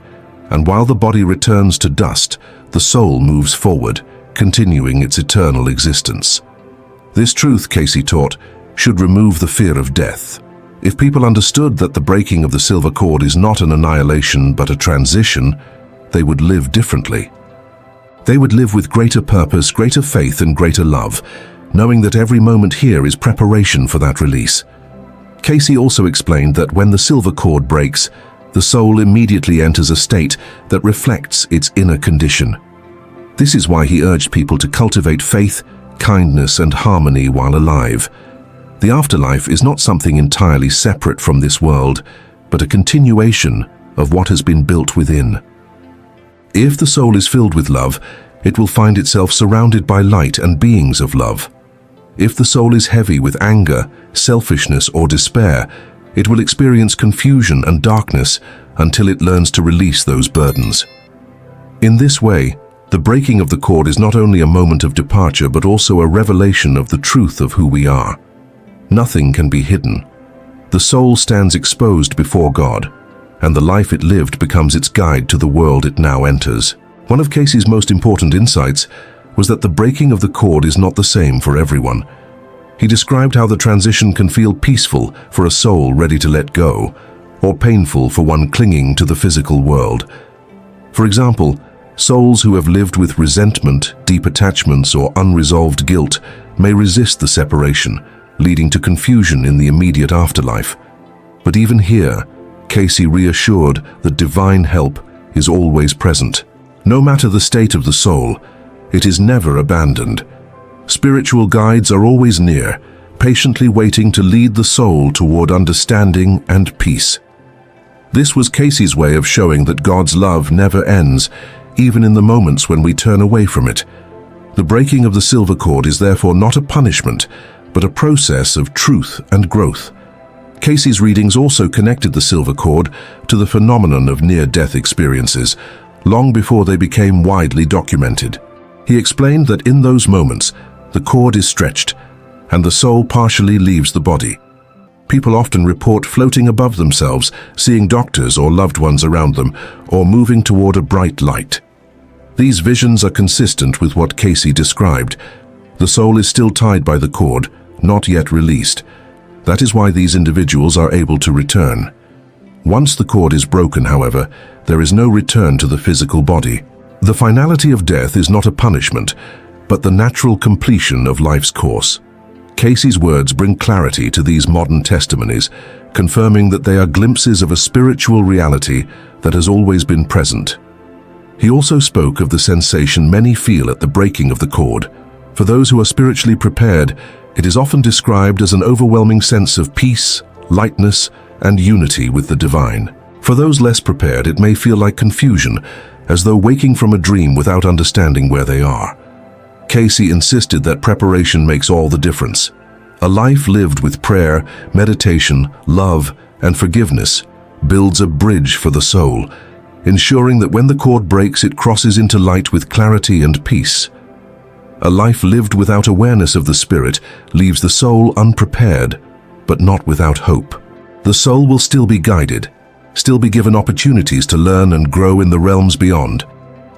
and while the body returns to dust, the soul moves forward, continuing its eternal existence. This truth, Cayce taught, should remove the fear of death. If people understood that the breaking of the silver cord is not an annihilation but a transition, they would live differently. They would live with greater purpose, greater faith, and greater love, knowing that every moment here is preparation for that release. Cayce also explained that when the silver cord breaks, the soul immediately enters a state that reflects its inner condition. This is why he urged people to cultivate faith, kindness, and harmony while alive. The afterlife is not something entirely separate from this world, but a continuation of what has been built within. If the soul is filled with love, it will find itself surrounded by light and beings of love. If the soul is heavy with anger, selfishness, or despair, it will experience confusion and darkness until it learns to release those burdens. In this way, the breaking of the cord is not only a moment of departure but also a revelation of the truth of who we are. Nothing can be hidden. The soul stands exposed before God, and the life it lived becomes its guide to the world it now enters. One of Cayce's most important insights was that the breaking of the cord is not the same for everyone. He described how the transition can feel peaceful for a soul ready to let go, or painful for one clinging to the physical world. For example, souls who have lived with resentment, deep attachments, or unresolved guilt may resist the separation, leading to confusion in the immediate afterlife. But even here, Cayce reassured that divine help is always present. No matter the state of the soul, it is never abandoned. Spiritual guides are always near, patiently waiting to lead the soul toward understanding and peace. This was Cayce's way of showing that God's love never ends, even in the moments when we turn away from it. The breaking of the silver cord is therefore not a punishment, but a process of truth and growth. Cayce's readings also connected the silver cord to the phenomenon of near-death experiences, long before they became widely documented. He explained that in those moments, the cord is stretched, and the soul partially leaves the body. People often report floating above themselves, seeing doctors or loved ones around them, or moving toward a bright light. These visions are consistent with what Cayce described. The soul is still tied by the cord, not yet released. That is why these individuals are able to return. Once the cord is broken, however, there is no return to the physical body. The finality of death is not a punishment, but the natural completion of life's course. Cayce's words bring clarity to these modern testimonies, confirming that they are glimpses of a spiritual reality that has always been present. He also spoke of the sensation many feel at the breaking of the cord. For those who are spiritually prepared, it is often described as an overwhelming sense of peace, lightness, and unity with the divine. For those less prepared, it may feel like confusion, as though waking from a dream without understanding where they are. Cayce insisted that preparation makes all the difference. A life lived with prayer, meditation, love, and forgiveness builds a bridge for the soul, ensuring that when the cord breaks, it crosses into light with clarity and peace. A life lived without awareness of the spirit leaves the soul unprepared, but not without hope. The soul will still be guided, still be given opportunities to learn and grow in the realms beyond.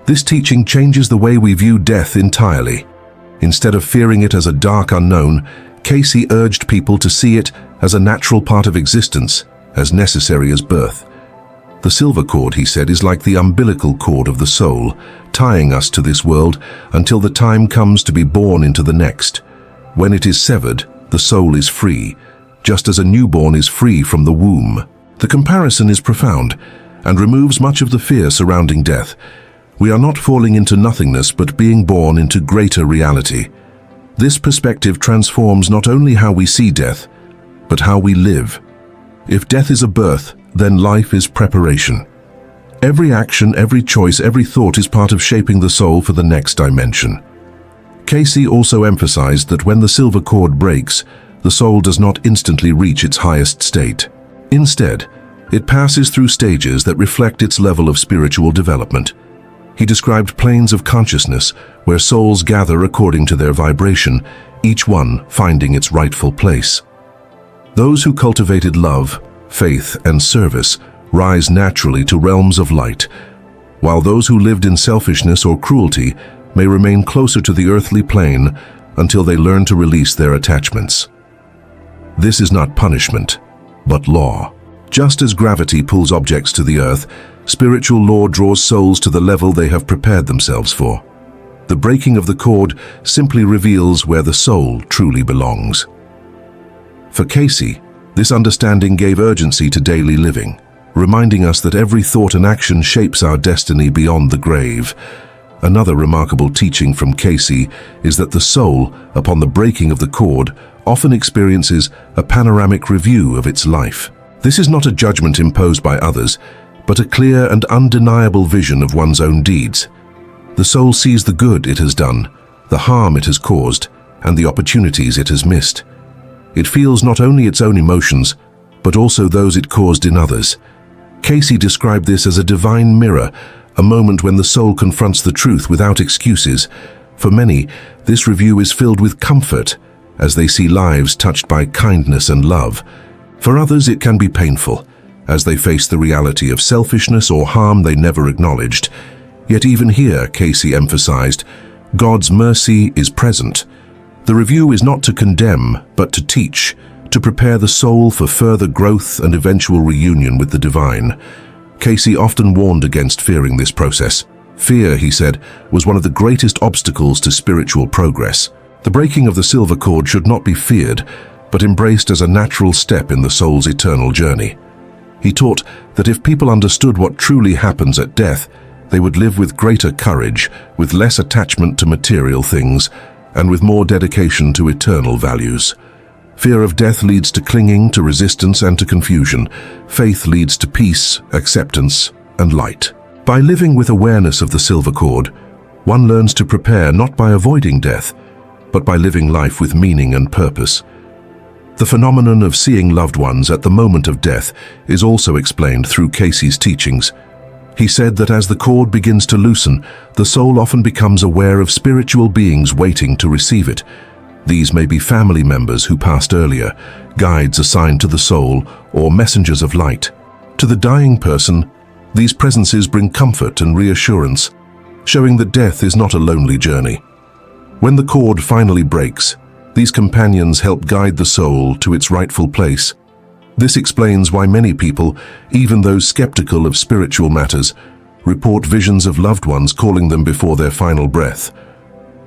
This teaching changes the way we view death entirely. Instead of fearing it as a dark unknown, Cayce urged people to see it as a natural part of existence, as necessary as birth. The silver cord, he said, is like the umbilical cord of the soul, tying us to this world until the time comes to be born into the next. When it is severed, the soul is free, just as a newborn is free from the womb. The comparison is profound and removes much of the fear surrounding death. We are not falling into nothingness, but being born into greater reality. This perspective transforms not only how we see death, but how we live. If death is a birth, then life is preparation. Every action, every choice, every thought is part of shaping the soul for the next dimension. Cayce also emphasized that when the silver cord breaks, the soul does not instantly reach its highest state. Instead, it passes through stages that reflect its level of spiritual development. He described planes of consciousness where souls gather according to their vibration, each one finding its rightful place. Those who cultivated love, faith, and service rise naturally to realms of light, while those who lived in selfishness or cruelty may remain closer to the earthly plane until they learn to release their attachments. This is not punishment, but law. Just as gravity pulls objects to the earth, spiritual law draws souls to the level they have prepared themselves for. The breaking of the cord simply reveals where the soul truly belongs. For Cayce, this understanding gave urgency to daily living, reminding us that every thought and action shapes our destiny beyond the grave. Another remarkable teaching from Cayce is that the soul, upon the breaking of the cord, often experiences a panoramic review of its life. This is not a judgment imposed by others, but a clear and undeniable vision of one's own deeds. The soul sees the good it has done, the harm it has caused, and the opportunities it has missed. It feels not only its own emotions, but also those it caused in others. Cayce described this as a divine mirror, a moment when the soul confronts the truth without excuses. For many, this review is filled with comfort, as they see lives touched by kindness and love. For others, it can be painful, as they face the reality of selfishness or harm they never acknowledged. Yet even here, Cayce emphasized, God's mercy is present. The review is not to condemn, but to teach, to prepare the soul for further growth and eventual reunion with the divine. Cayce often warned against fearing this process. Fear, he said, was one of the greatest obstacles to spiritual progress. The breaking of the silver cord should not be feared, but embraced as a natural step in the soul's eternal journey. He taught that if people understood what truly happens at death, they would live with greater courage, with less attachment to material things, and with more dedication to eternal values. Fear of death leads to clinging, to resistance, and to confusion. Faith leads to peace, acceptance, and light. By living with awareness of the silver cord, one learns to prepare not by avoiding death, but by living life with meaning and purpose. The phenomenon of seeing loved ones at the moment of death is also explained through Cayce's teachings. He said that as the cord begins to loosen, the soul often becomes aware of spiritual beings waiting to receive it. These may be family members who passed earlier, guides assigned to the soul, or messengers of light. To the dying person, these presences bring comfort and reassurance, showing that death is not a lonely journey. When the cord finally breaks, these companions help guide the soul to its rightful place. This explains why many people, even those skeptical of spiritual matters, report visions of loved ones calling them before their final breath.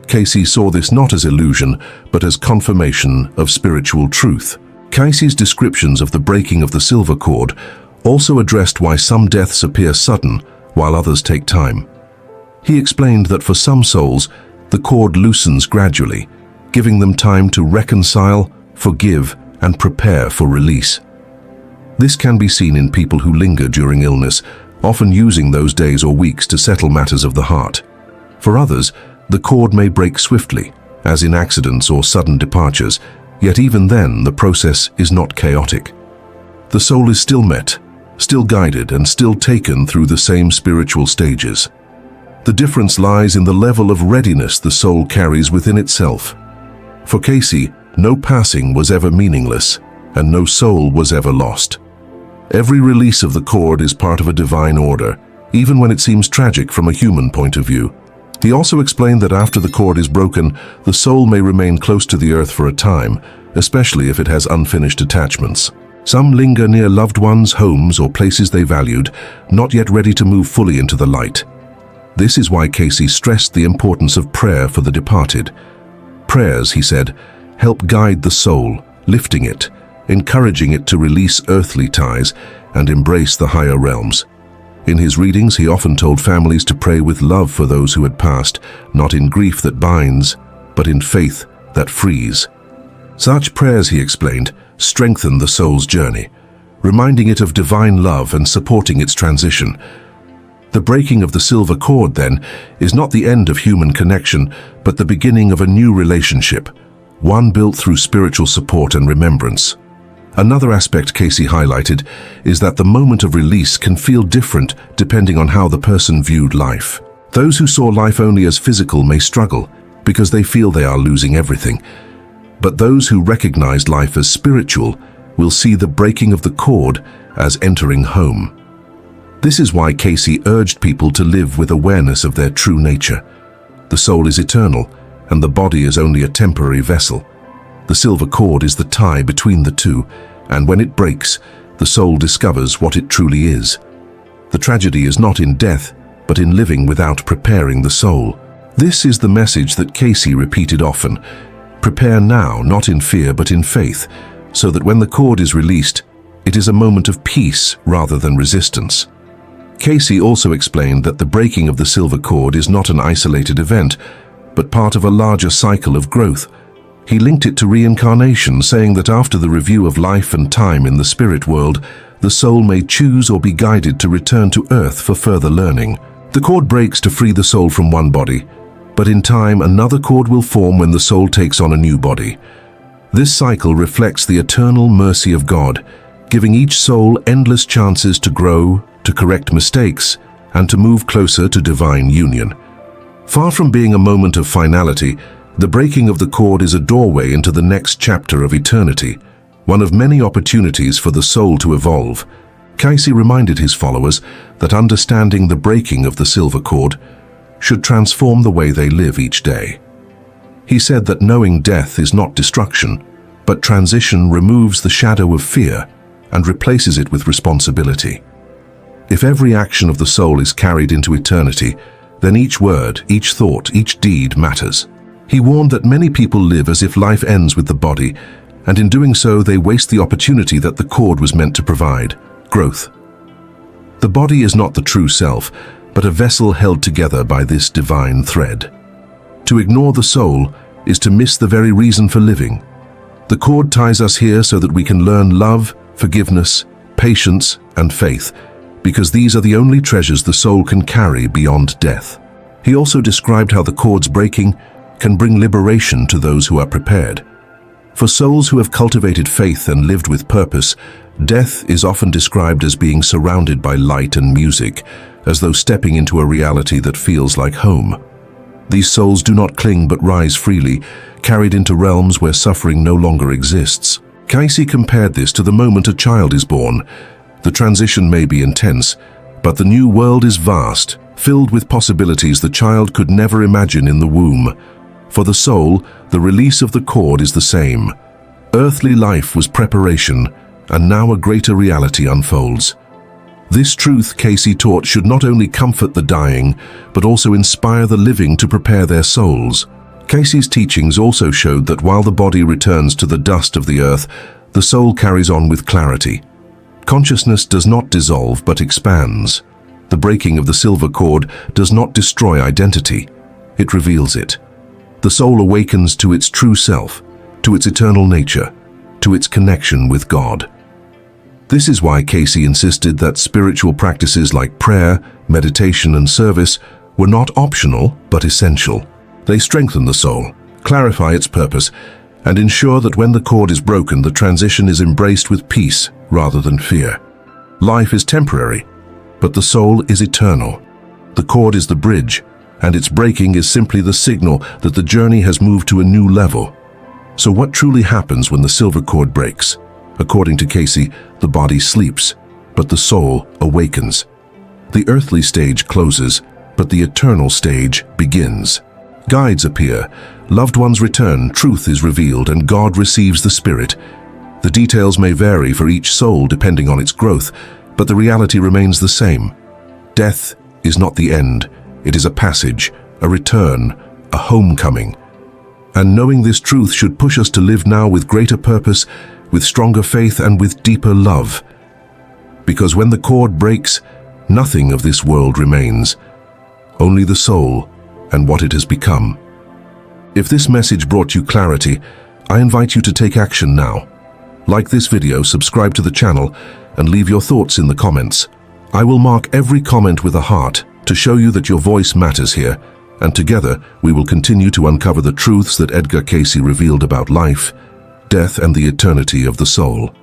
Cayce saw this not as illusion, but as confirmation of spiritual truth. Cayce's descriptions of the breaking of the silver cord also addressed why some deaths appear sudden, while others take time. He explained that for some souls, the cord loosens gradually, giving them time to reconcile, forgive, and prepare for release. This can be seen in people who linger during illness, often using those days or weeks to settle matters of the heart. For others, the cord may break swiftly, as in accidents or sudden departures, yet even then the process is not chaotic. The soul is still met, still guided, and still taken through the same spiritual stages. The difference lies in the level of readiness the soul carries within itself. For Cayce, no passing was ever meaningless, and no soul was ever lost. Every release of the cord is part of a divine order, even when it seems tragic from a human point of view. He also explained that after the cord is broken, the soul may remain close to the earth for a time, especially if it has unfinished attachments. Some linger near loved ones, homes, or places they valued, not yet ready to move fully into the light. This is why Cayce stressed the importance of prayer for the departed. Prayers, he said, help guide the soul, lifting it, encouraging it to release earthly ties and embrace the higher realms. In his readings, he often told families to pray with love for those who had passed, not in grief that binds, but in faith that frees. Such prayers, he explained, strengthen the soul's journey, reminding it of divine love and supporting its transition. The breaking of the silver cord, then, is not the end of human connection, but the beginning of a new relationship, one built through spiritual support and remembrance. Another aspect Cayce highlighted is that the moment of release can feel different depending on how the person viewed life. Those who saw life only as physical may struggle because they feel they are losing everything. But those who recognized life as spiritual will see the breaking of the cord as entering home. This is why Cayce urged people to live with awareness of their true nature. The soul is eternal, and the body is only a temporary vessel. The silver cord is the tie between the two, and when it breaks, the soul discovers what it truly is. The tragedy is not in death, but in living without preparing the soul. This is the message that Cayce repeated often. Prepare now, not in fear but in faith, so that when the cord is released, it is a moment of peace rather than resistance. Cayce also explained that the breaking of the silver cord is not an isolated event, but part of a larger cycle of growth. He linked it to reincarnation, saying that after the review of life and time in the spirit world, the soul may choose or be guided to return to Earth for further learning. The cord breaks to free the soul from one body, but in time another cord will form when the soul takes on a new body. This cycle reflects the eternal mercy of God, giving each soul endless chances to grow, to correct mistakes, and to move closer to divine union. Far from being a moment of finality, the breaking of the cord is a doorway into the next chapter of eternity, one of many opportunities for the soul to evolve. Cayce reminded his followers that understanding the breaking of the silver cord should transform the way they live each day. He said that knowing death is not destruction, but transition removes the shadow of fear and replaces it with responsibility. If every action of the soul is carried into eternity, then each word, each thought, each deed matters. He warned that many people live as if life ends with the body, and in doing so they waste the opportunity that the cord was meant to provide: growth. The body is not the true self, but a vessel held together by this divine thread. To ignore the soul is to miss the very reason for living. The cord ties us here so that we can learn love, forgiveness, patience, and faith, because these are the only treasures the soul can carry beyond death. He also described how the cord's breaking can bring liberation to those who are prepared. For souls who have cultivated faith and lived with purpose, death is often described as being surrounded by light and music, as though stepping into a reality that feels like home. These souls do not cling but rise freely, carried into realms where suffering no longer exists. Cayce compared this to the moment a child is born. The transition may be intense, but the new world is vast, filled with possibilities the child could never imagine in the womb. For the soul, the release of the cord is the same. Earthly life was preparation, and now a greater reality unfolds. This truth, Cayce taught, should not only comfort the dying, but also inspire the living to prepare their souls. Cayce's teachings also showed that while the body returns to the dust of the earth, the soul carries on with clarity. Consciousness does not dissolve but expands. The breaking of the silver cord does not destroy identity, it reveals it. The soul awakens to its true self, to its eternal nature, to its connection with God. This is why Cayce insisted that spiritual practices like prayer, meditation, and service were not optional but essential. They strengthen the soul, clarify its purpose, and ensure that when the cord is broken, the transition is embraced with peace rather than fear. Life is temporary, but the soul is eternal. The cord is the bridge, and its breaking is simply the signal that the journey has moved to a new level. So what truly happens when the silver cord breaks? According to Cayce, the body sleeps, but the soul awakens. The earthly stage closes, but the eternal stage begins. Guides appear, loved ones return, truth is revealed, and God receives the spirit. The details may vary for each soul depending on its growth, but the reality remains the same. Death is not the end. It is a passage, a return, a homecoming. And knowing this truth should push us to live now with greater purpose, with stronger faith, and with deeper love. Because when the cord breaks, nothing of this world remains, only the soul and what it has become. If this message brought you clarity, I invite you to take action now. Like this video, subscribe to the channel, and leave your thoughts in the comments. I will mark every comment with a heart to show you that your voice matters here, and together we will continue to uncover the truths that Edgar Cayce revealed about life, death, and the eternity of the soul.